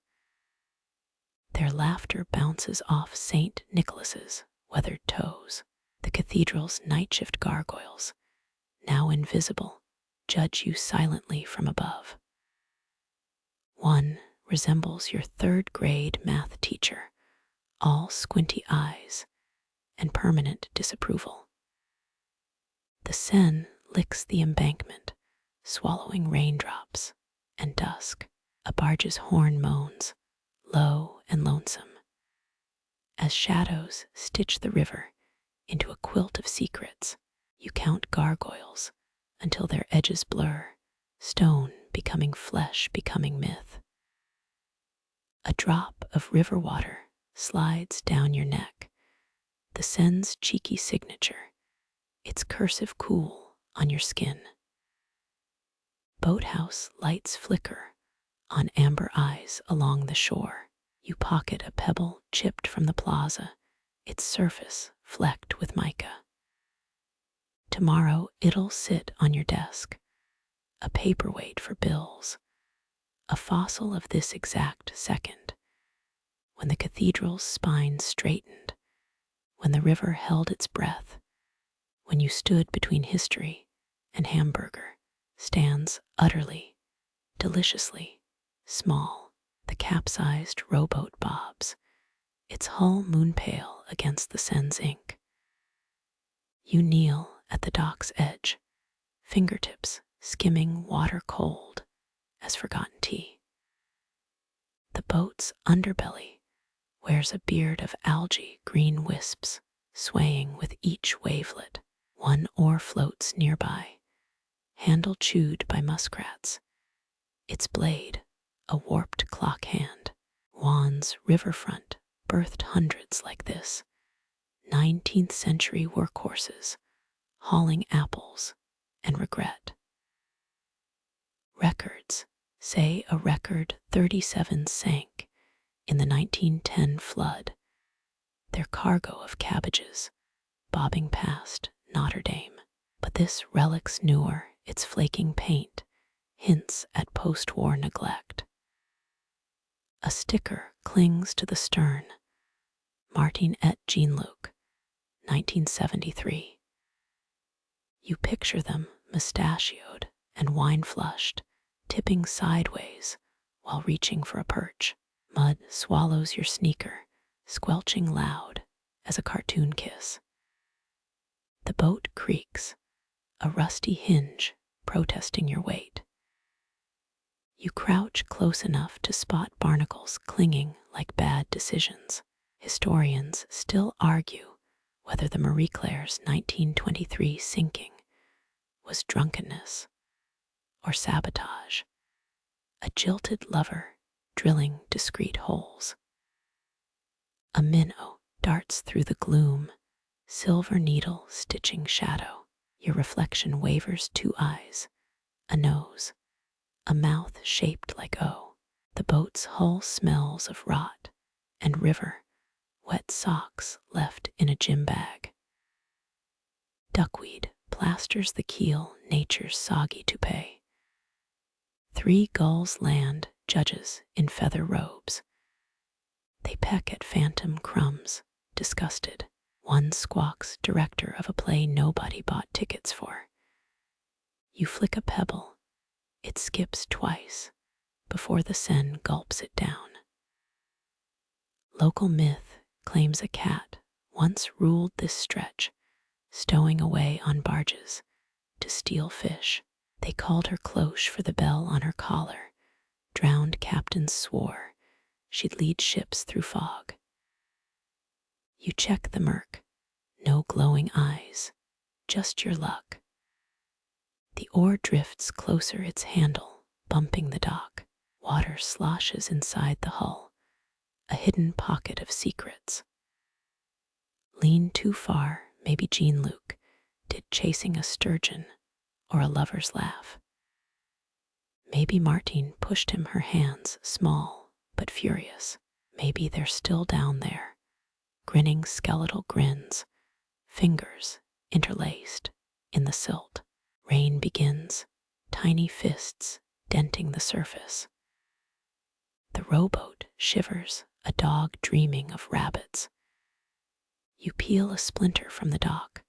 Their laughter bounces off St. Nicholas's weathered toes. The cathedral's night shift gargoyles, now invisible, judge you silently from above. One resembles your 3rd grade math teacher, all squinty eyes and permanent disapproval. The Seine licks the embankment, swallowing raindrops and dusk. A barge's horn moans, low and lonesome, as shadows stitch the river into a quilt of secrets. You count gargoyles until their edges blur, stone becoming flesh, becoming myth. A drop of river water slides down your neck, the Seine's cheeky signature, its cursive cool on your skin. Boathouse lights flicker on amber eyes along the shore. You pocket a pebble chipped from the plaza, its surface flecked with mica. Tomorrow it'll sit on your desk, a paperweight for bills, a fossil of this exact second, when the cathedral's spine straightened, when the river held its breath, when you stood between history and hamburger, stands utterly, deliciously small. The capsized rowboat bobs, its hull moon-pale against the Seine's ink. You kneel at the dock's edge, fingertips skimming water cold as forgotten tea. The boat's underbelly wears a beard of algae green wisps, swaying with each wavelet. One oar floats nearby, handle chewed by muskrats. its blade a warped clock hand. Rowen's riverfront birthed hundreds like this, 19th century workhorses, hauling apples and regret. Records say a record 37 sank in the 1910 flood, their cargo of cabbages bobbing past Notre Dame. But this relic's newer, its flaking paint hints at post-war neglect. A sticker clings to the stern, Martin et Jean-Luc, 1973. You picture them mustachioed and wine-flushed, tipping sideways while reaching for a perch. Mud swallows your sneaker, squelching loud as a cartoon kiss. The boat creaks, a rusty hinge protesting your weight. You crouch close enough to spot barnacles clinging like bad decisions. Historians still argue whether the Marie Claire's 1923 sinking was drunkenness or sabotage, a jilted lover drilling discreet holes. A minnow darts through the gloom, silver needle stitching shadow. Your reflection wavers 2 eyes, a nose, a mouth shaped like O. The boat's hull smells of rot and river, wet socks left in a gym bag. Duckweed plasters the keel, nature's soggy toupee. 3 gulls land, judges in feather robes. They peck at phantom crumbs, disgusted. 1 squawks, director of a play nobody bought tickets for. You flick a pebble, it skips twice before the Seine gulps it down. Local myth claims a cat once ruled this stretch, stowing away on barges to steal fish. They called her cloche for the bell on her collar. Drowned captains swore she'd lead ships through fog. You check the murk, no glowing eyes, just your luck. The oar drifts closer, its handle bumping the dock. Water sloshes inside the hull, a hidden pocket of secrets. Lean too far, maybe Jean-Luc did chasing a sturgeon or a lover's laugh. Maybe Martine pushed him, her hands small but furious. Maybe they're still down there, grinning skeletal grins, fingers interlaced in the silt. Rain begins, tiny fists denting the surface. The rowboat shivers, a dog dreaming of rabbits. You peel a splinter from the dock,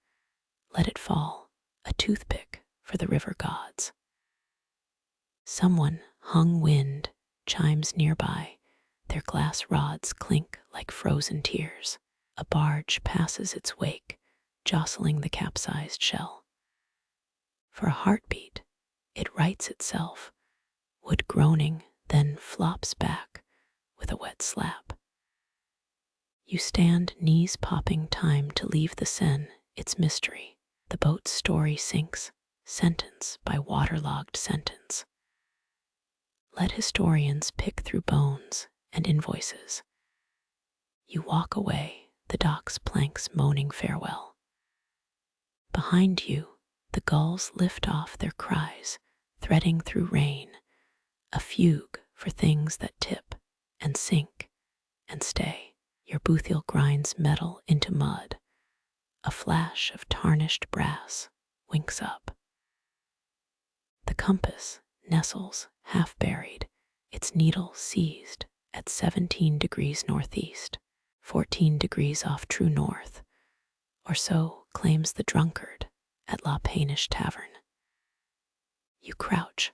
let it fall, a toothpick for the river gods. Someone hung wind chimes nearby, their glass rods clink like frozen tears. A barge passes its wake, jostling the capsized shell. For a heartbeat, it rights itself, wood groaning, then flops back with a wet slap. You stand, knees popping, time to leave the Seine, its mystery. The boat's story sinks, sentence by waterlogged sentence. Let historians pick through bones and invoices. You walk away, the dock's planks moaning farewell. Behind you, the gulls lift off their cries, threading through rain, a fugue for things that tip and sink and stay. Your boothiel grinds metal into mud, a flash of tarnished brass winks up. The compass nestles half buried, its needle seized at 17 degrees northeast, 14 degrees off true north, or so claims the drunkard at La Péniche Tavern. You crouch,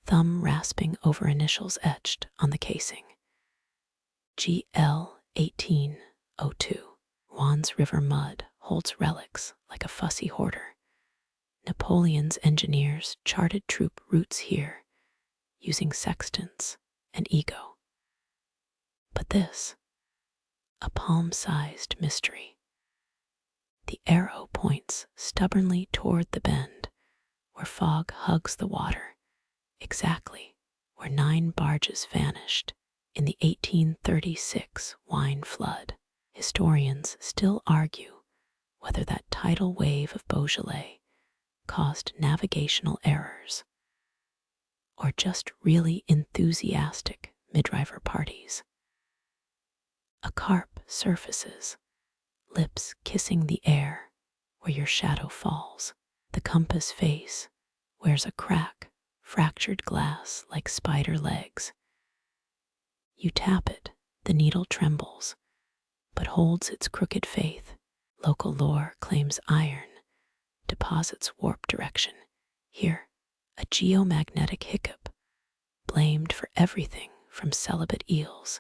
thumb rasping over initials etched on the casing. GL 1802. Rowen's river mud holds relics like a fussy hoarder. Napoleon's engineers charted troop routes here, using sextants and ego. But this, a palm-sized mystery. The arrow points stubbornly toward the bend, where fog hugs the water, exactly where 9 barges vanished in the 1836 wine flood. Historians still argue whether that tidal wave of Beaujolais caused navigational errors or just really enthusiastic midriver parties. A carp surfaces, lips kissing the air where your shadow falls. The compass face wears a crack, fractured glass like spider legs. You tap it, the needle trembles, but holds its crooked faith. Local lore claims iron deposits warp direction. Here, a geomagnetic hiccup, blamed for everything from celibate eels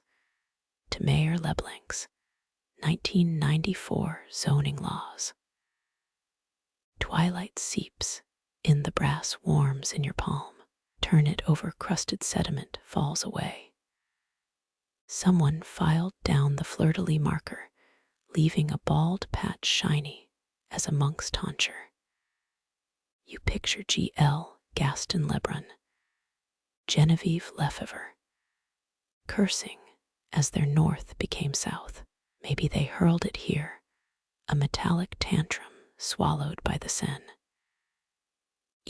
to Mayor Leblanc's 1994 zoning laws. Twilight seeps in, the brass warms in your palm. Turn it over, crusted sediment falls away. Someone filed down the fleur-de-lis marker, leaving a bald patch shiny as a monk's tonsure. You picture G.L. Gaston Lebrun, Genevieve Lefevre, cursing as their north became south. Maybe they hurled it here, a metallic tantrum swallowed by the Seine.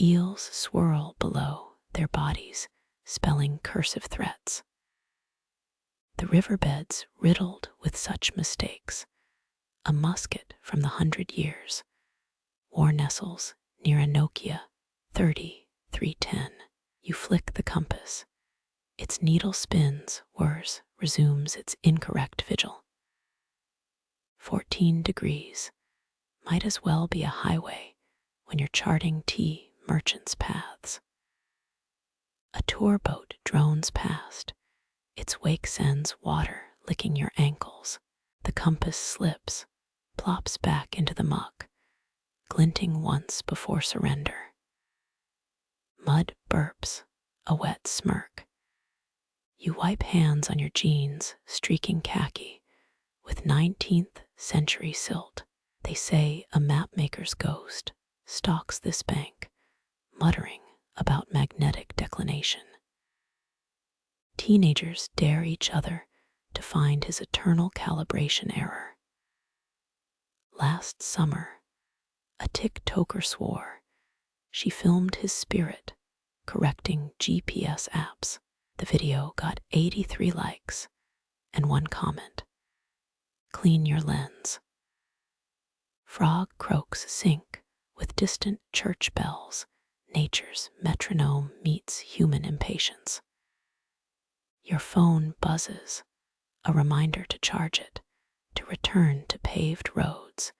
Eels swirl below their bodies, spelling cursive threats. The riverbeds riddled with such mistakes. A musket from the 100 Years. War nestles near a Nokia 3310. You flick the compass. Its needle spins, whirs, resumes its incorrect vigil. 14 degrees might as well be a highway when you're charting tea merchants' paths. A tour boat drones past. Its wake sends water licking your ankles. The compass slips, plops back into the muck, glinting once before surrender. Mud burps, a wet smirk. You wipe hands on your jeans, streaking khaki, with 19th century silt. They say a mapmaker's ghost stalks this bank, muttering about magnetic declination. Teenagers dare each other to find his eternal calibration error. Last summer, a TikToker swore she filmed his spirit correcting GPS apps. The video got 83 likes and 1 comment. Clean your lens. Frog croaks sync with distant church bells. Nature's metronome meets human impatience. Your phone buzzes, a reminder to charge it, to return to paved roads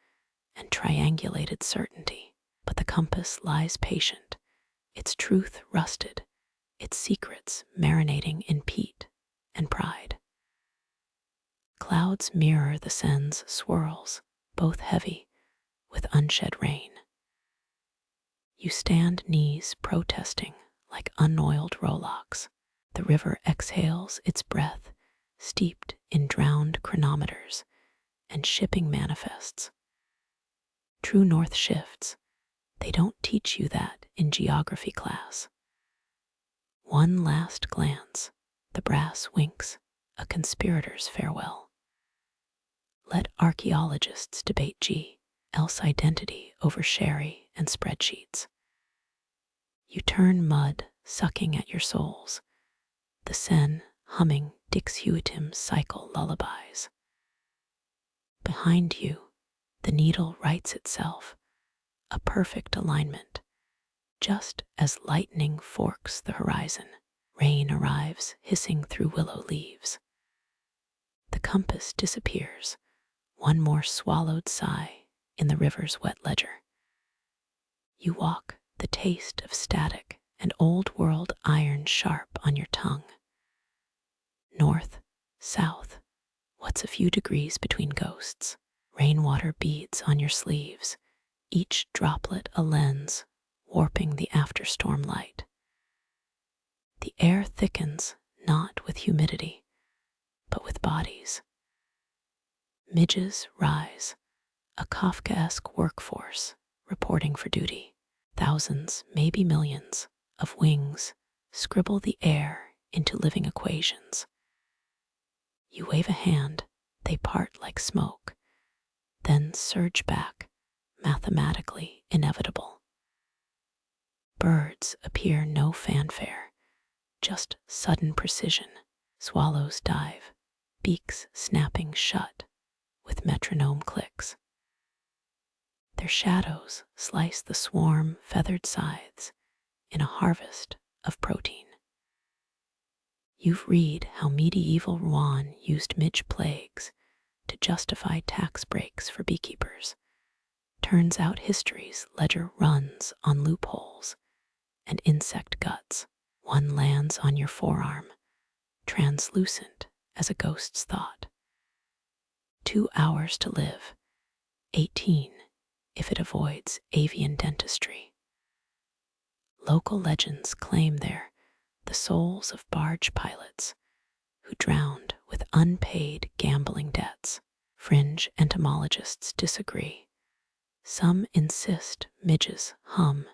and triangulated certainty. But the compass lies patient, its truth rusted, its secrets marinating in peat and pride. Clouds mirror the Seine's swirls, both heavy with unshed rain. You stand knees protesting like unoiled rowlocks. The river exhales its breath, steeped in drowned chronometers and shipping manifests. True north shifts. They don't teach you that in geography class. One last glance, the brass winks, a conspirator's farewell. Let archaeologists debate G.L.'s identity over sherry and spreadsheets. You turn mud sucking at your soles, the Seine humming Dix Huitim's cycle lullabies. Behind you, the needle writes itself, a perfect alignment. Just as lightning forks the horizon, rain arrives hissing through willow leaves. The compass disappears, one more swallowed sigh in the river's wet ledger. You walk, the taste of static and old world iron sharp on your tongue. North, south, what's a few degrees between ghosts? Rainwater beads on your sleeves, each droplet a lens, warping the afterstorm light. The air thickens, not with humidity, but with bodies. Midges rise, a Kafkaesque workforce reporting for duty. Thousands, maybe millions, of wings scribble the air into living equations. You wave a hand, they part like smoke, then surge back, mathematically inevitable. Birds appear no fanfare, just sudden precision. Swallows dive, beaks snapping shut with metronome clicks. Their shadows slice the swarm feathered scythes in a harvest of protein. You've read how medieval Rouen used midge plagues to justify tax breaks for beekeepers. Turns out history's ledger runs on loopholes and insect guts. One lands on your forearm, translucent as a ghost's thought. 2 hours to live, 18 if it avoids avian dentistry. Local legends claim they're the souls of barge pilots who drowned with unpaid gambling debts. Fringe entomologists disagree. Some insist midges hum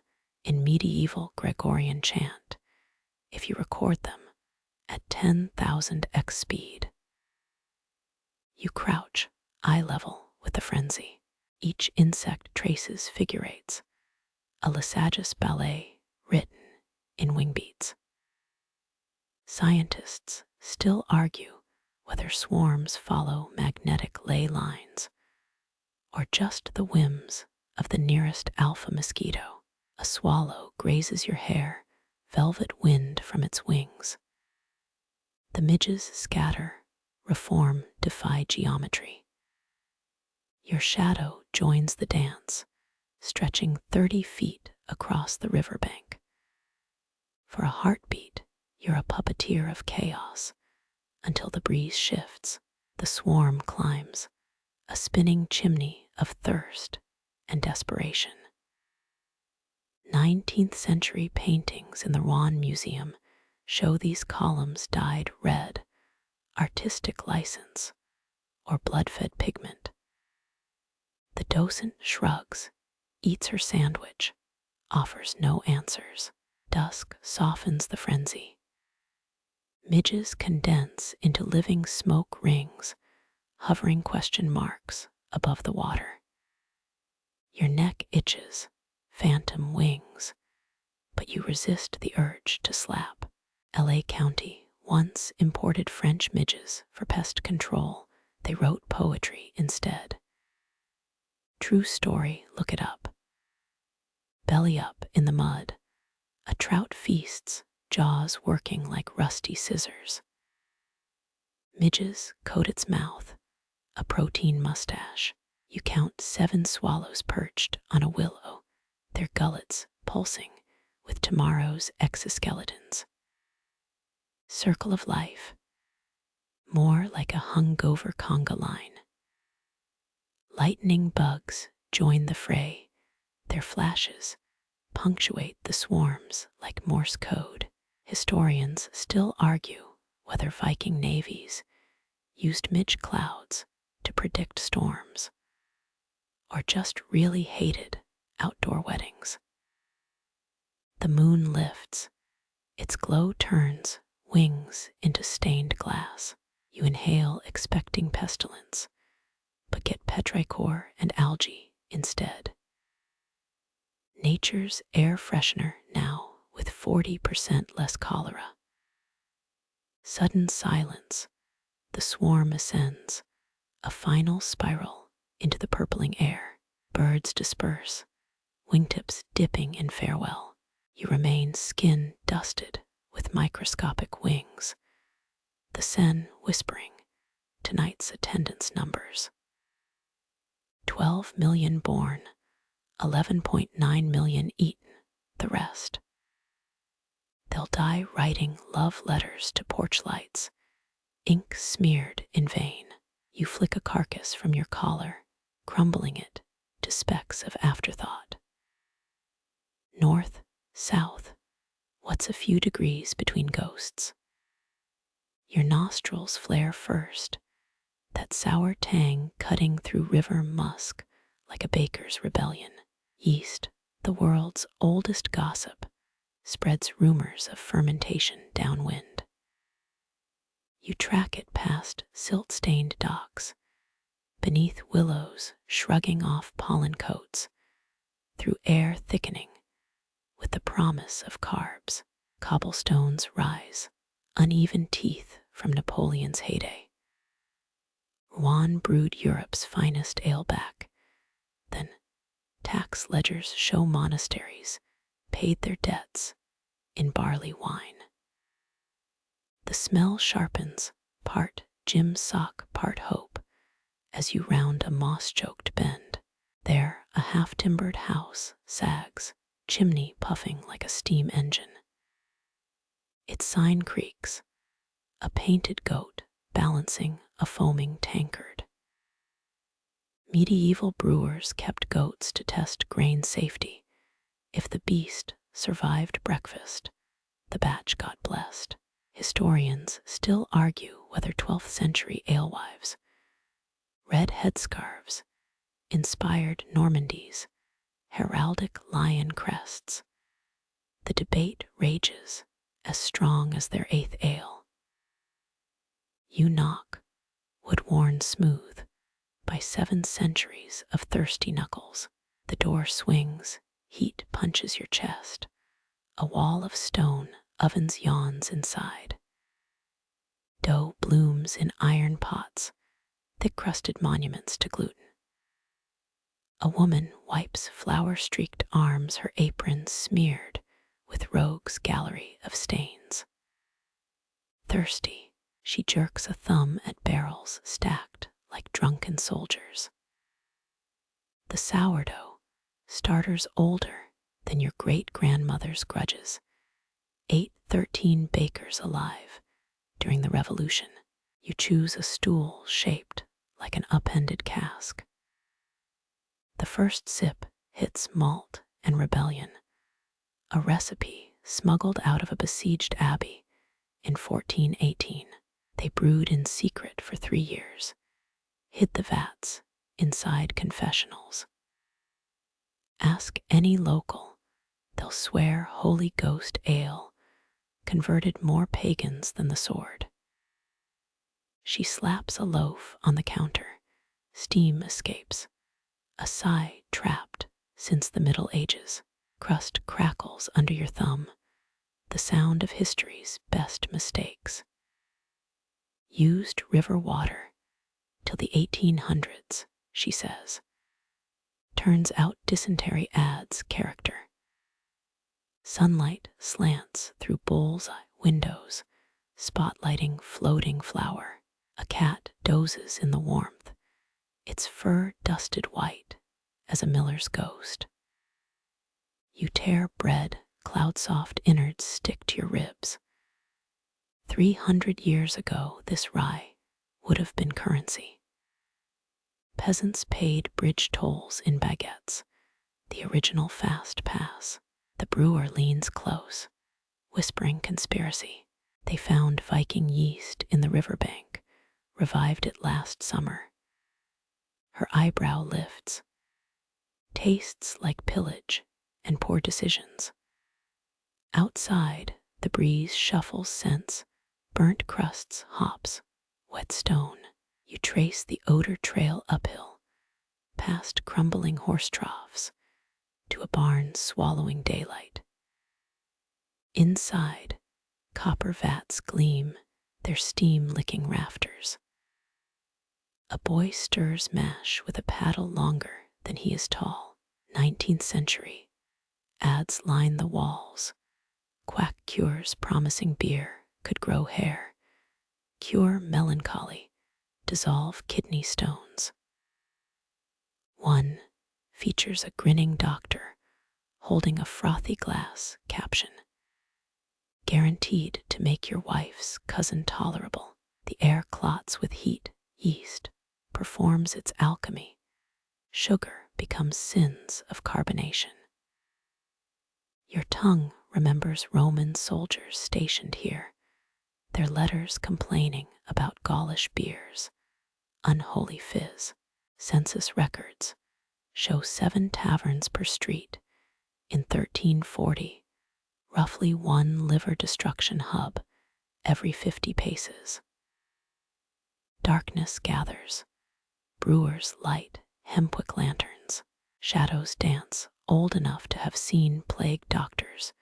in medieval Gregorian chant if you record them at 10,000x speed. You crouch, eye level with the frenzy. Each insect traces figure eights, a Lysage's ballet written in wing beats. Scientists still argue whether swarms follow magnetic ley lines or just the whims of the nearest alpha mosquito. A swallow grazes your hair, velvet wind from its wings. The midges scatter, reform defy geometry. Your shadow joins the dance, stretching 30 feet across the riverbank. For a heartbeat, you're a puppeteer of chaos until the breeze shifts, the swarm climbs, a spinning chimney of thirst and desperation. 19th century paintings in the Rouen Museum show these columns dyed red, artistic license, or blood-fed pigment. The docent shrugs, eats her sandwich, offers no answers. Dusk softens the frenzy. Midges condense into living smoke rings, hovering question marks above the water. Your neck itches, phantom wings, but you resist the urge to slap. LA County once imported French midges for pest control. They wrote poetry instead. True story, look it up. Belly up in the mud, a trout feasts, jaws working like rusty scissors. Midges coat its mouth, a protein mustache. You count 7 swallows perched on a willow, their gullets pulsing with tomorrow's exoskeletons. Circle of life, more like a hungover conga line. Lightning bugs join the fray, their flashes punctuate the swarms like Morse code. Historians still argue whether Viking navies used midge clouds to predict storms, or just really hated outdoor weddings. The moon lifts, its glow turns wings into stained glass. You inhale expecting pestilence, but get petrichor and algae instead. Nature's air freshener now with 40% less cholera. Sudden silence, the swarm ascends, a final spiral into the purpling air. Birds disperse, wingtips dipping in farewell. You remain skin dusted with microscopic wings, the Seine whispering tonight's attendance numbers. 12 million born, 11.9 million eaten, the rest. They'll die writing love letters to porch lights, ink smeared in vain. You flick a carcass from your collar, crumbling it to specks of afterthought. North, south, what's a few degrees between ghosts? Your nostrils flare first, that sour tang cutting through river musk like a baker's rebellion. Yeast, the world's oldest gossip, spreads rumors of fermentation downwind. You track it past silt-stained docks, beneath willows shrugging off pollen coats, through air thickening with the promise of carbs. Cobblestones rise, uneven teeth from Napoleon's heyday. Rouen brewed Europe's finest aleback. Then tax ledgers show monasteries paid their debts in barley wine. The smell sharpens, part Jim's sock, part hope, as you round a moss-choked bend. There, a half-timbered house sags, chimney puffing like a steam engine. Its sign creaks, a painted goat balancing a foaming tankard. Medieval brewers kept goats to test grain safety. If the beast survived breakfast, the batch got blessed. Historians still argue whether 12th century alewives, red headscarves, inspired Normandies, heraldic lion crests. The debate rages, as strong as their 8th ale. You knock, wood worn smooth by 7 centuries of thirsty knuckles. The door swings, heat punches your chest. A wall of stone, ovens yawns inside. Dough blooms in iron pots, thick-crusted monuments to gluten. A woman wipes flour-streaked arms, her apron smeared with rogue's gallery of stains. Thirsty, she jerks a thumb at barrels stacked like drunken soldiers. The sourdough, starters older than your great-grandmother's grudges, ate 13 bakers alive during the Revolution. You choose a stool shaped like an upended cask. The first sip hits malt and rebellion, a recipe smuggled out of a besieged abbey in 1418. They brewed in secret for 3 years, hid the vats inside confessionals. Ask any local, they'll swear Holy Ghost ale converted more pagans than the sword. She slaps a loaf on the counter. Steam escapes. A sigh trapped since the Middle Ages. Crust crackles under your thumb. The sound of history's best mistakes. Used river water till the 1800s, she says. Turns out dysentery adds character. Sunlight slants through bull's-eye windows, spotlighting floating flour. A cat dozes in the warmth, its fur dusted white as a miller's ghost. You tear bread, cloud-soft innards stick to your ribs. 300 years ago, this rye would have been currency. Peasants paid bridge tolls in baguettes, the original fast pass. The brewer leans close, whispering conspiracy. They found Viking yeast in the riverbank, revived it last summer. Her eyebrow lifts. Tastes like pillage and poor decisions. Outside, the breeze shuffles scents, burnt crusts, hops, wet stone. You trace the odor trail uphill, past crumbling horse troughs, to a barn swallowing daylight. Inside, copper vats gleam, their steam licking rafters. A boy stirs mash with a paddle longer than he is tall. 19th century. Ads line the walls. Quack cures promising beer could grow hair. Cure melancholy. Dissolve kidney stones. One features a grinning doctor holding a frothy glass caption. Guaranteed to make your wife's cousin tolerable. The air clots with heat. Yeast performs its alchemy. Sugar becomes sins of carbonation. Your tongue remembers Roman soldiers stationed here, their letters complaining about Gaulish beers, unholy fizz. Census records show 7 taverns per street in 1340, roughly 1 liver destruction hub every 50 paces. Darkness gathers. Brewers light hemwick lanterns. Shadows dance, old enough to have seen plague doctors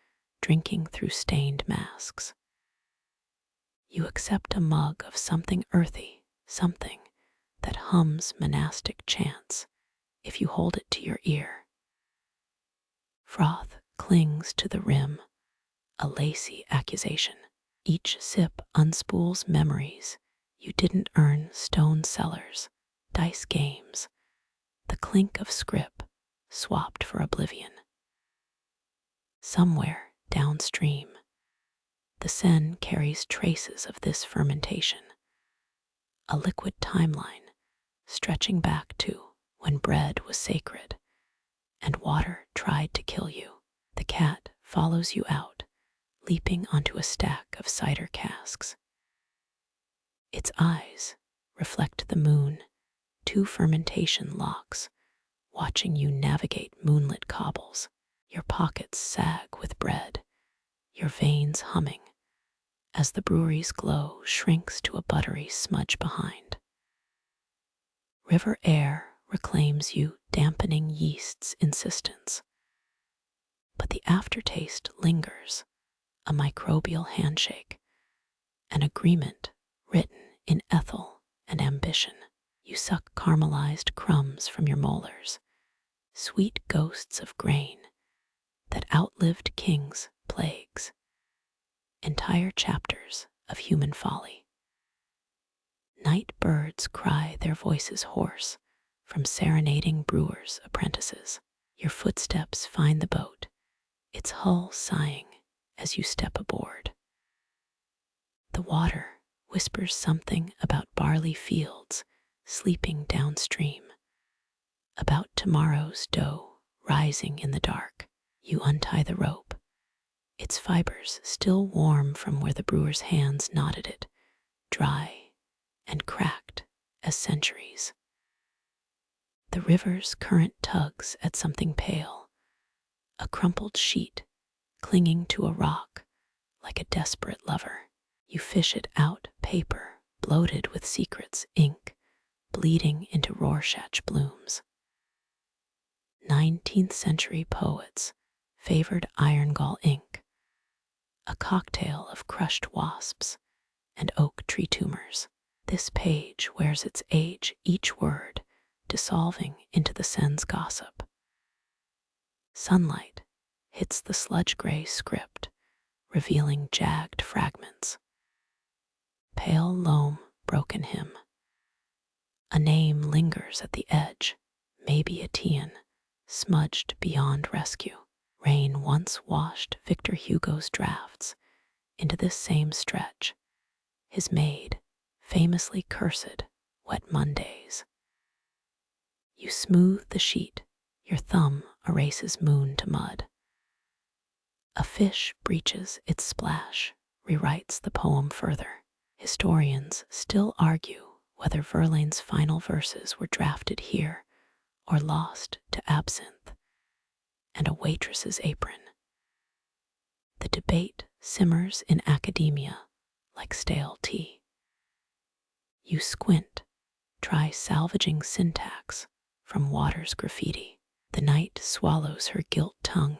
drinking through stained masks. You accept a mug of something earthy, something that hums monastic chants if you hold it to your ear. Froth clings to the rim, a lacy accusation. Each sip unspools memories you didn't earn. Stone cellars, dice games, the clink of scrip swapped for oblivion. Somewhere downstream, the Seine carries traces of this fermentation, a liquid timeline stretching back to when bread was sacred and water tried to kill you. The cat follows you out, leaping onto a stack of cider casks. Its eyes reflect the moon, two fermentation locks, watching you navigate moonlit cobbles. Your pockets sag with bread, your veins humming, as the brewery's glow shrinks to a buttery smudge behind. River air reclaims you, dampening yeast's insistence. But the aftertaste lingers, a microbial handshake, an agreement written in ethyl and ambition. You suck caramelized crumbs from your molars, sweet ghosts of grain that outlived kings' plagues, entire chapters of human folly. Night birds cry their voices hoarse from serenading brewers' apprentices. Your footsteps find the boat, its hull sighing as you step aboard. The water whispers something about barley fields sleeping downstream, about tomorrow's dough rising in the dark. You untie the rope, its fibers still warm from where the brewer's hands knotted it, dry and cracked as centuries. The river's current tugs at something pale, a crumpled sheet clinging to a rock like a desperate lover. You fish it out, paper bloated with secrets, ink bleeding into Rorschach blooms. 19th century poets favored iron-gall ink, a cocktail of crushed wasps and oak tree tumors. This page wears its age, each word dissolving into the Seine's gossip. Sunlight hits the sludge-gray script, revealing jagged fragments. Pale loam, broken hymn. A name lingers at the edge, maybe Etienne, smudged beyond rescue. Rain once washed Victor Hugo's drafts into this same stretch, his maid famously cursed wet Mondays. You smooth the sheet, your thumb erases moon to mud. A fish breaches its splash, rewrites the poem further. Historians still argue whether Verlaine's final verses were drafted here or lost to absinthe and a waitress's apron. The debate simmers in academia like stale tea. You squint, try salvaging syntax from water's graffiti. The night swallows her gilt tongue.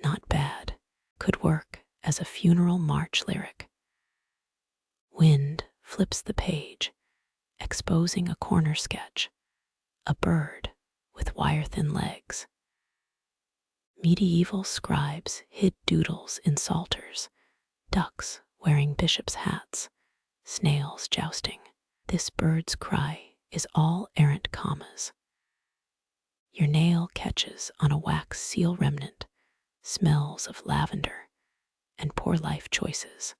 Not bad, could work as a funeral march lyric. Wind flips the page, exposing a corner sketch, a bird with wire-thin legs. Medieval scribes hid doodles in psalters, ducks wearing bishops' hats, snails jousting. This bird's cry is all errant commas. Your nail catches on a wax seal remnant, smells of lavender and poor life choices.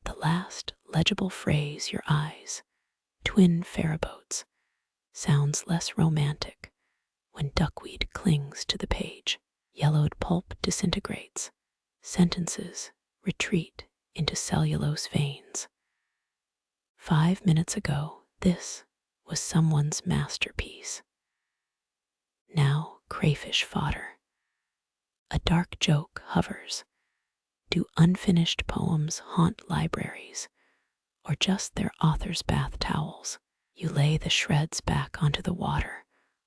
The last legible phrase your eyes, twin ferryboats, sounds less romantic when duckweed clings to the page. Yellowed pulp disintegrates, sentences retreat into cellulose veins. 5 minutes ago, this was someone's masterpiece. Now crayfish fodder. A dark joke hovers. Do unfinished poems haunt libraries, or just their author's bath towels. You lay the shreds back onto the water,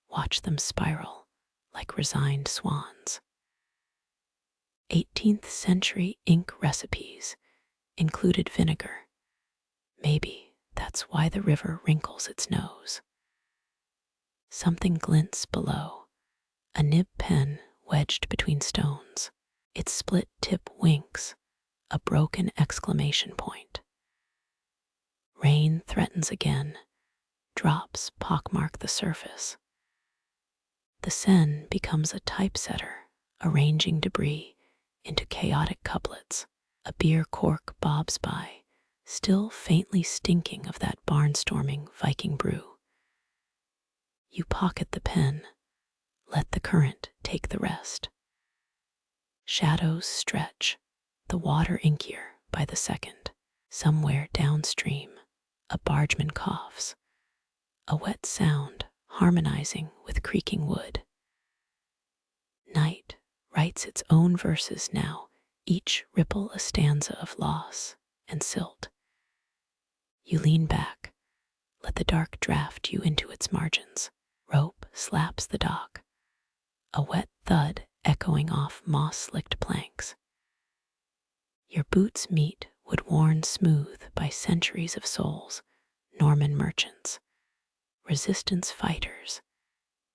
watch them spiral like resigned swans. 18th century ink recipes included vinegar. Maybe that's why the river wrinkles its nose. Something glints below, a nib pen wedged between stones. Its split tip winks, a broken exclamation point. Rain threatens again, drops pockmark the surface. The Seine becomes a typesetter, arranging debris into chaotic couplets. A beer cork bobs by, still faintly stinking of that barnstorming Viking brew. You pocket the pen, let the current take the rest. Shadows stretch, the water inkier by the second. Somewhere downstream, a bargeman coughs, a wet sound harmonizing with creaking wood. Night writes its own verses now, each ripple a stanza of loss and silt. You lean back, let the dark draft you into its margins. Rope slaps the dock, a wet thud echoing off moss-slicked planks. Your boots meet wood worn smooth by centuries of souls, Norman merchants, resistance fighters,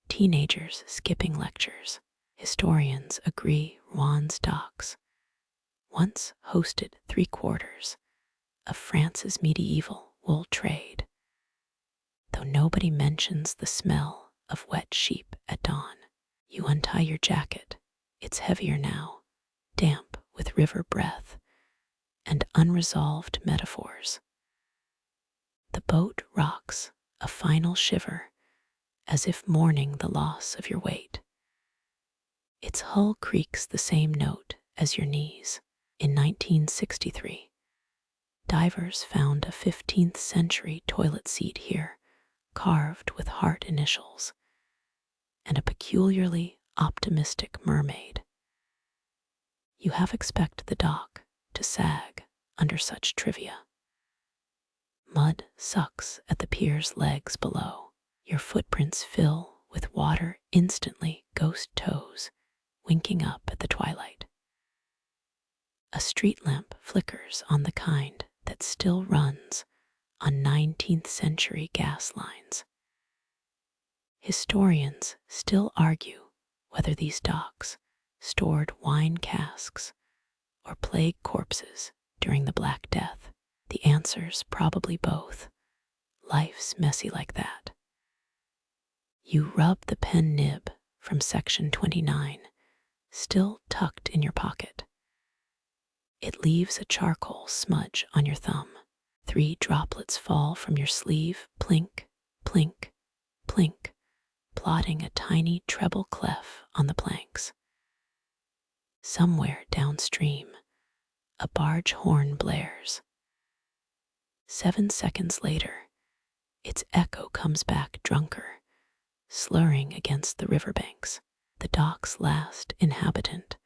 teenagers skipping lectures. Historians agree Rouen's docks once hosted 3/4 of France's medieval wool trade, though nobody mentions the smell of wet sheep at dawn. You untie your jacket, it's heavier now, damp with river breath and unresolved metaphors. The boat rocks, a final shiver, as if mourning the loss of your weight. Its hull creaks the same note as your knees. In 1963, divers found a 15th century toilet seat here, carved with heart initials, and a peculiarly optimistic mermaid. You half expect the dock to sag under such trivia. Mud sucks at the pier's legs below. Your footprints fill with water instantly, ghost toes winking up at the twilight. A street lamp flickers on the kind that still runs on 19th century gas lines. Historians still argue whether these docks stored wine casks or plague corpses during the Black Death. The answer's probably both. Life's messy like that. You rub the pen nib from section 29, still tucked in your pocket. It leaves a charcoal smudge on your thumb. 3 droplets fall from your sleeve, plink, plink, plink, plotting a tiny treble clef on the planks. Somewhere downstream, a barge horn blares. 7 seconds later, its echo comes back drunker, slurring against the riverbanks. The dock's last inhabitant,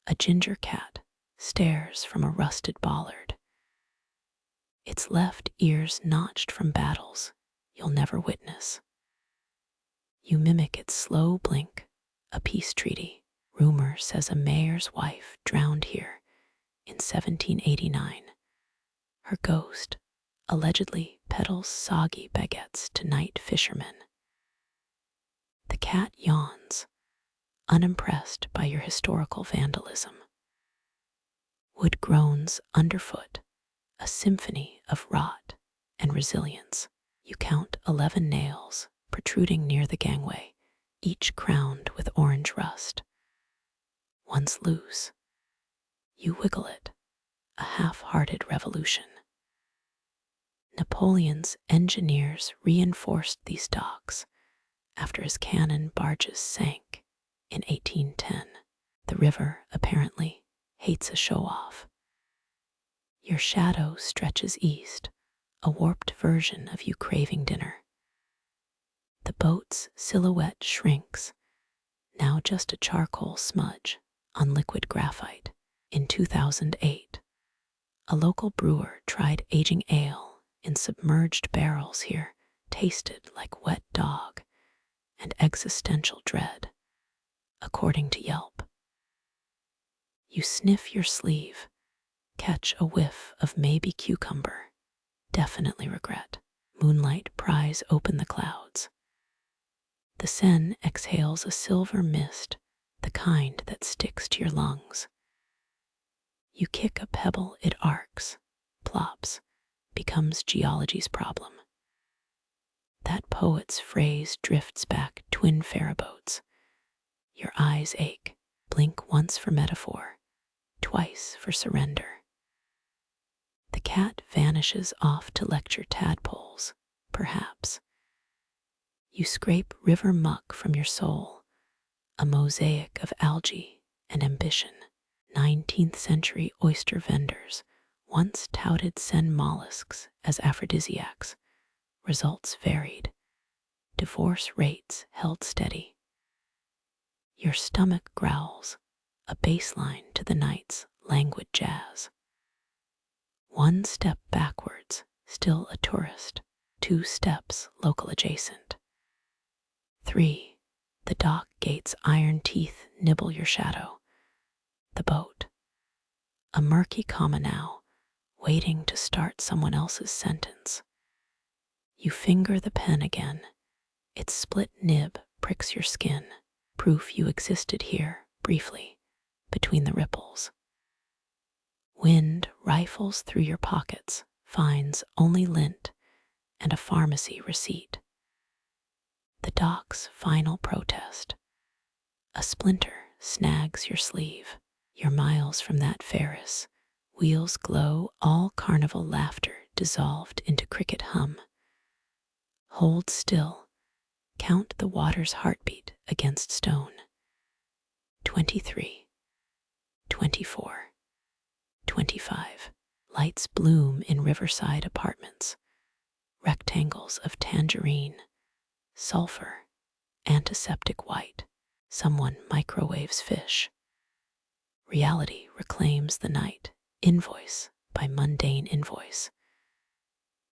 a ginger cat, stares from a rusted bollard. Its left ear's notched from battles you'll never witness. You mimic its slow blink, a peace treaty. Rumor says a mayor's wife drowned here in 1789. Her ghost allegedly peddles soggy baguettes to night fishermen. The cat yawns, unimpressed by your historical vandalism. Wood groans underfoot, a symphony of rot and resilience. You count 11 nails protruding near the gangway, each crowned with orange rust. Once loose, you wiggle it, a half-hearted revolution. Napoleon's engineers reinforced these docks after his cannon barges sank in 1810. The river, apparently, hates a show-off. Your shadow stretches east, a warped version of you craving dinner. The boat's silhouette shrinks, now just a charcoal smudge on liquid graphite. In 2008, a local brewer tried aging ale in submerged barrels here tasted like wet dog and existential dread, according to Yelp. You sniff your sleeve, catch a whiff of maybe cucumber, definitely regret. Moonlight pries open the clouds. The Seine exhales a silver mist, the kind that sticks to your lungs. You kick a pebble, it arcs, plops, becomes geology's problem. That poet's phrase drifts back twin ferryboats. Your eyes ache, blink once for metaphor, twice for surrender. The cat vanishes off to lecture tadpoles, perhaps. You scrape river muck from your soul, a mosaic of algae and ambition. 19th century oyster vendors once touted Seine mollusks as aphrodisiacs. Results varied. Divorce rates held steady. Your stomach growls, a baseline to the night's languid jazz. One step backwards, still a tourist. 2 steps, local adjacent. 3, the dock gate's iron teeth nibble your shadow. The boat, a murky comma now, waiting to start someone else's sentence. You finger the pen again. Its split nib pricks your skin, proof you existed here, briefly, between the ripples. Wind rifles through your pockets, finds only lint and a pharmacy receipt. The dock's final protest. A splinter snags your sleeve. You're miles from that Ferris. Wheels glow, all carnival laughter dissolved into cricket hum. Hold still. Count the water's heartbeat against stone. 23, 24, 25. Lights bloom in riverside apartments. Rectangles of tangerine, sulfur, antiseptic white. Someone microwaves fish. Reality reclaims the night, invoice by mundane invoice.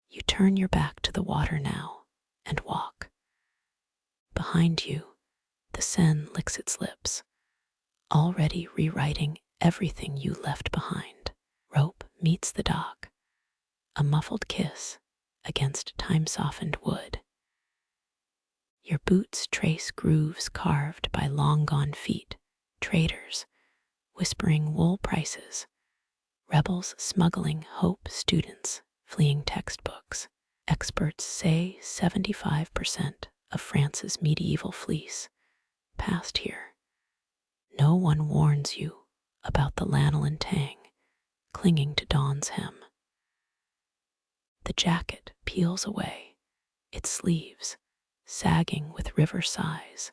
You turn your back to the water now and walk. Behind you, the Seine licks its lips, already rewriting everything you left behind. Rope meets the dock, a muffled kiss against time-softened wood. Your boots trace grooves carved by long-gone feet, traders, whispering wool prices, rebels smuggling hope, students fleeing textbooks. Experts say 75% of France's medieval fleece passed here. No one warns you about the lanolin tang clinging to dawn's hem. The jacket peels away, its sleeves sagging with river sighs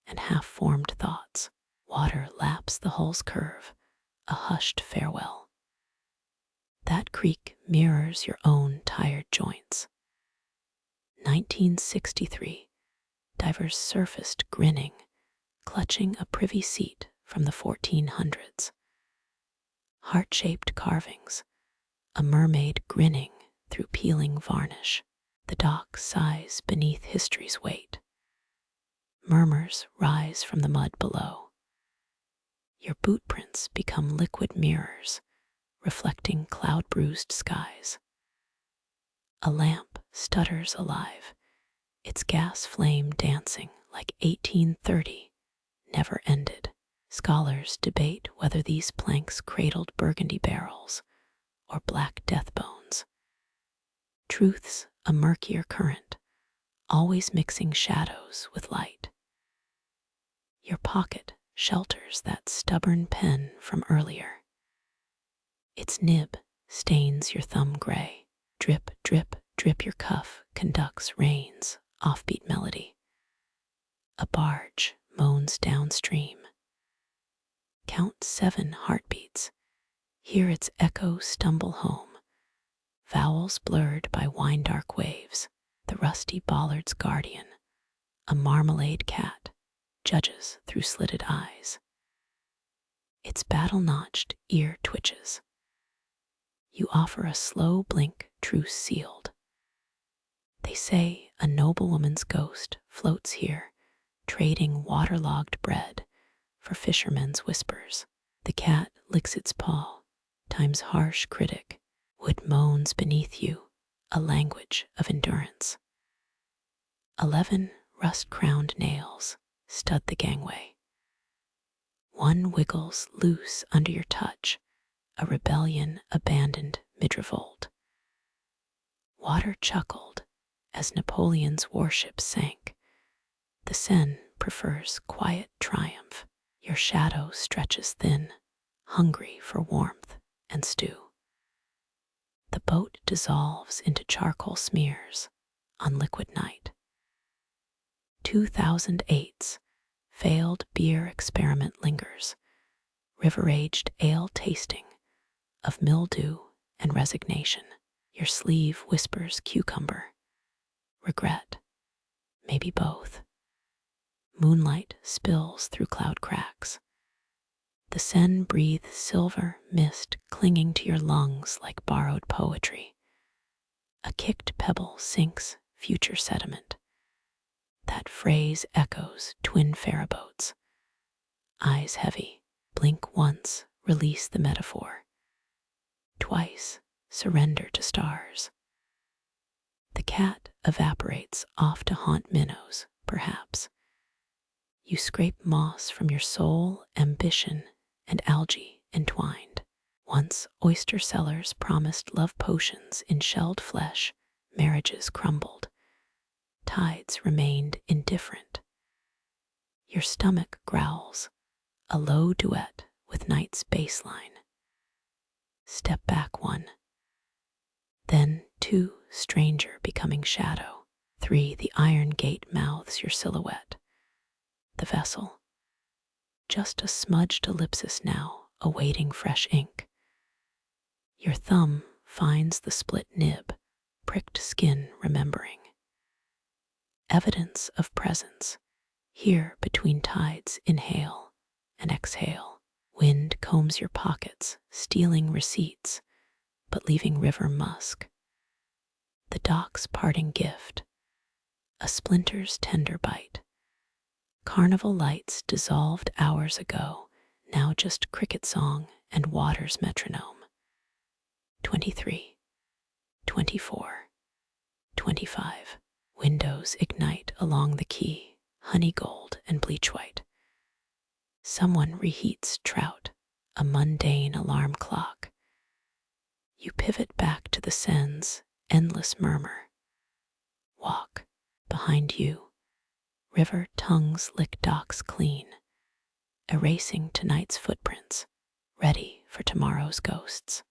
and half-formed thoughts. Water laps the hull's curve, a hushed farewell. That creak mirrors your own tired joints. 1963, divers surfaced grinning, clutching a privy seat from the 1400s. Heart-shaped carvings, a mermaid grinning through peeling varnish. The dock sighs beneath history's weight. Murmurs rise from the mud below. Your boot prints become liquid mirrors, reflecting cloud-bruised skies. A lamp stutters alive, its gas flame dancing like 1830 never ended. Scholars debate whether these planks cradled burgundy barrels or black death bones. Truth's a murkier current, always mixing shadows with light. Your pocket shelters that stubborn pen from earlier. Its nib stains your thumb gray. Drip, drip, drip your cuff conducts rain's offbeat melody. A barge moans downstream. Count 7 heartbeats. Hear its echo stumble home. Vowels blurred by wine-dark waves. The rusty bollard's guardian, a marmalade cat, judges through slitted eyes. Its battle-notched ear twitches. You offer a slow blink, truce sealed. They say a noblewoman's ghost floats here, trading waterlogged bread for fishermen's whispers. The cat licks its paw, time's harsh critic. Wood moans beneath you, a language of endurance. 11 rust-crowned nails stud the gangway. One wiggles loose under your touch, a rebellion abandoned mid-revolt. Water chuckled as Napoleon's warships sank. The Seine prefers quiet triumph. Your shadow stretches thin, hungry for warmth and stew. The boat dissolves into charcoal smears on liquid night. 2008's failed beer experiment lingers, river-aged ale tasting of mildew and resignation. Your sleeve whispers cucumber, regret, maybe both. Moonlight spills through cloud cracks. The Seine breathes silver mist clinging to your lungs like borrowed poetry. A kicked pebble sinks future sediment. That phrase echoes twin ferryboats. Eyes heavy, blink once, release the metaphor. Twice, surrender to stars. The cat evaporates off to haunt minnows, perhaps. You scrape moss from your soul, ambition, and algae entwined. Once oyster sellers promised love potions in shelled flesh, marriages crumbled. Tides remained indifferent. Your stomach growls, a low duet with night's baseline. Step back 1. Then 2, stranger becoming shadow. 3, the iron gate mouths your silhouette. The vessel, just a smudged ellipsis now, awaiting fresh ink. Your thumb finds the split nib, pricked skin remembering. Evidence of presence, here between tides inhale and exhale. Wind combs your pockets, stealing receipts, but leaving river musk. The dock's parting gift, a splinter's tender bite. Carnival lights dissolved hours ago, now just cricket song and water's metronome. 23, 24, 25. Windows ignite along the quay, honey gold and bleach white. Someone reheats trout, a mundane alarm clock. You pivot back to the Seine's endless murmur. Walk. Behind you, river tongues lick docks clean, erasing tonight's footprints, ready for tomorrow's ghosts.